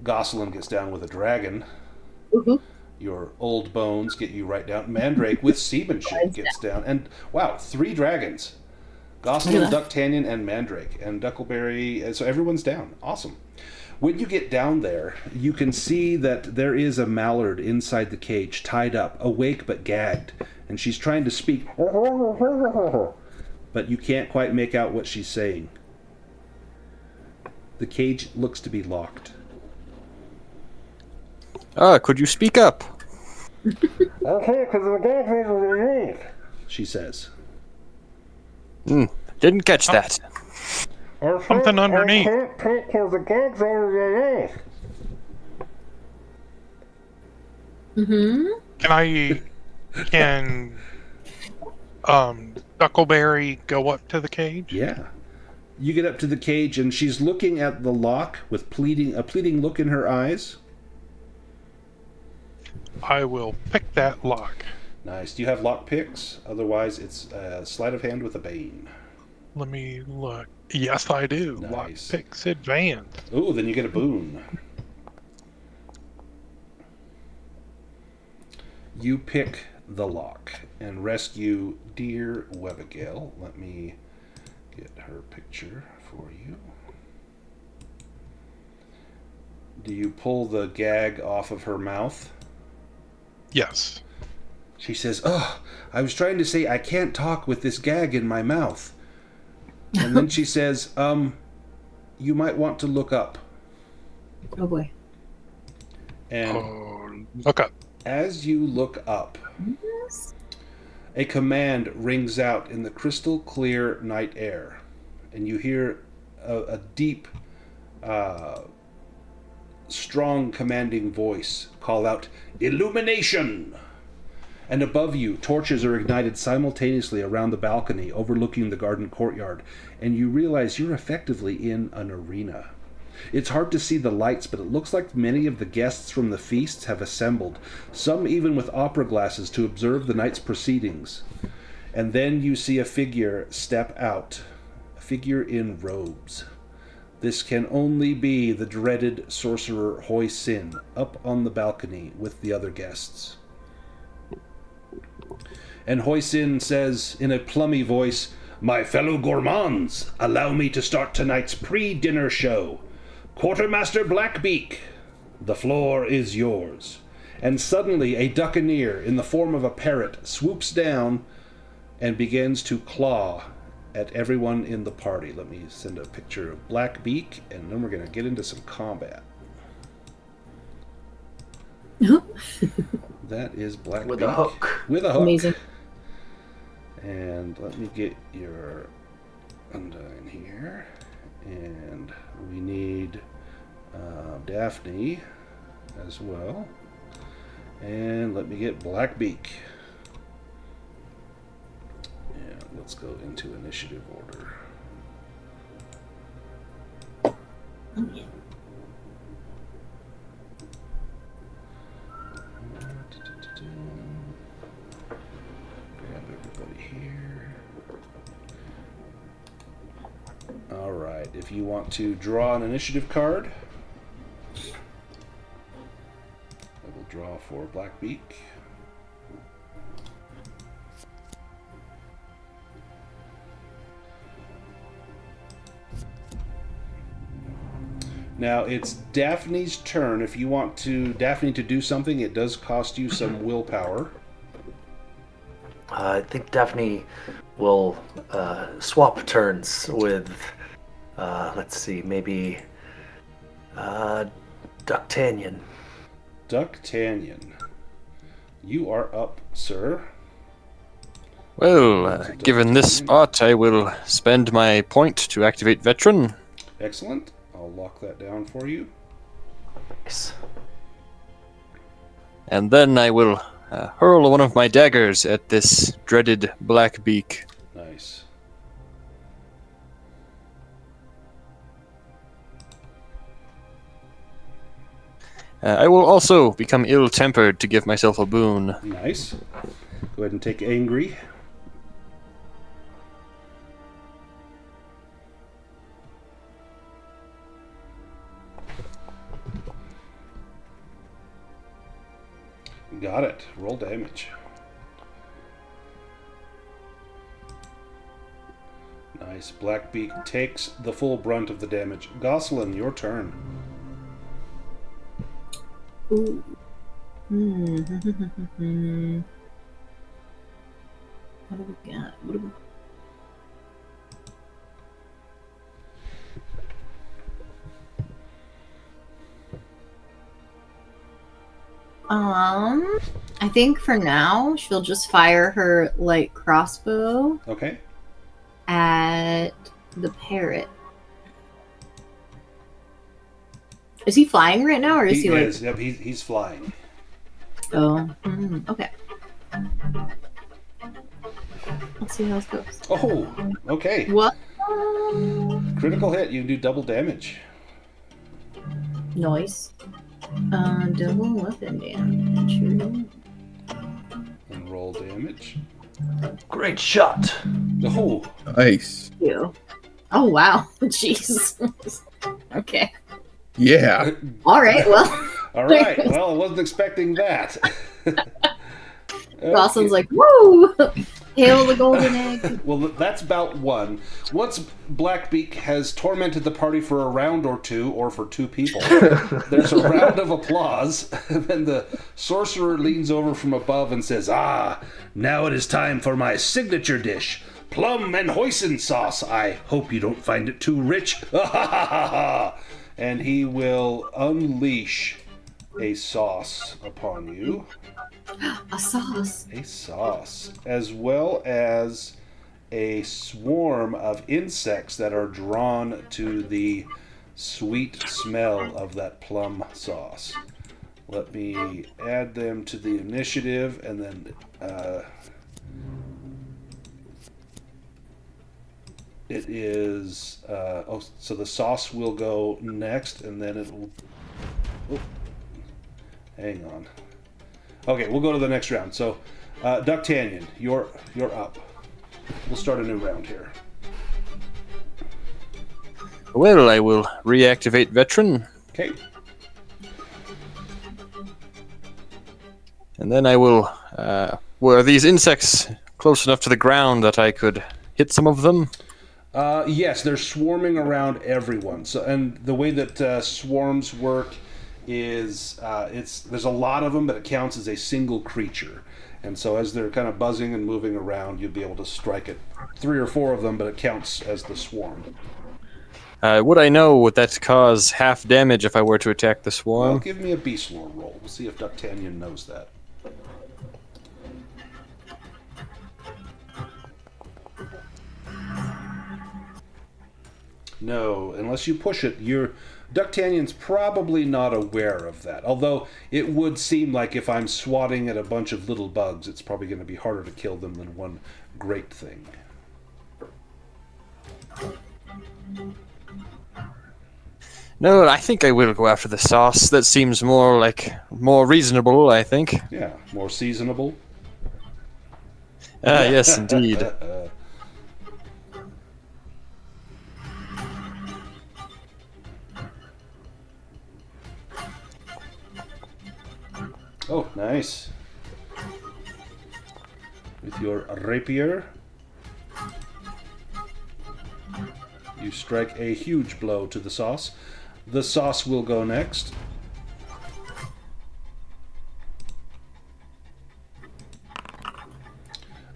Gosselin gets down with a dragon. Woohoo. Your old bones get you right down. Mandrake with seamanship gets down. And wow, 3 dragons. Gosselin, Yeah. Ducktanion, and Mandrake. And Duckleberry, so everyone's down. Awesome. When you get down there, you can see that there is a mallard inside the cage, tied up, awake but gagged. And she's trying to speak, but you can't quite make out what she's saying. The cage looks to be locked. Could you speak up? She says. Didn't catch that. Something underneath. Mm-hmm. Can Duckleberry go up to the cage? Yeah. You get up to the cage, and she's looking at the lock with a pleading look in her eyes. I will pick that lock. Nice. Do you have lock picks? Otherwise, it's sleight of hand with a bane. Let me look. Yes, I do. Lock Nice. picks advanced. Ooh, then you get a boon. You pick the lock and rescue dear Webbigail. Let me get her picture for you. Do you pull the gag off of her mouth? Yes. She says, "Oh, I was trying to say I can't talk with this gag in my mouth." And then she says, you might want to look up. Oh boy. And Look up. as you look up, Yes. a command rings out in the crystal clear night air. And you hear a deep, strong commanding voice call out, "Illumination!" And above you, torches are ignited simultaneously around the balcony overlooking the garden courtyard, and you realize you're effectively in an arena. It's hard to see the lights, but it looks like many of the guests from the feasts have assembled, some even with opera glasses to observe the night's proceedings. And then you see a figure step out, a figure in robes. This can only be the dreaded sorcerer Hoi-Sin, up on the balcony with the other guests. And Hoi-Sin says in a plummy voice, "My fellow gourmands, allow me to start tonight's pre-dinner show. Quartermaster Blackbeak, the floor is yours." And suddenly a Duccaneer in the form of a parrot swoops down and begins to claw at everyone in the party. Let me send a picture of Blackbeak, and then we're going to get into some combat. That is Blackbeak. With a hook. With a hook. Amazing. And let me get your Undyne here. And we need Daphne as well. And let me get Blackbeak. let's go into initiative order. Grab everybody here. Alright, if you want to draw an initiative card, I will draw for Blackbeak. Now it's Daphne's turn. If you want Daphne to do something, it does cost you some willpower. I think Daphne will swap turns with, let's see, maybe Ducktanyon. Ducktanyon, you are up, sir. Well, given this spot, I will spend my point to activate Veteran. Excellent. I'll lock that down for you. Nice. And then I will hurl one of my daggers at this dreaded Blackbeak. Nice. I will also become ill-tempered to give myself a boon. Nice. Go ahead and take angry. Got it. Roll damage. Nice. Blackbeak takes the full brunt of the damage. Gosselin, your turn. Ooh. What do we got? What do we... I think for now she'll just fire her light crossbow Okay. at the parrot. Is he flying right now, or is he like? is. Yep, he's flying. Oh, okay. Let's see how this goes. Oh, okay. What? Critical hit. You can do double damage. Noise. Double weapon damage. And roll damage. Great shot. Oh, Nice. You. Oh wow. Jeez. Okay. Yeah. All right. Well. all right. Well, I wasn't expecting that. Dawson's like, woo! Hail the golden egg. Well, that's about one. Once Blackbeak has tormented the party for a round or two, or for two people, there's a round of applause, and then the sorcerer leans over from above and says, "Ah, now it is time for my signature dish, plum and Hoi-Sin sauce. I hope you don't find it too rich." And he will unleash a sauce upon you. A sauce. A sauce, as well as a swarm of insects that are drawn to the sweet smell of that plum sauce. Let me add them to the initiative, and then it is so the sauce will go next, and then it will. Oh, hang on. Okay, we'll go to the next round. So, Ducktanyon, you're up. We'll start a new round here. Well, I will reactivate Veteran, Okay. and then I will... were these insects close enough to the ground that I could hit some of them? Yes, they're swarming around everyone. So, and the way that swarms work is there's a lot of them, but it counts as a single creature. And so as they're kind of buzzing and moving around, you'd be able to strike at 3 or 4 of them, but it counts as the swarm. Would I know, would that cause half damage if I were to attack the swarm? Well, give me a beast lore roll. We'll see if Ducktanyon knows that. No, unless you push it, Ducktanyon's probably not aware of that. Although it would seem like if I'm swatting at a bunch of little bugs, it's probably going to be harder to kill them than one great thing. No, I think I will go after the sauce. That seems more reasonable, I think. Yeah, more seasonable. Yes, indeed. Oh, nice. With your rapier, you strike a huge blow to the sauce. The sauce will go next.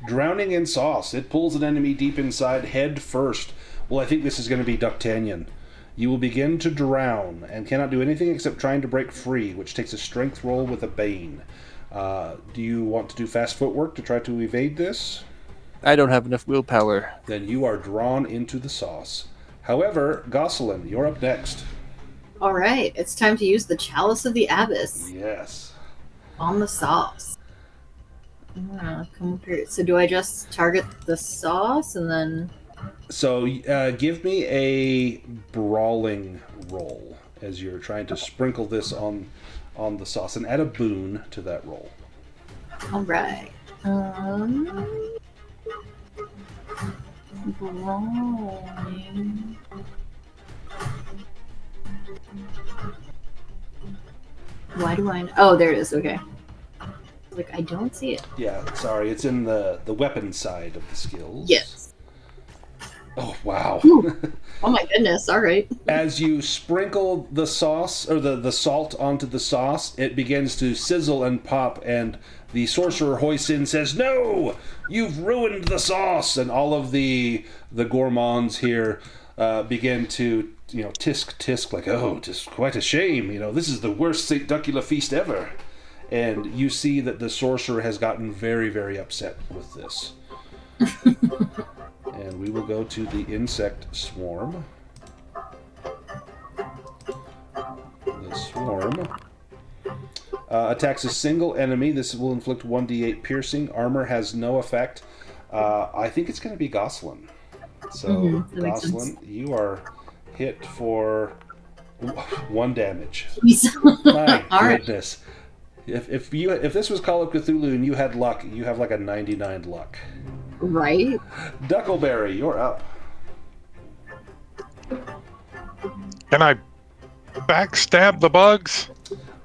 Drowning in sauce. It pulls an enemy deep inside head first. Well, I think this is going to be Duckton. You will begin to drown and cannot do anything except trying to break free, which takes a strength roll with a bane. Do you want to do fast footwork to try to evade this? I don't have enough willpower. Then you are drawn into the sauce. However, Gosselin, you're up next. All right, it's time to use the Chalice of the Abyss Yes. on the sauce. Come up here. So do I just target the sauce and then... So give me a brawling roll as you're trying to sprinkle this on the sauce, and add a boon to that roll. All right. Brawling. Why do I... Oh, there it is. Okay. Like, I don't see it. Yeah, sorry, it's in the weapon side of the skills. Yes. Oh, wow. Oh my goodness, all right. As you sprinkle the sauce, or the salt onto the sauce, it begins to sizzle and pop, and the sorcerer Hoi-Sin says, "No! You've ruined the sauce!" And all of the gourmands here begin to, tisk, like, "Oh, just quite a shame. This is the worst St. Duckula feast ever." And you see that the sorcerer has gotten very, very upset with this. And we will go to the insect swarm. The swarm attacks a single enemy. This will inflict 1d8 piercing. Armor has no effect. I think it's going to be Gosselin. So, Gosselin, you are hit for 1 damage. My goodness. If this was Call of Cthulhu and you had luck, you have like a 99 luck. Right? Duckleberry, you're up. Can I backstab the bugs?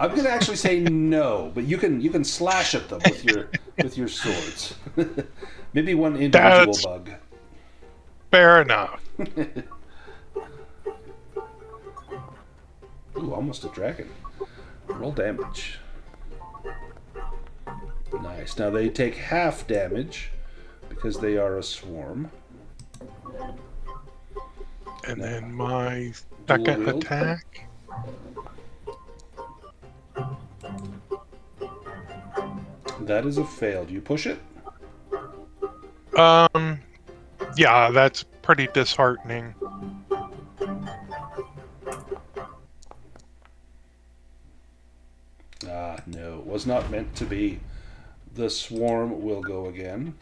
I'm gonna actually say no, but you can slash at them with your swords. Maybe one individual That's bug. fair enough. Ooh, almost a dragon. Roll damage. Nice. Now they take half damage because they are a swarm. And then my second wield. attack. That is a fail. Do you push it? Yeah, that's pretty disheartening. No. It was not meant to be. The swarm will go again.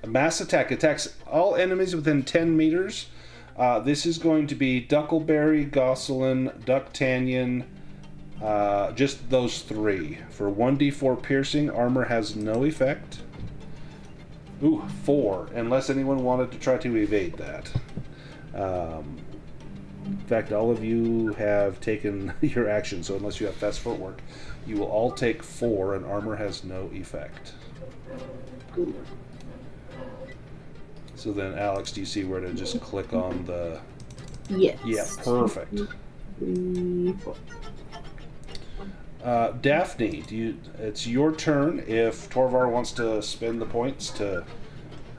A mass attack attacks all enemies within 10 meters. This is going to be Duckleberry, Gosselin, Duckton, just those 3. For 1d4 piercing, armor has no effect. Ooh, 4, unless anyone wanted to try to evade that. In fact, all of you have taken your action, so unless you have fast footwork, you will all take 4, and armor has no effect. So then, Alex, do you see where to just click on the... Yes. Yeah, perfect. 3, 4. Daphne, it's your turn if Torvar wants to spend the points to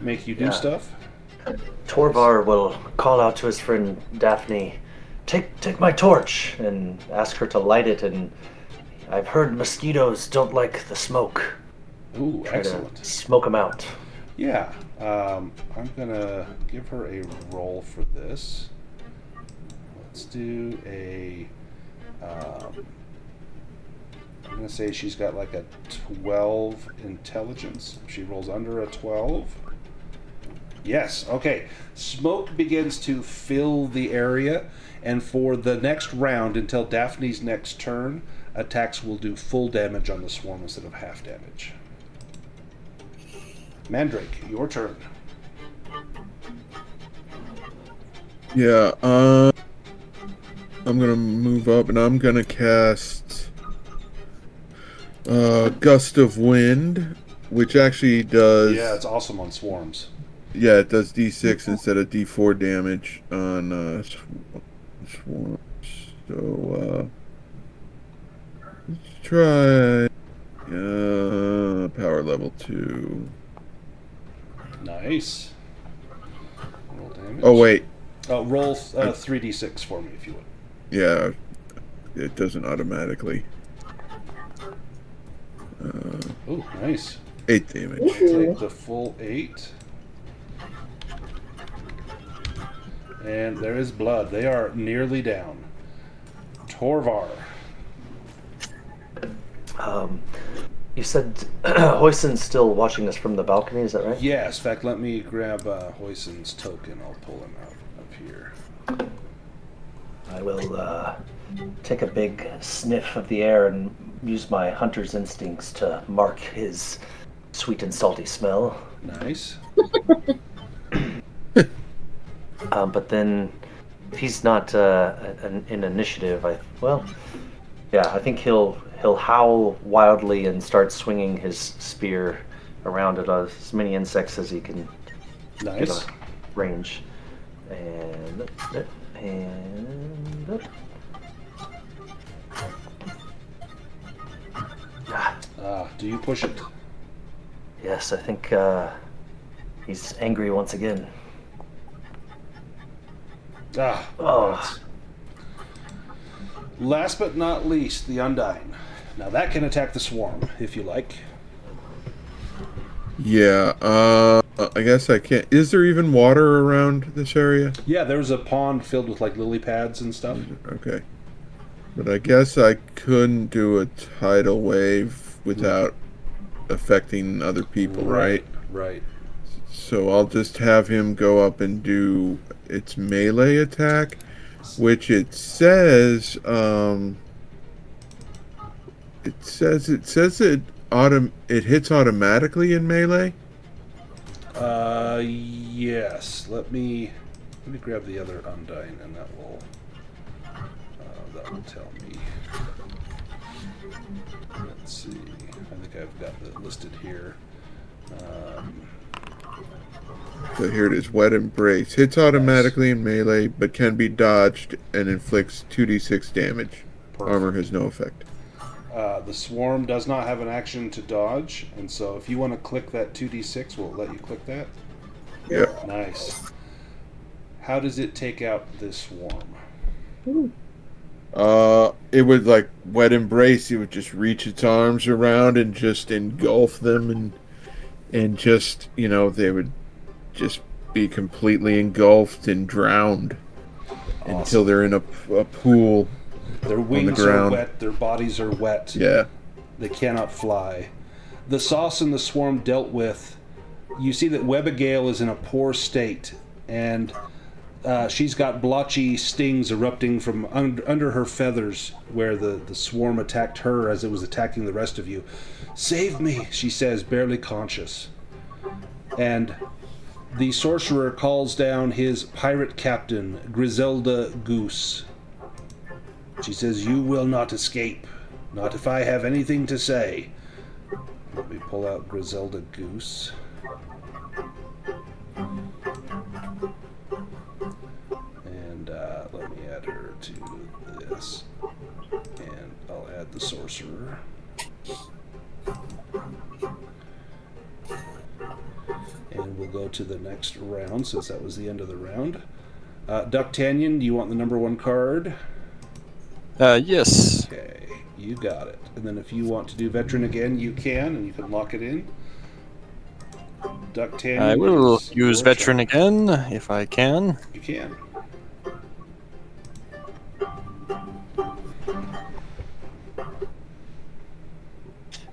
make you do stuff. Torvar will call out to his friend Daphne, take my torch, and ask her to light it, and I've heard mosquitoes don't like the smoke. Ooh, Try excellent. to smoke them out. Yeah, I'm gonna give her a roll for this. Let's do a... I'm gonna say she's got like a 12 intelligence. If she rolls under a 12, Yes, okay. Smoke begins to fill the area, and for the next round, until Daphne's next turn, attacks will do full damage on the swarm instead of half damage. Mandrake, your turn. Yeah, I'm gonna move up and I'm gonna cast Gust of Wind, which actually does... Yeah, it's awesome on swarms. Yeah, it does D6 instead of D4 damage on swarms. So, let's try power level 2. Nice. Roll damage. Oh, wait. Roll 3d6 for me, if you would. Yeah, it doesn't automatically. Oh, nice. 8 damage. Take the full 8. And there is blood. They are nearly down. Torvar. You said Hoi-Sin's still watching us from the balcony, is that right? Yes, in fact, let me grab Hoi-Sin's token. I'll pull him out up here. I will take a big sniff of the air and use my hunter's instincts to mark his sweet and salty smell. Nice. But then, if he's not in initiative, I think he'll howl wildly and start swinging his spear around at as many insects as he can. Nice. Range. Do you push it? Yes, I think he's angry once again. Right. Last but not least, the Undying. Now that can attack the swarm, if you like. Yeah, I guess I can't... Is there even water around this area? Yeah, there's a pond filled with, like, lily pads and stuff. Okay. But I guess I couldn't do a tidal wave without affecting other people, right? Right. So I'll just have him go up and do its melee attack, which it says it hits automatically in melee. Yes. Let me grab the other Undying, and that will tell me. Let's see. I think I've got it listed here. So here it is. Wet Embrace hits automatically in melee, but can be dodged and inflicts 2d6 damage. Perfect. Armor has no effect. The swarm does not have an action to dodge, and so if you want to click that 2d6, will it let you click that? Yep. Nice. How does it take out this swarm? It would, like, Wet Embrace, it would just reach its arms around and just engulf them, and just, they would just be completely engulfed and drowned. Awesome. Until they're in a pool. Their wings are wet, their bodies are wet. Yeah. They cannot fly. The sauce and the swarm dealt with, you see that Webigail is in a poor state, and she's got blotchy stings erupting from under her feathers where the swarm attacked her as it was attacking the rest of you. "Save me," she says, barely conscious. And the sorcerer calls down his pirate captain, Griselda Goose. She says, "You will not escape. Not if I have anything to say." Let me pull out Griselda Goose. And let me add her to this. And I'll add the sorcerer. And we'll go to the next round, since that was the end of the round. Ducktannion, do you want the number 1 card? Yes. Okay, you got it. And then if you want to do veteran again, you can, and you can lock it in. Ducktannion. I will use veteran again, if I can. You can.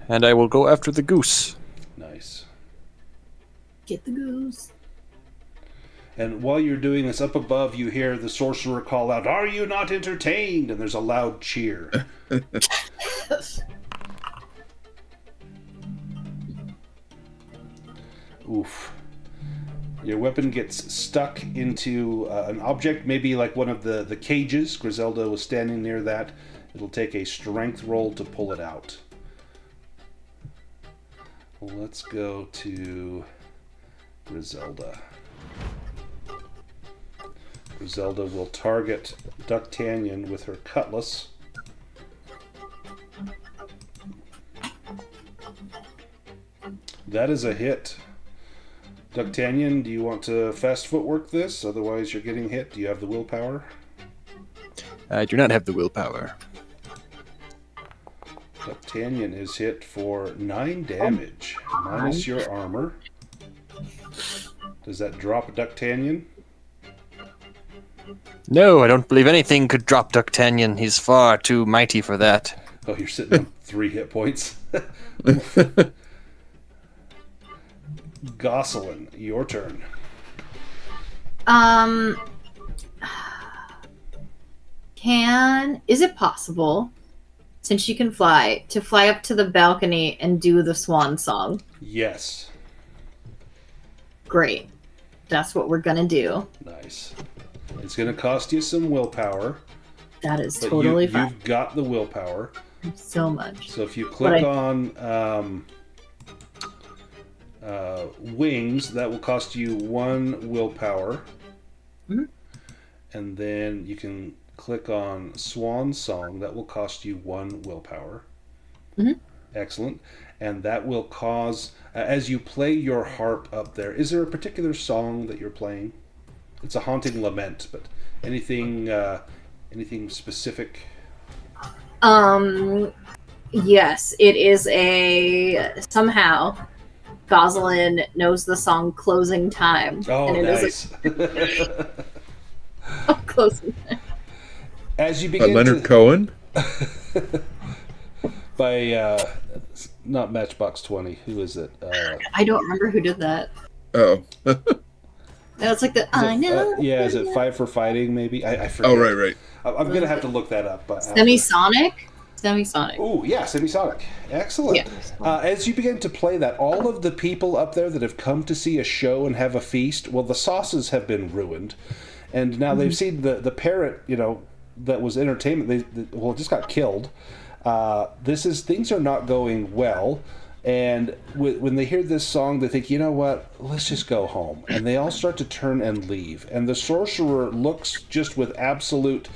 And I will go after the goose. Nice. Get the goose. And while you're doing this, up above you hear the sorcerer call out, "Are you not entertained?" And there's a loud cheer. Oof. Your weapon gets stuck into an object, maybe like one of the cages. Griselda was standing near that. It'll take a strength roll to pull it out. Let's go to Griselda. Griselda will target Ducktanyon with her cutlass. That is a hit. Ducktanyon, do you want to fast footwork this? Otherwise you're getting hit. Do you have the willpower? I do not have the willpower. Ducktanyon is hit for 9 damage, minus your armor. Does that drop Ducktanyon? No, I don't believe anything could drop Ducktanyon. He's far too mighty for that. Oh, you're sitting on 3 hit points. Gosselin, your turn. Is it possible, since she can fly, to fly up to the balcony and do the swan song? Yes. Great. That's what we're gonna do. Nice. It's going to cost you some willpower. That is but totally fine. You've got the willpower. So much. So if you click on wings, that will cost you 1 willpower. Mm-hmm. And then you can click on Swan Song. That will cost you 1 willpower. Mm-hmm. Excellent. And that will cause, as you play your harp up there, is there a particular song that you're playing? It's a haunting lament, but anything specific? Yes, it is somehow Gosselin knows the song Closing Time. Oh, and it nice. Closing Time. As you begin Leonard Cohen? By, not Matchbox 20, who is it? I don't remember who did that. Oh. No, it's like the I know. Yeah, is it Fight for Fighting, maybe? I forget. Oh, right. I'm going to have to look that up. Semisonic? Semisonic. Oh, yeah, Semisonic. Excellent. Yeah. As you begin to play that, all of the people up there that have come to see a show and have a feast, well, the sauces have been ruined. And now they've seen the parrot, that was entertainment. It just got killed. Things are not going well. And when they hear this song, they think, you know what, let's just go home. And they all start to turn and leave. And the sorcerer looks just with absolute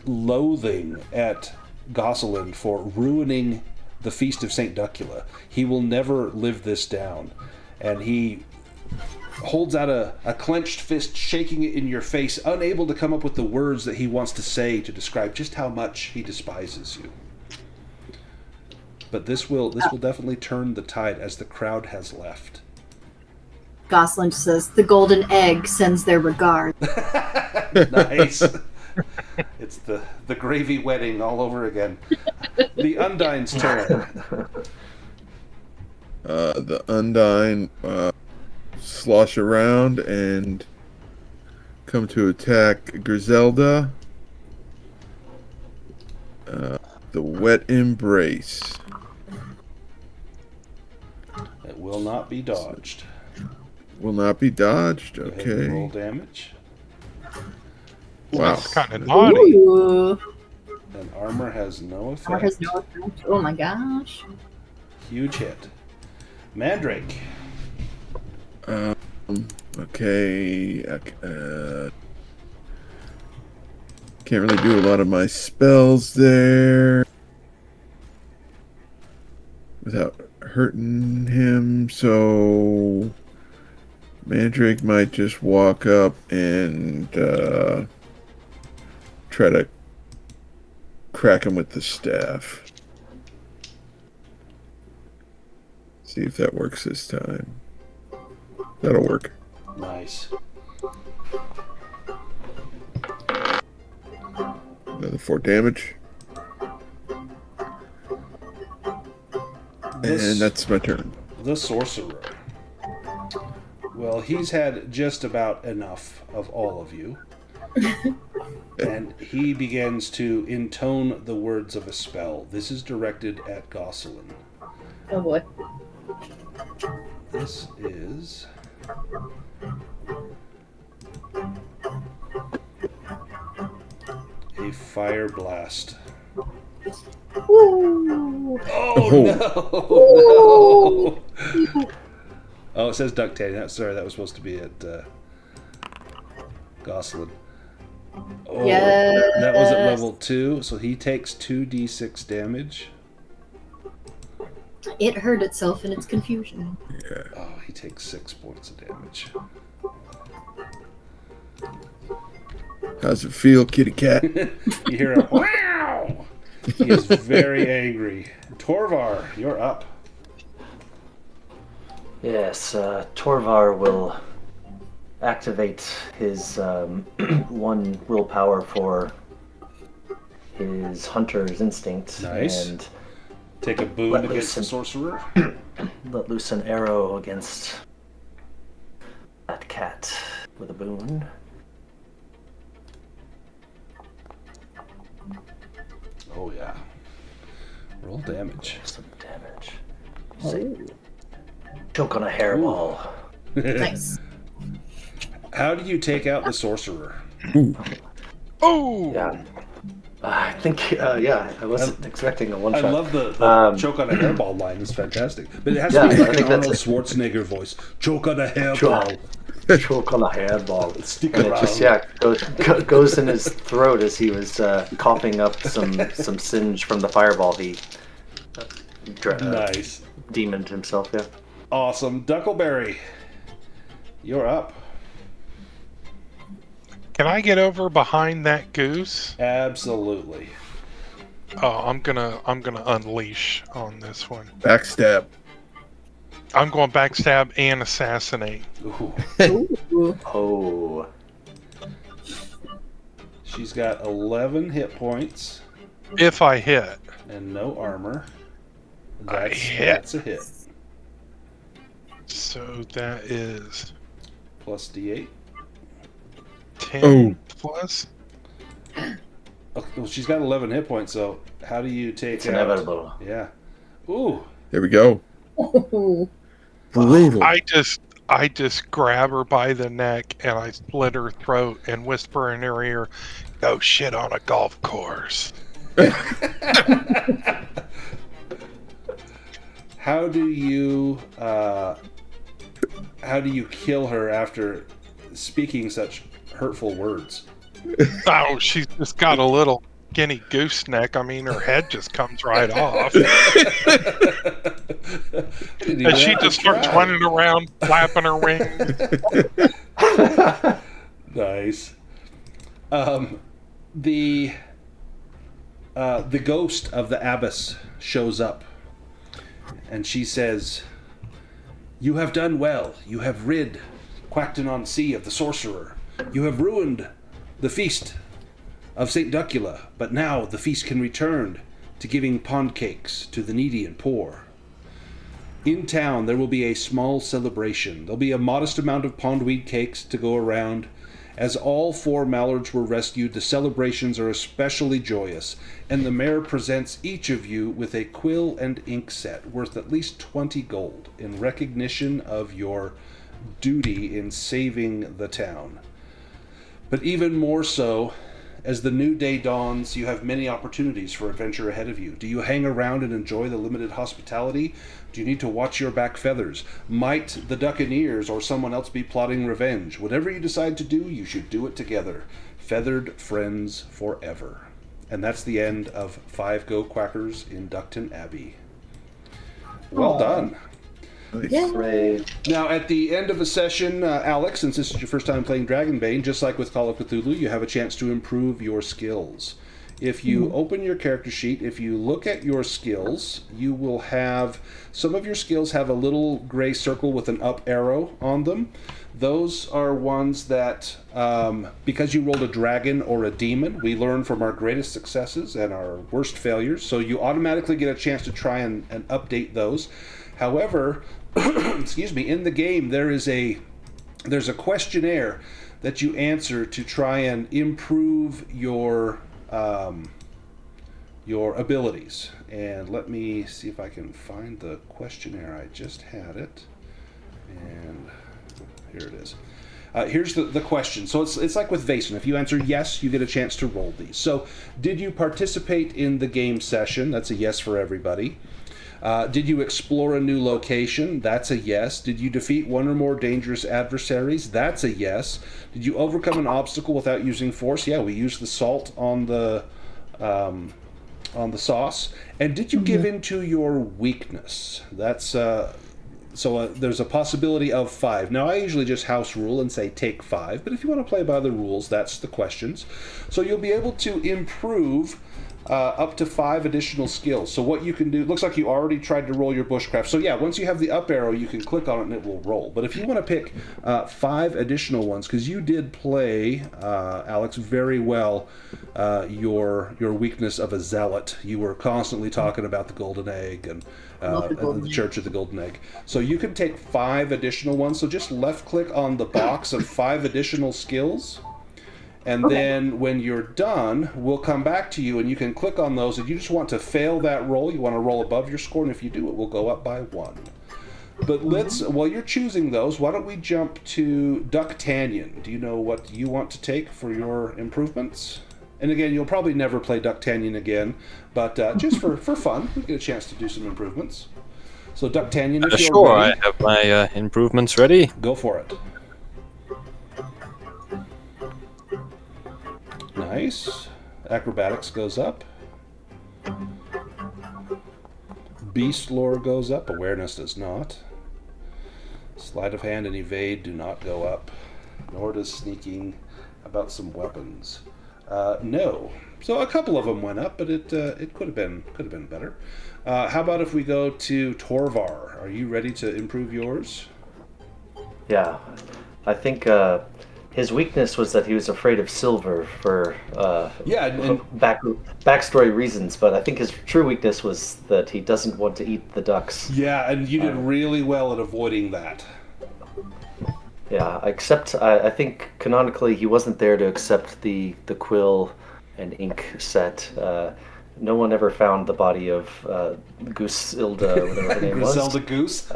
loathing at Gosselin for ruining the feast of St. Duckula. He will never live this down. And he holds out a clenched fist, shaking it in your face, unable to come up with the words that he wants to say to describe just how much he despises you. But this will definitely turn the tide as the crowd has left. Gosselin says, "The golden egg sends their regard." Nice. It's the gravy wedding all over again. The Undyne's turn. The Undyne slosh around and come to attack Griselda. The Wet Embrace. It will not be dodged. Will not be dodged. Go ahead and roll Okay. damage. Wow. That's kind of naughty. Ooh. And armor has no effect. Armor has no effect. Oh my gosh. Huge hit. Mandrake. Okay. Can't really do a lot of my spells there without hurting him, so Mandrake might just walk up and try to crack him with the staff. See if that works this time. That'll work. Nice. Another 4 damage. And that's my turn. The sorcerer will Well, he's had just about enough of all of you. And he begins to intone the words of a spell. This is directed at Gosselin. Oh boy. This is... a fire blast. Ooh. Oh, no! Oh, it says Duckton. Sorry, that was supposed to be at Gosselin. Oh, Yes. that was at level 2, so he takes 2d6 damage. It hurt itself in its confusion. Yeah. Oh, he takes 6 points of damage. How's it feel, kitty cat? You hear a wow! He is very angry. Torvar, you're up. Yes, Torvar will activate his 1 willpower for his hunter's instinct. Nice. And Take a boon Let against the loose sorcerer. let loose an arrow against that cat with a boon. Oh, yeah. Roll damage. Some damage. Say, choke on a hairball. Nice. How do you take out the sorcerer? Oh! Yeah. I think, yeah, I wasn't expecting a one I shot. love the choke on a hairball line. It's fantastic. But it has Yeah, to be I like think an Arnold that's Schwarzenegger voice. Choke on a hairball. Choke on a hairball. Stick And it around. just, goes in his throat as he was coughing up some singe from the fireball he Nice. demoned himself, yeah. Awesome. Duckleberry, you're up. Can I get over behind that goose? Absolutely. Oh, I'm gonna unleash on this one. Backstab. I'm going backstab and assassinate. Ooh. Ooh. Oh. She's got 11 hit points If I hit. and no armor. I hit. That's a hit. So that is Plus D8. 10 Oh. plus. Oh, well, she's got 11 hit points, so how do you take It's out... inevitable. Yeah. Ooh. There we go. Ooh. Brutal. I just grab her by the neck and I split her throat and whisper in her ear, "Go shit on a golf course." How do you kill her after speaking such hurtful words? Oh, she's just got a little skinny gooseneck. I mean, her head just comes right off. And she just starts running around, flapping her wings. Nice. The ghost of the abbess shows up, and she says, "You have done well. You have rid Quackton-on-Sea of the sorcerer. You have ruined the feast of St. Duckula, but now the feast can return to giving pond cakes to the needy and poor. In town, there will be a small celebration. There'll be a modest amount of pondweed cakes to go around. As all 4 mallards were rescued, the celebrations are especially joyous, and the mayor presents each of you with a quill and ink set worth at least 20 gold in recognition of your duty in saving the town. But even more so, as the new day dawns, you have many opportunities for adventure ahead of you. Do you hang around and enjoy the limited hospitality? Do you need to watch your back feathers? Might the Duccaneers or someone else be plotting revenge? Whatever you decide to do, you should do it together. Feathered friends forever." And that's the end of 5 Go Quackers in Duckton Abbey. Well done. Nice. Yeah. Hooray. Now, at the end of a session, Alex, since this is your first time playing Dragonbane, just like with Call of Cthulhu, you have a chance to improve your skills. If you open your character sheet, if you look at your skills, you will have... Some of your skills have a little gray circle with an up arrow on them. Those are ones that, because you rolled a dragon or a demon, we learn from our greatest successes and our worst failures. So you automatically get a chance to try and update those. However, excuse me, in the game there is a there's a questionnaire that you answer to try and improve your abilities. And let me see if I can find the questionnaire. I just had it, and here it is. Here's the question. So it's like with Vaesen. If you answer yes, you get a chance to roll these. So, did you participate in the game session? That's a yes for everybody. Did you explore a new location? That's a yes. Did you defeat one or more dangerous adversaries? That's a yes. Did you overcome an obstacle without using force? Yeah, we used the salt on the sauce. And did you give in to your weakness? That's so there's a possibility of 5. Now, I usually just house rule and say take 5, but if you want to play by the rules, that's the questions. So you'll be able to improve up to 5 additional skills. So what you can do, looks like you already tried to roll your bushcraft. So yeah, once you have the up arrow, you can click on it and it will roll. But if you want to pick 5 additional ones, because you did play, Alex, very well your weakness of a zealot. You were constantly talking about the golden egg and the Church of the Golden Egg. So you can take 5 additional ones. So just left click on the box of 5 additional skills. And then when you're done, we'll come back to you and you can click on those. If you just want to fail that roll, you want to roll above your score, and if you do, it will go up by 1. But let's, while you're choosing those, why don't we jump to Ducktannion? Do you know what you want to take for your improvements? And again, you'll probably never play Ducktannion again, but just for fun, we get a chance to do some improvements. So Ducktannion, if you're sure, ready, I have my improvements ready. go for it. Nice. Acrobatics goes up. Beast lore goes up. Awareness does not. Sleight of hand and evade do not go up. Nor does sneaking. How about some weapons? No. So a couple of them went up, but it could have been better. How about if we go to Torvar? Are you ready to improve yours? Yeah, I think his weakness was that he was afraid of silver for backstory reasons, but I think his true weakness was that he doesn't want to eat the ducks. Yeah, and you did really well at avoiding that. Yeah, except I think canonically he wasn't there to accept the quill and ink set. No one ever found the body of Goosilda, whatever her name was. Griselda Goose.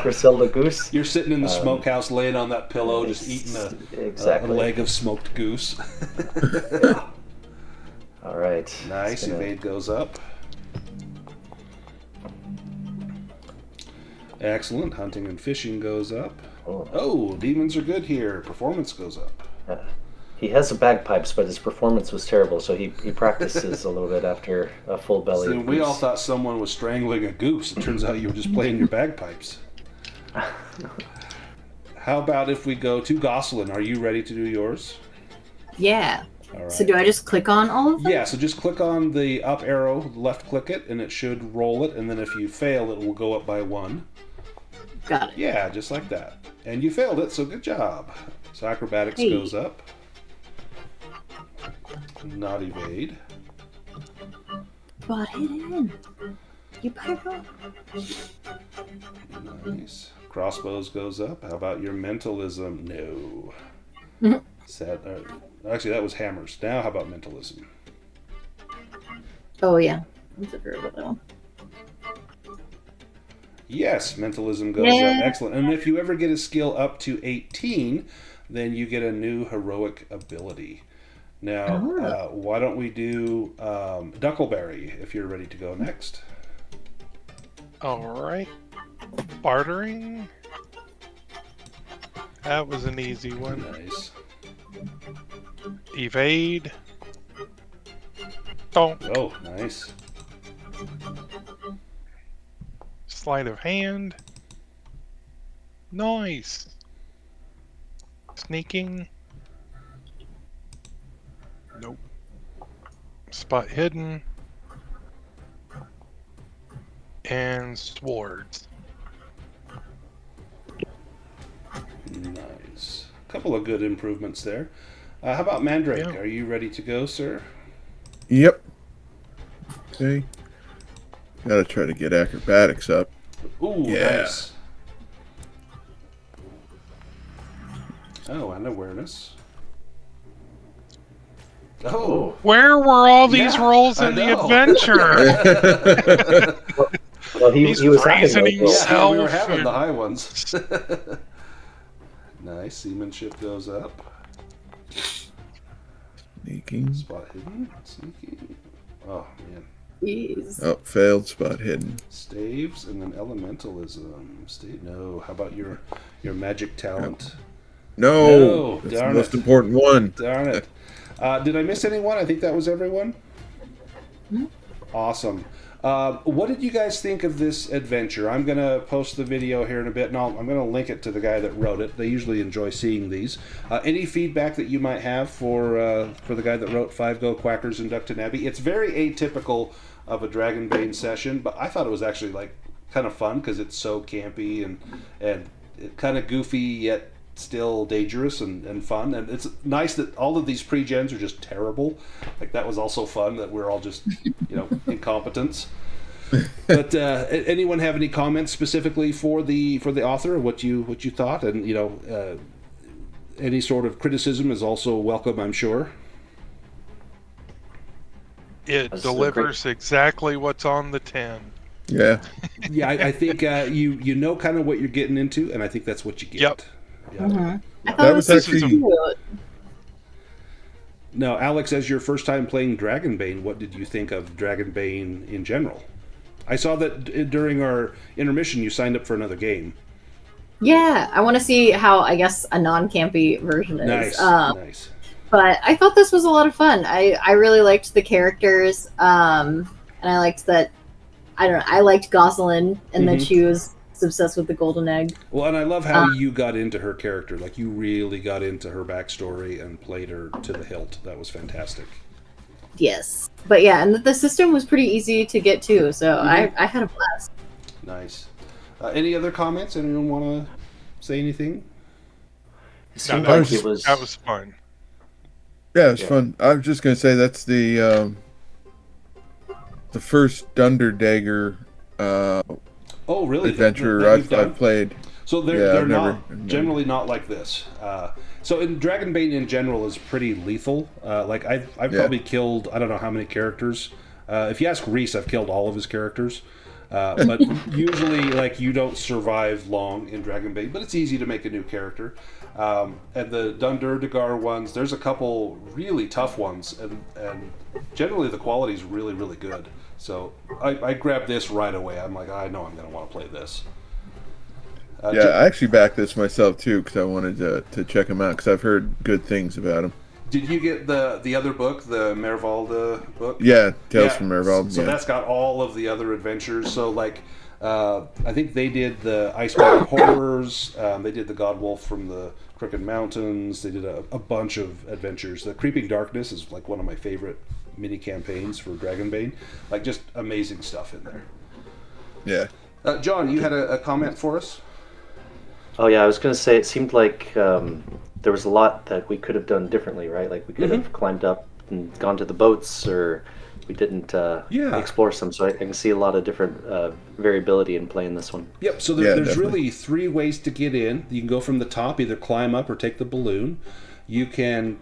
Griselda Goose. You're sitting in the smokehouse, laying on that pillow, just eating a leg of smoked goose. Yeah. All right. Nice. Evade goes up. Excellent. Hunting and fishing goes up. Oh, demons are good here. Performance goes up. He has the bagpipes, but his performance was terrible, so he practices a little bit after a full belly. So we all thought someone was strangling a goose. It turns out you were just playing your bagpipes. How about if we go to Gosselin? Are you ready to do yours? Yeah. All right. So do I just click on all of them? Yeah, so just click on the up arrow, left click it, and it should roll it, and then if you fail, it will go up by 1. Got it. Yeah, just like that. And you failed it, so good job. So acrobatics goes up. Not evade. Brought it in. You put it on. Nice. Crossbows goes up. How about your mentalism? No. Sad. Actually, that was hammers. Now, how about mentalism? Oh yeah, that's a very good one. Yes, mentalism goes up. Excellent. And if you ever get a skill up to 18, then you get a new heroic ability. Now, why don't we do Duckleberry if you're ready to go next? All right. Bartering. That was an easy one. Nice. Evade. Don't. Oh, nice. Sleight of hand. Nice. Sneaking. Nope. Spot hidden. And swords. Nice. A couple of good improvements there. How about Mandrake? Yeah. Are you ready to go, sir? Yep. Okay. Gotta try to get acrobatics up. Ooh, Yeah. nice. Oh, and awareness. Oh. Where were all these Yeah, rolls I in the know. adventure? Well, he He's was praising having those. Yeah, we were Self having the and- high ones. Nice. Seamanship goes up. Sneaking. Spot hidden. Sneaking. Oh, man. Jeez. Oh, failed. Spot hidden. Staves and then elementalism. No. How about your magic talent? No, that's the darn most it. important one. Darn it. Did I miss anyone? I think that was everyone. Awesome. What did you guys think of this adventure? I'm going to post the video here in a bit, and I'm going to link it to the guy that wrote it. They usually enjoy seeing these. Any feedback that you might have for the guy that wrote 5 Go Quackers in Duckton Abbey? It's very atypical of a Dragonbane session, but I thought it was actually like kind of fun because it's so campy and kind of goofy yet still dangerous and fun. And it's nice that all of these pre-gens are just terrible. Like that was also fun that we're all just incompetents. But anyone have any comments specifically for the author, what you thought, and any sort of criticism is also welcome, I'm sure. It That's delivers exactly what's on the tin. Yeah. Yeah, I think you know kind of what you're getting into, and I think that's what you get. Yep. Yeah. I thought That it was was so actually- cute. Now, Alex, as your first time playing Dragonbane, what did you think of Dragonbane in general? I saw that during our intermission you signed up for another game. Yeah, I want to see how, I guess, a non-campy version is. Nice, nice. But I thought this was a lot of fun. I really liked the characters, and I liked that. I don't know. I liked Gosselin, and that she was obsessed with the golden egg. Well, and I love how you got into her character. Like, you really got into her backstory and played her to the hilt. That was fantastic. Yes, but yeah, and the system was pretty easy to get to, so I had a blast. Nice. Any other comments? Anyone want to say anything? It seemed that like it was. That was fun. Yeah, it was fun. I was just gonna say that's the first Dunderdagger Oh, really? adventure That you've done? I've played. So Yeah, they're I've not never- generally not like this. So in Dragonbane in general is pretty lethal. Like I've probably killed I don't know how many characters. If you ask Reese, I've killed all of his characters. But usually, like, you don't survive long in Dragonbane, but it's easy to make a new character. And the Dunderdagger ones, there's a couple really tough ones, and generally the quality is really, really good. So I grabbed this right away. I'm like, I know I'm going to want to play this. Yeah, I actually backed this myself too because I wanted to check them out because I've heard good things about them. Did you get the other book, the Mervalda book? Yeah, Tales from Mervald. So yeah. that's got all of the other adventures. So like, I think they did the Iceberg Horrors. They did the Godwolf from the Crooked Mountains. They did a bunch of adventures. The Creeping Darkness is like one of my favorite mini campaigns for Dragonbane. Like, just amazing stuff in there. Yeah. John, you had a comment for us? Oh yeah, I was gonna say it seemed like there was a lot that we could have done differently, right? Like we could have climbed up and gone to the boats, or we didn't explore some. So I can see a lot of different variability in playing this one. Yep, so there's definitely. really 3 ways to get in. You can go from the top, either climb up or take the balloon. You can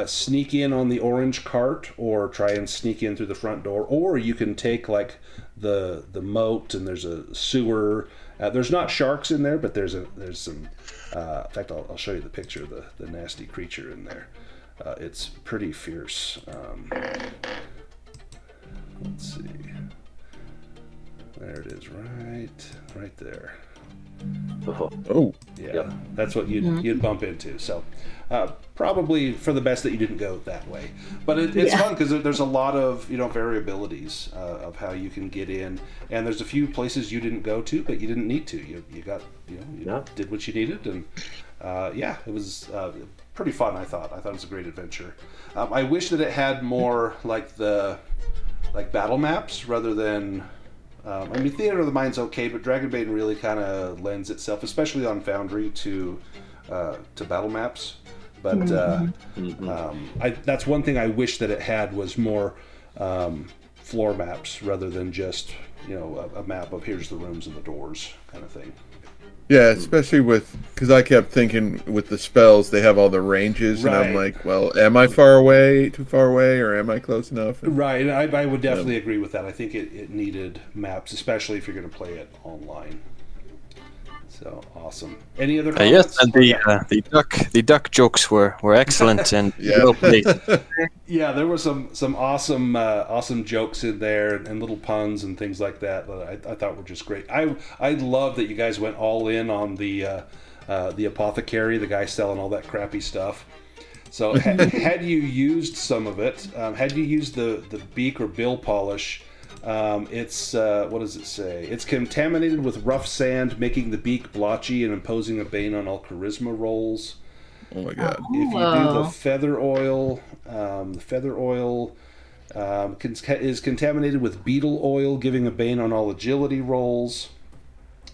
sneak in on the orange cart or try and sneak in through the front door, or you can take like the moat, and there's a sewer. There's not sharks in there, but there's some. In fact, I'll show you the picture of the nasty creature in there. It's pretty fierce. Let's see. There it is, right there. Oh. Yeah, Yep. that's what you'd bump into. So probably for the best that you didn't go that way. But it's fun because there's a lot of variabilities of how you can get in, and there's a few places you didn't go to, but you didn't need to. You got you did what you needed, and it was pretty fun. I thought it was a great adventure. I wish that it had more like battle maps rather than. Theater of the Mind's okay, but Dragonbane really kind of lends itself, especially on Foundry, to battle maps. But that's one thing I wish that it had was more floor maps rather than just a map of here's the rooms and the doors kind of thing. Yeah, especially because I kept thinking with the spells, they have all the ranges, and I'm Right. like, well, am I far away, too far away, or am I close enough? And, Right, and I would definitely agree with that. I think it needed maps, especially if you're going to play it online. So awesome. Any other comments? Yes, and the duck jokes were excellent and well played. Yeah, there were some awesome awesome jokes in there and little puns and things like that I thought were just great. I love that you guys went all in on the apothecary, the guy selling all that crappy stuff. So had you used some of it, had you used the beak or bill polish, it's what does it say? It's contaminated with rough sand, making the beak blotchy and imposing a bane on all charisma rolls. Oh my god! If you do the feather oil, is contaminated with beetle oil, giving a bane on all agility rolls.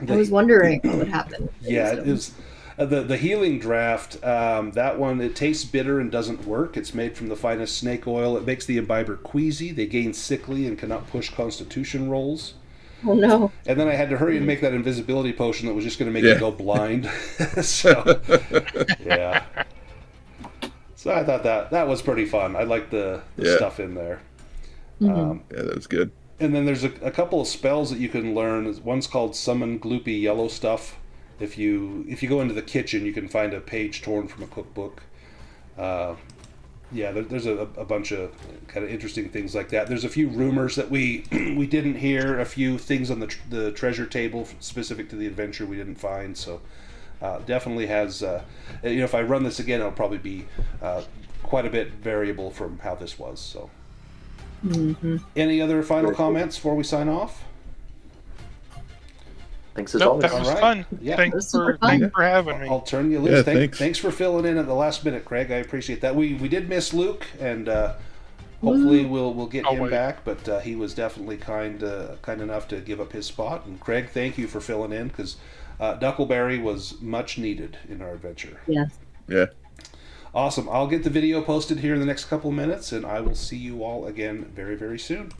I was wondering what would happen. Yeah, it is. The healing draft, that one, it tastes bitter and doesn't work. It's made from the finest snake oil. It makes the imbiber queasy. They gain sickly and cannot push constitution rolls. Oh no. And then I had to hurry and make that invisibility potion that was just going to make you go blind. So, yeah. So I thought that was pretty fun. I liked the stuff in there. Yeah, that was good. And then there's a couple of spells that you can learn. One's called Summon Gloopy Yellow Stuff. If you go into the kitchen, you can find a page torn from a cookbook. There's a bunch of kind of interesting things like that. There's a few rumors that we didn't hear, a few things on the treasure table specific to the adventure we didn't find. So definitely has, if I run this again, it'll probably be quite a bit variable from how this was. So, Any other final comments before we sign off? Thanks as Nope, always. that was All right. fun. Yeah. Thanks for having me. I'll turn you loose. Yeah, thanks. Thanks for filling in at the last minute, Craig. I appreciate that. We did miss Luke, and hopefully we'll get him back. But he was definitely kind enough to give up his spot. And Craig, thank you for filling in, because Duckleberry was much needed in our adventure. Yes. Yeah. Awesome. I'll get the video posted here in the next couple of minutes, and I will see you all again very, very soon.